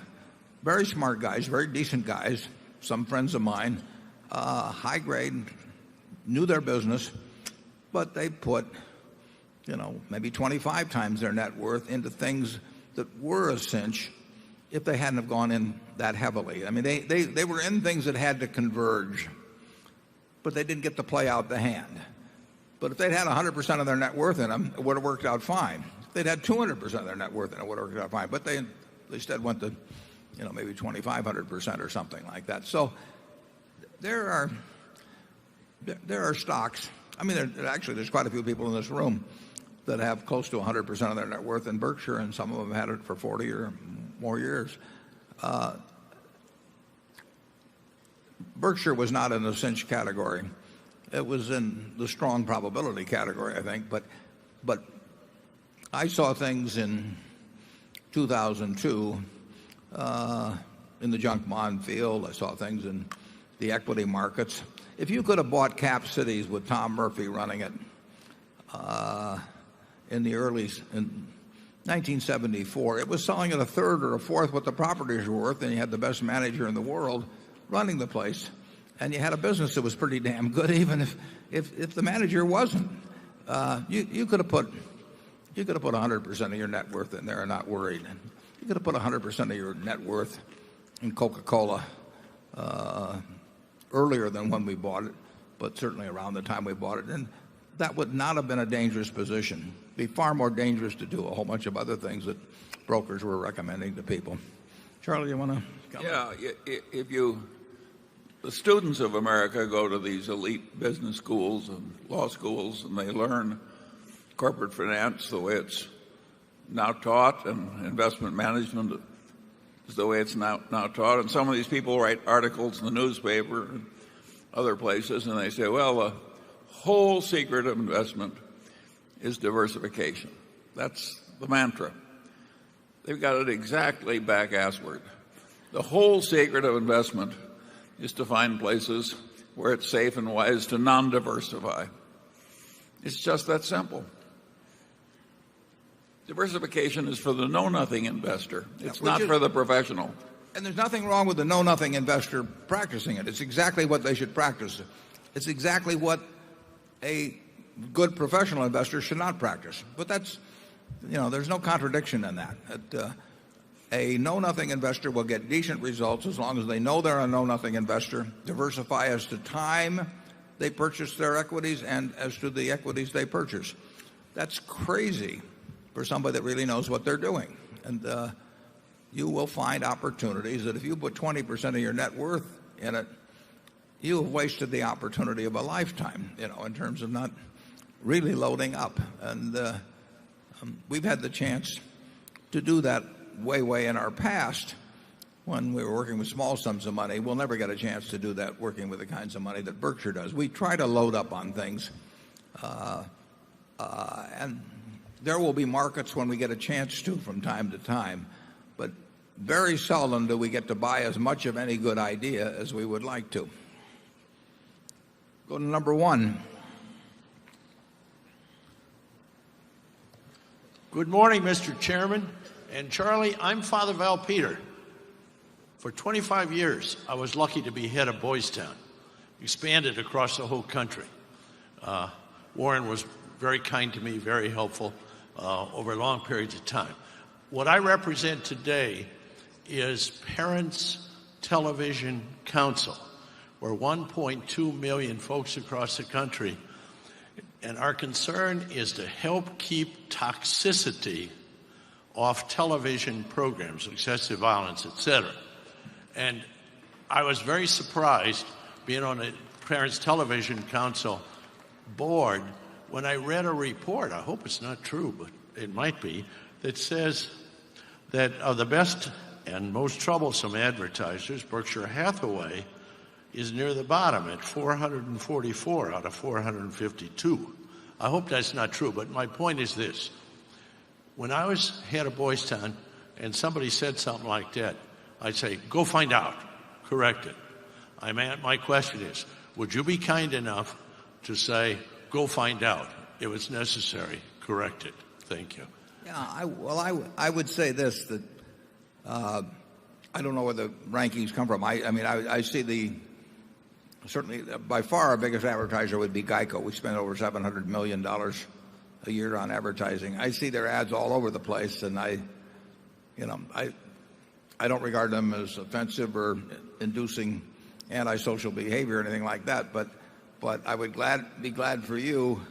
very smart guys, very decent guys, some friends of mine, high grade, knew their business, but they put, maybe 25 times their net worth into things that were a cinch if they hadn't have gone in that heavily. They were in things that had to converge, but they didn't get to play out the hand. But if they'd had 100% of their net worth in them, it would have worked out fine. If they'd had 200% of their net worth in it, it would have worked out fine. But they instead went to maybe 2,500% or something like that. So there are stocks. I mean, there's quite a few people in this room that have close to 100% of their net worth in Berkshire, and some of them had it for 40 or more years. Berkshire was not in the cinch category. It was in the strong probability category, I think. But I saw things in 2002 in the junk bond field. I saw things in the equity markets. If you could have bought Cap Cities with Tom Murphy running it in 1974, it was selling at a third or a fourth what the properties were worth, and you had the best manager in the world running the place, and you had a business that was pretty damn good, even if the manager wasn't. You could have put 100% of your net worth in there and not worried. You could have put 100% of your net worth in Coca-Cola earlier than when we bought it, but certainly around the time we bought it, and that would not have been a dangerous position. It'd be far more dangerous to do a whole bunch of other things that brokers were recommending to people. Charlie, you want to comment? Yeah, the students of America go to these elite business schools and law schools, and they learn corporate finance the way it's now taught, and investment management is the way it's now taught. And some of these people write articles in the newspaper and other places, and they say, well, the whole secret of investment is diversification. That's the mantra. They've got it exactly back-assward. The whole secret of investment is to find places where it's safe and wise to non-diversify. It's just that simple. Diversification is for the know-nothing investor. It's not for the professional. And there's nothing wrong with the know-nothing investor practicing it. It's exactly what they should practice. It's exactly what a good professional investor should not practice. But that's, there's no contradiction in that. A know-nothing investor will get decent results as long as they know they're a know-nothing investor, diversify as to time they purchase their equities and as to the equities they purchase. That's crazy for somebody that really knows what they're doing. And you will find opportunities that if you put 20% of your net worth in it, you have wasted the opportunity of a lifetime, in terms of not really loading up. And we've had the chance to do that way in our past when we were working with small sums of money. We'll never get a chance to do that working with the kinds of money that Berkshire does. We try to load up on things, and there will be markets when we get a chance to from time to time, but very seldom do we get to buy as much of any good idea as we would like to. Go to number one. Good morning, Mr. Chairman. And Charlie, I'm Father Val Peter. For 25 years, I was lucky to be head of Boys Town, expanded across the whole country. Warren was very kind to me, very helpful over long periods of time. What I represent today is Parents Television Council. We're 1.2 million folks across the country, and our concern is to help keep toxicity off television programs, excessive violence, etc. And I was very surprised being on the Parents Television Council board when I read a report, I hope it's not true, but it might be, that says that of the best and most troublesome advertisers, Berkshire Hathaway is near the bottom at 444 out of 452. I hope that's not true, but my point is this. When I was head of Boys Town and somebody said something like that, I'd say, go find out, correct it. My question is, would you be kind enough to say, go find out, if it's necessary, correct it? Thank you. Yeah, I would say this, that I don't know where the rankings come from. I see certainly by far our biggest advertiser would be Geico. We spend over $700 million a year on advertising. I see their ads all over the place, and I don't regard them as offensive or inducing antisocial behavior or anything like that. But I would be glad for you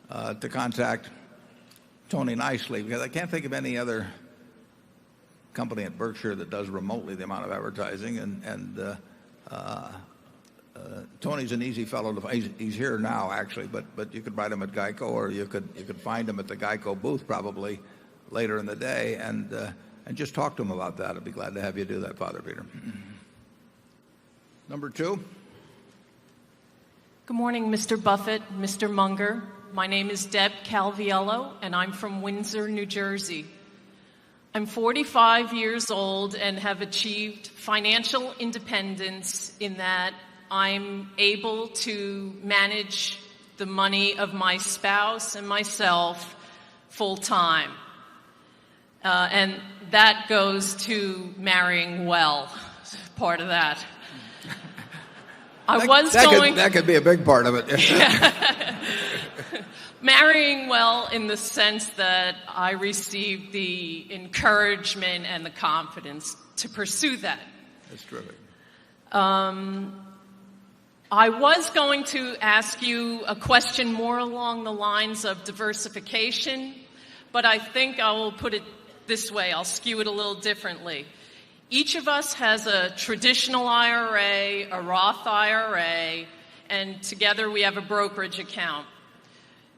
to contact Tony Nicely, because I can't think of any other company at Berkshire that does remotely the amount of advertising. And Tony's an easy fellow to find. He's here now, actually, but you could write him at Geico, or you could find him at the Geico booth probably later in the day, and just talk to him about that. I'd be glad to have you do that, Father Peter. Number 2. Good morning, Mr. Buffett, Mr. Munger. My name is Deb Calviello, and I'm from Windsor, New Jersey. I'm 45 years old and have achieved financial independence in that I'm able to manage the money of my spouse and myself full time. And that goes to marrying well, part of that. That could be a big part of it. Marrying well in the sense that I received the encouragement and the confidence to pursue that. That's terrific. I was going to ask you a question more along the lines of diversification, but I think I will put it this way. I'll skew it a little differently. Each of us has a traditional IRA, a Roth IRA, and together we have a brokerage account.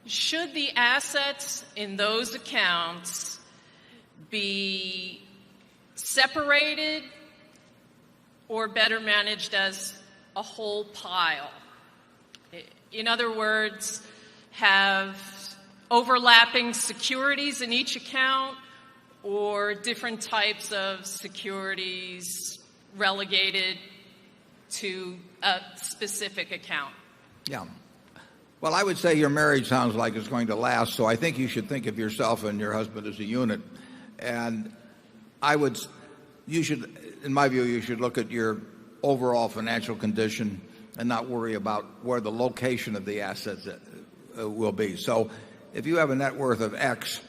Should the assets in those accounts be separated or better managed as a whole pile? In other words, have overlapping securities in each account or different types of securities relegated to a specific account? Yeah. Well, I would say your marriage sounds like it's going to last, so I think you should think of yourself and your husband as a unit. And in my view, you should look at your overall financial condition and not worry about where the location of the assets will be. So if you have a net worth of X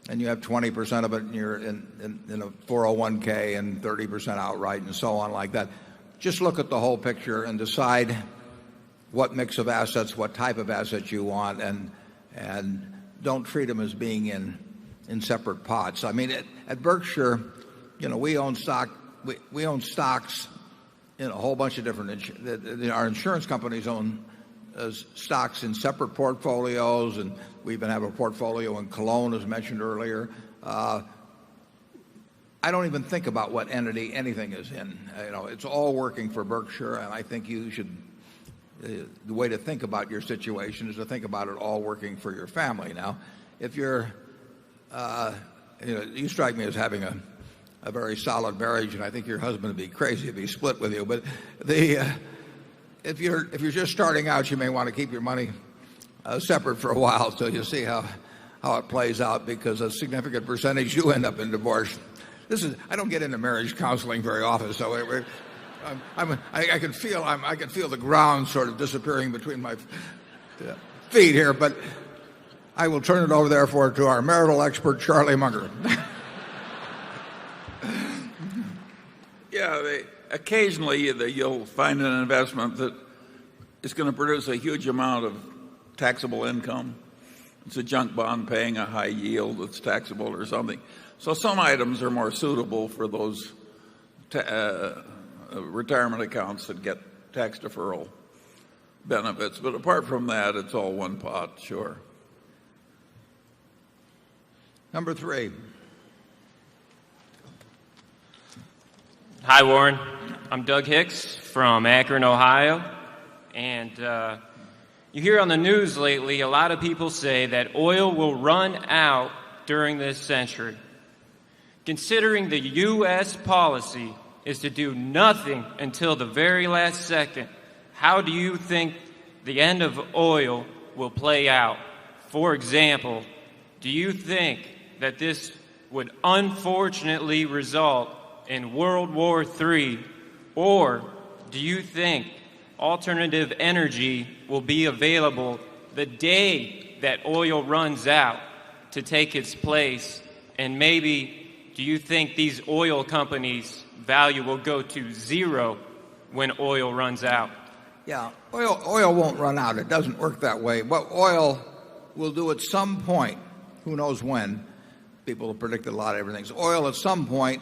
and you have 20% of it in a 401k and 30% outright and so on like that, just look at the whole picture and decide what mix of assets, what type of assets you want, and don't treat them as being in separate pots. I mean, at Berkshire, we own stock. We own stocks in a whole bunch of different. Our insurance companies own stocks in separate portfolios, and we even have a portfolio in Cologne, as mentioned earlier. I don't even think about what entity anything is in. It's all working for Berkshire, and I think you should. The way to think about your situation is to think about it all working for your family. Now, if you're, you strike me as having a very solid marriage, and I think your husband would be crazy if he split with you. But if you're just starting out, you may want to keep your money separate for a while till you see how it plays out, because a significant percentage you end up in divorce. I don't get into marriage counseling very often, so I can feel the ground sort of disappearing between my feet here, but I will turn it over therefore to our marital expert, Charlie Munger. Yeah, occasionally you'll find an investment that is going to produce a huge amount of taxable income. It's a junk bond paying a high yield that's taxable or something. So some items are more suitable for those retirement accounts that get tax deferral benefits. But apart from that, it's all one pot, sure. Number 3. Hi, Warren. I'm Doug Hicks from Akron, Ohio. And you hear on the news lately, a lot of people say that oil will run out during this century. Considering the U.S. policy is to do nothing until the very last second, how do you think the end of oil will play out? For example, do you think that this would unfortunately result in World War III, or do you think alternative energy will be available the day that oil runs out to take its place? And maybe do you think these oil companies' value will go to zero when oil runs out? Yeah, oil won't run out. It doesn't work that way. What oil will do at some point, who knows when, people have predicted a lot of different things. Oil at some point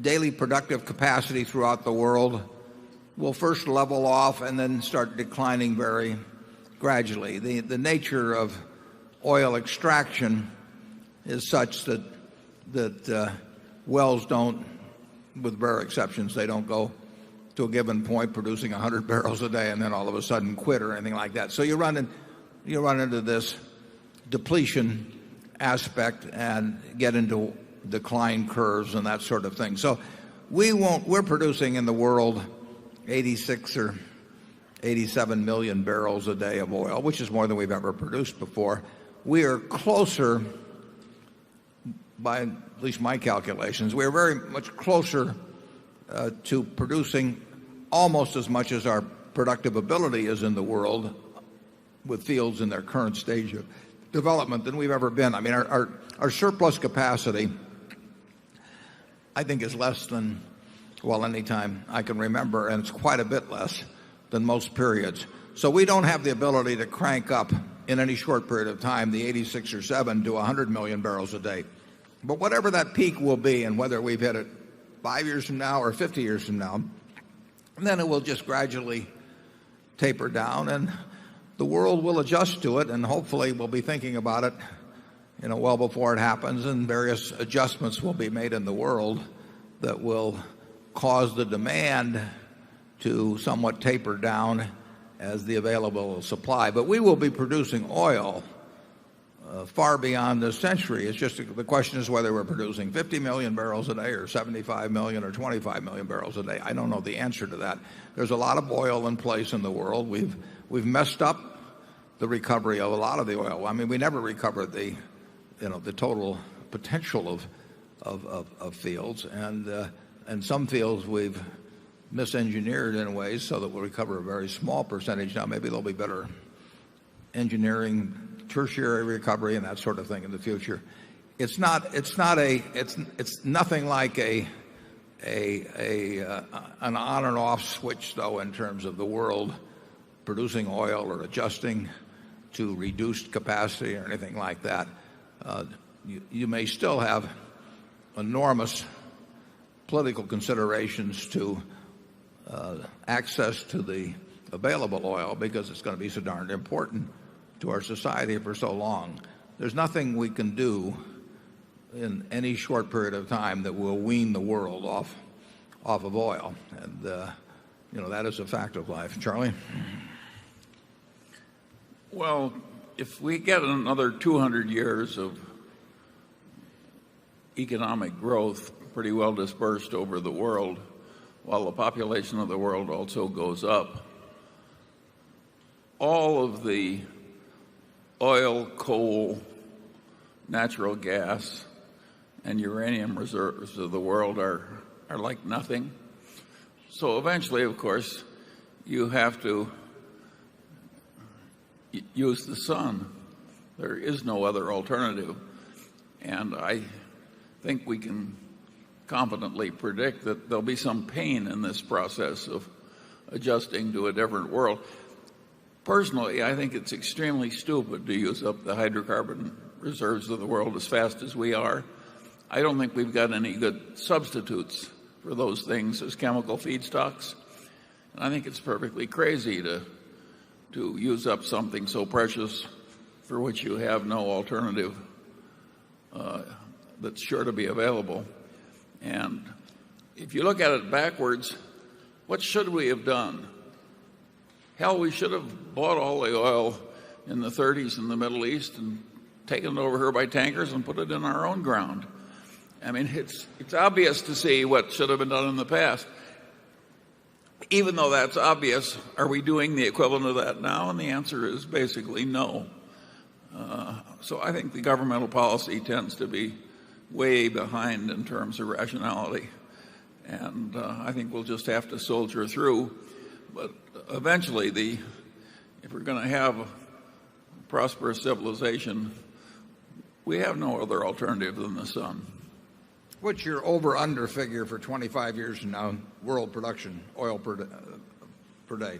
daily productive capacity throughout the world will first level off and then start declining very gradually. The nature of oil extraction is such that wells don't, with rare exceptions, they don't go to a given point producing 100 barrels a day and then all of a sudden quit or anything like that. So you run into this depletion aspect and get into decline curves and that sort of thing. So we're producing in the world 86 or 87 million barrels a day of oil, which is more than we've ever produced before. We are closer, by at least my calculations, we are very much closer to producing almost as much as our productive ability is in the world with fields in their current stage of development than we've ever been. I mean, our surplus capacity, I think, is less than, well, any time I can remember, and it's quite a bit less than most periods. So we don't have the ability to crank up in any short period of time the 86 or 7 to 100 million barrels a day. But whatever that peak will be, and whether we've hit it 5 years from now or 50 years from now, then it will just gradually taper down, and the world will adjust to it, and hopefully we'll be thinking about it, well before it happens, and various adjustments will be made in the world that will cause the demand to somewhat taper down as the available supply. But we will be producing oil far beyond this century. It's just the question is whether we're producing 50 million barrels a day or 75 million or 25 million barrels a day. I don't know the answer to that. There's a lot of oil in place in the world. We've messed up the recovery of a lot of the oil. I mean, we never recovered the total potential of fields, and some fields we've misengineered in ways so that we'll recover a very small percentage. Now maybe there'll be better engineering, tertiary recovery, and that sort of thing in the future. It's nothing like an on and off switch, though, in terms of the world producing oil or adjusting to reduced capacity or anything like that. You may still have enormous political considerations to access to the available oil because it's going to be so darned important to our society for so long. There's nothing we can do in any short period of time that will wean the world off of oil. And, that is a fact of life. Charlie? Well, if we get another 200 years of economic growth pretty well dispersed over the world, while the population of the world also goes up, all of the oil, coal, natural gas, and uranium reserves of the world are like nothing. So eventually, of course, you have to use the sun. There is no other alternative. And I think we can confidently predict that there'll be some pain in this process of adjusting to a different world. Personally, I think it's extremely stupid to use up the hydrocarbon reserves of the world as fast as we are. I don't think we've got any good substitutes for those things as chemical feedstocks. And I think it's perfectly crazy to use up something so precious for which you have no alternative that's sure to be available. And if you look at it backwards, what should we have done? Hell, we should have bought all the oil in the 30s in the Middle East and taken it over here by tankers and put it in our own ground. I mean, it's obvious to see what should have been done in the past. Even though that's obvious, are we doing the equivalent of that now? And the answer is basically no. So I think the governmental policy tends to be way behind in terms of rationality. And I think we'll just have to soldier through. But eventually, if we're going to have a prosperous civilization, we have no other alternative than the sun. What's your over-under figure for 25 years from now, world production, oil per day?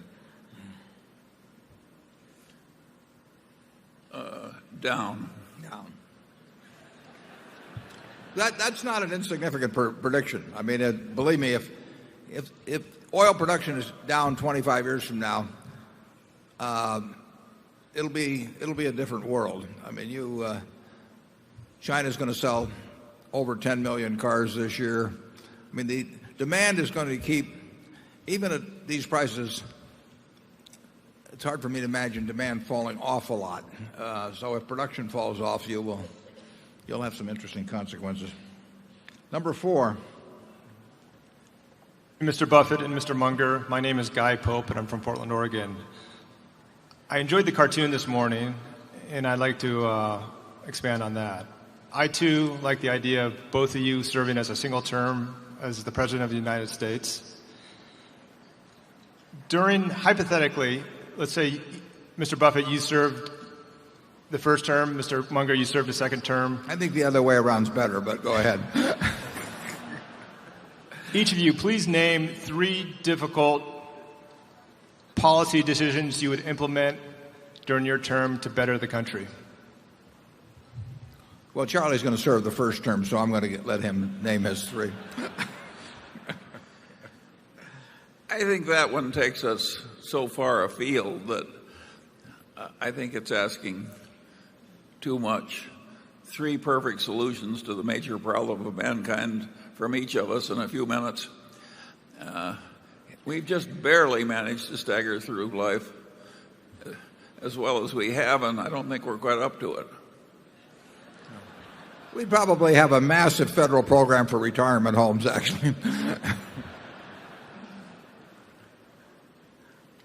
Down. That's not an insignificant prediction. I mean, believe me, if oil production is down 25 years from now, it'll be a different world. I mean, China's going to sell over 10 million cars this year. I mean, the demand is going to keep, even at these prices, it's hard for me to imagine demand falling off a lot. So if production falls off, you'll have some interesting consequences. Number 4. Mr. Buffett and Mr. Munger, my name is Guy Pope, and I'm from Portland, Oregon. I enjoyed the cartoon this morning, and I'd like to expand on that. I, too, like the idea of both of you serving as a single term as the President of the United States. Hypothetically, let's say, Mr. Buffett, you served the first term. Mr. Munger, you served the second term. I think the other way around's better, but go ahead. Each of you, please name 3 difficult policy decisions you would implement during your term to better the country. Well, Charlie's going to serve the first term, so I'm going to let him name his 3. I think that one takes us so far afield that I think it's asking too much. 3 perfect solutions to the major problem of mankind from each of us in a few minutes. We've just barely managed to stagger through life as well as we have, and I don't think we're quite up to it. We probably have a massive federal program for retirement homes, actually.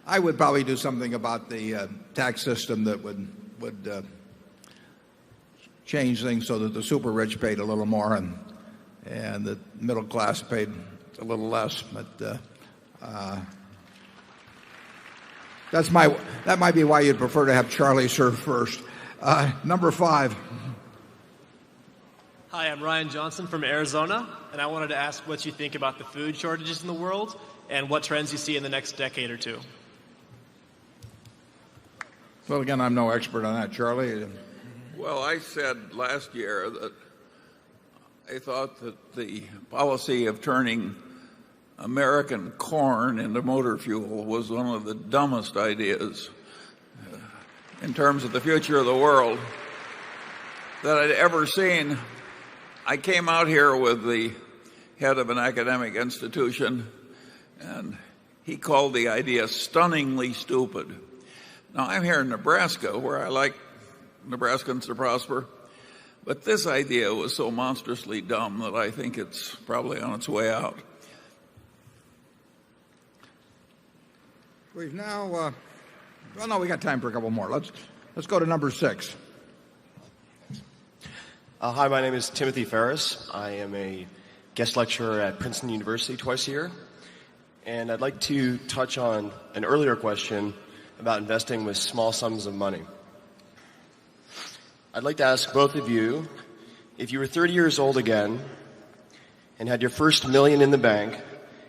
I would probably do something about the tax system that would change things so that the super rich paid a little more and the middle class paid a little less. But that might be why you'd prefer to have Charlie serve first. Number 5. Hi, I'm Ryan Johnson from Arizona, and I wanted to ask what you think about the food shortages in the world and what trends you see in the next decade or 2. Well, again, I'm no expert on that. Charlie? Well, I said last year that I thought that the policy of turning American corn into motor fuel was one of the dumbest ideas in terms of the future of the world that I'd ever seen. I came out here with the head of an academic institution, and he called the idea stunningly stupid. Now, I'm here in Nebraska, where I like Nebraskans to prosper, but this idea was so monstrously dumb that I think it's probably on its way out. We've now, well, no, we got time for a couple more. Let's go to number 6. Hi, my name is Timothy Ferris. I am a guest lecturer at Princeton University twice a year, and I'd like to touch on an earlier question about investing with small sums of money. I'd like to ask both of you, if you were 30 years old again and had your first $1 million in the bank,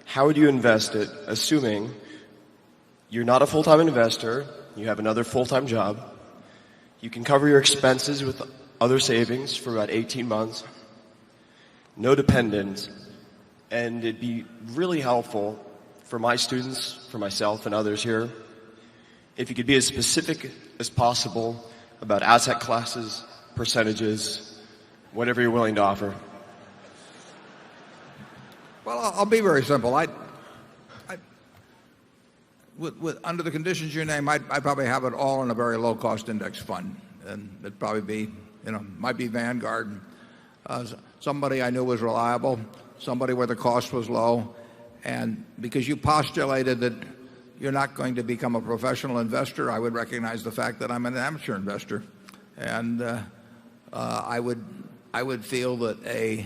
how would you invest it, assuming you're not a full-time investor, you have another full-time job, you can cover your expenses with other savings for about 18 months, no dependents, and it'd be really helpful for my students, for myself and others here, if you could be as specific as possible about asset classes, percentages, whatever you're willing to offer. Well, I'll be very simple. Under the conditions you name, I'd probably have it all in a very low-cost index fund, and it'd probably be, might be Vanguard, somebody I knew was reliable, somebody where the cost was low, and because you postulated that you're not going to become a professional investor, I would recognize the fact that I'm an amateur investor, and I would feel that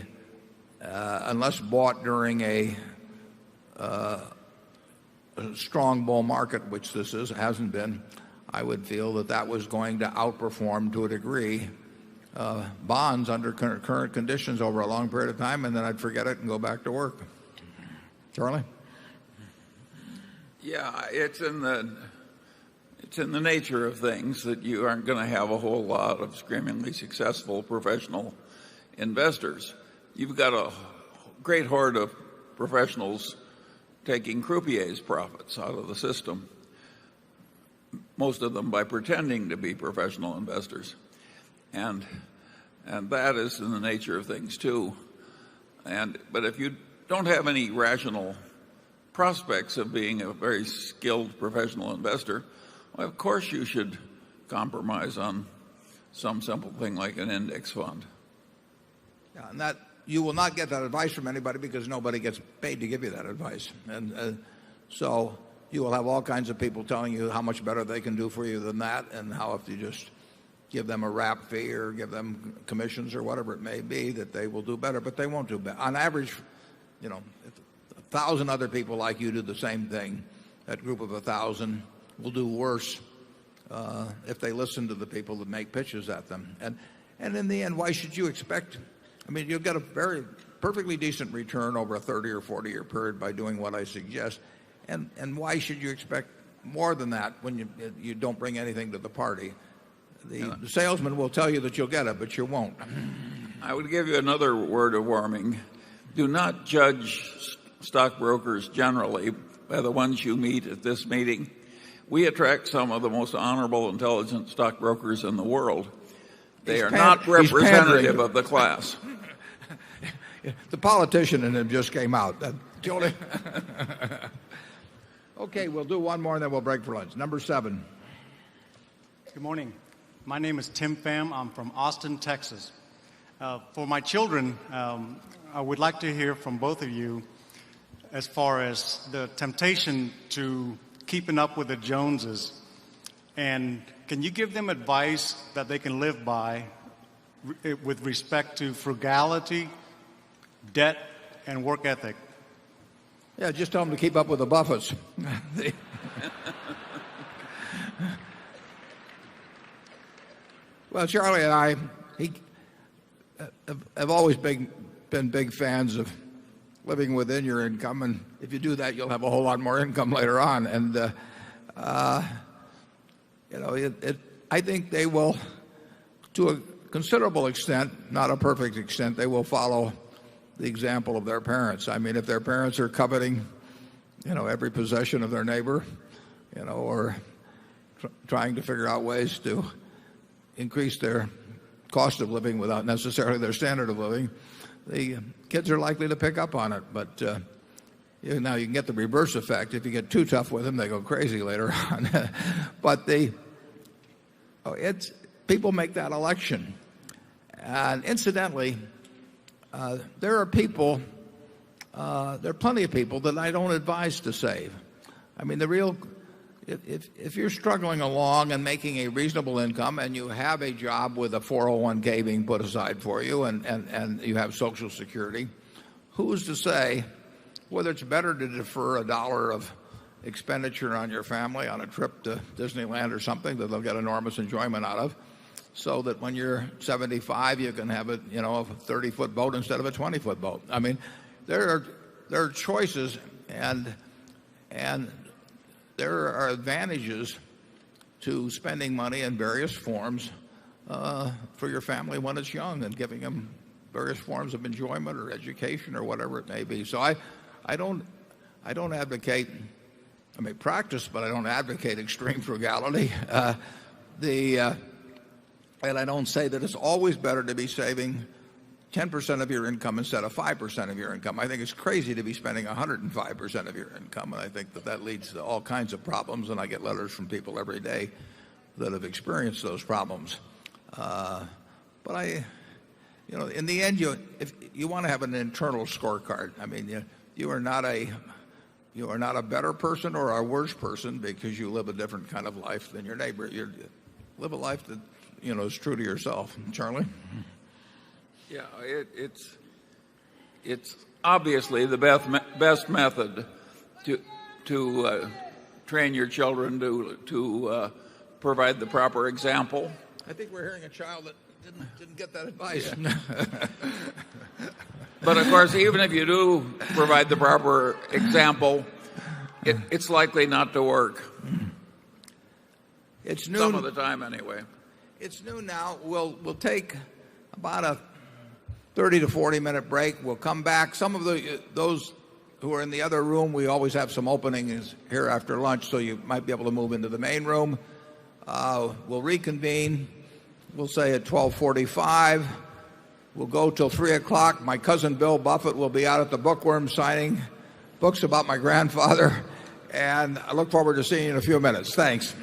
unless bought during a strong bull market, which this hasn't been, I would feel that that was going to outperform to a degree bonds under current conditions over a long period of time, and then I'd forget it and go back to work. Charlie? Yeah, it's in the nature of things that you aren't going to have a whole lot of screamingly successful professional investors. you've got a great horde of professionals taking croupiers' profits out of the system, most of them by pretending to be professional investors. And that is in the nature of things too. But if you don't have any rational prospects of being a very skilled professional investor, well, of course you should compromise on some simple thing like an index fund. Yeah, and that you will not get that advice from anybody because nobody gets paid to give you that advice. So you will have all kinds of people telling you how much better they can do for you than that, and how if you just give them a wrap fee or give them commissions or whatever it may be, that they will do better, but they won't do better. On average, if 1,000 other people like you do the same thing, that group of 1,000 will do worse if they listen to the people that make pitches at them. And in the end, why should you expect? I mean, you'll get a very perfectly decent return over a 30 or 40-year period by doing what I suggest. And why should you expect more than that when you don't bring anything to the party? The salesman will tell you that you'll get it, but you won't. I would give you another word of warning. Do not judge stockbrokers generally by the ones you meet at this meeting. We attract some of the most honorable, intelligent stockbrokers in the world. They are not representative of the class. The politician in him just came out. Okay, we'll do one more and then we'll break for lunch. Number 7. Good morning. My name is Tim Pham. I'm from Austin, Texas. For my children, I would like to hear from both of you as far as the temptation to keeping up with the Joneses. And can you give them advice that they can live by with respect to frugality, debt, and work ethic? Yeah, just tell them to keep up with the Buffetts. Well, Charlie and I have always been big fans of living within your income, and if you do that, you'll have a whole lot more income later on. And I think they will, to a considerable extent, not a perfect extent, they will follow the example of their parents. I mean, if their parents are coveting, every possession of their neighbor, or trying to figure out ways to increase their cost of living without necessarily their standard of living, the kids are likely to pick up on it. But now you can get the reverse effect. If you get too tough with them, they go crazy later on. But people make that election. And incidentally, there are plenty of people that I don't advise to save. I mean, if you're struggling along and making a reasonable income and you have a job with a 401k being put aside for you and you have Social Security, who's to say whether it's better to defer $1 of expenditure on your family on a trip to Disneyland or something that they'll get enormous enjoyment out of, so that when you're 75 you can have a 30-foot boat instead of a 20-foot boat. I mean, there are choices, and there are advantages to spending money in various forms for your family when it's young, and giving them various forms of enjoyment or education or whatever it may be. So I don't advocate, I may practice, but I don't advocate extreme frugality. And I don't say that it's always better to be saving 10% of your income instead of 5% of your income. I think it's crazy to be spending 105% of your income, and I think that leads to all kinds of problems, and I get letters from people every day that have experienced those problems. But in the end, if you want to have an internal scorecard, I mean, you are not a better person or a worse person because you live a different kind of life than your neighbor. You live a life that is true to yourself. Charlie? Yeah, it's obviously the best method to train your children to provide the proper example. I think we're hearing a child that didn't get that advice. Yeah. But of course, even if you do provide the proper example, it's likely not to work. It's noon. Some of the time, anyway. It's noon now. We'll take about a 30 to 40-minute break. We'll come back. Some of those who are in the other room, we always have some openings here after lunch, so you might be able to move into the main room. We'll reconvene. We'll say at 12:45. We'll go till 3 o'clock. My cousin Bill Buffett will be out at the Bookworm signing books about my grandfather. And I look forward to seeing you in a few minutes. Thanks.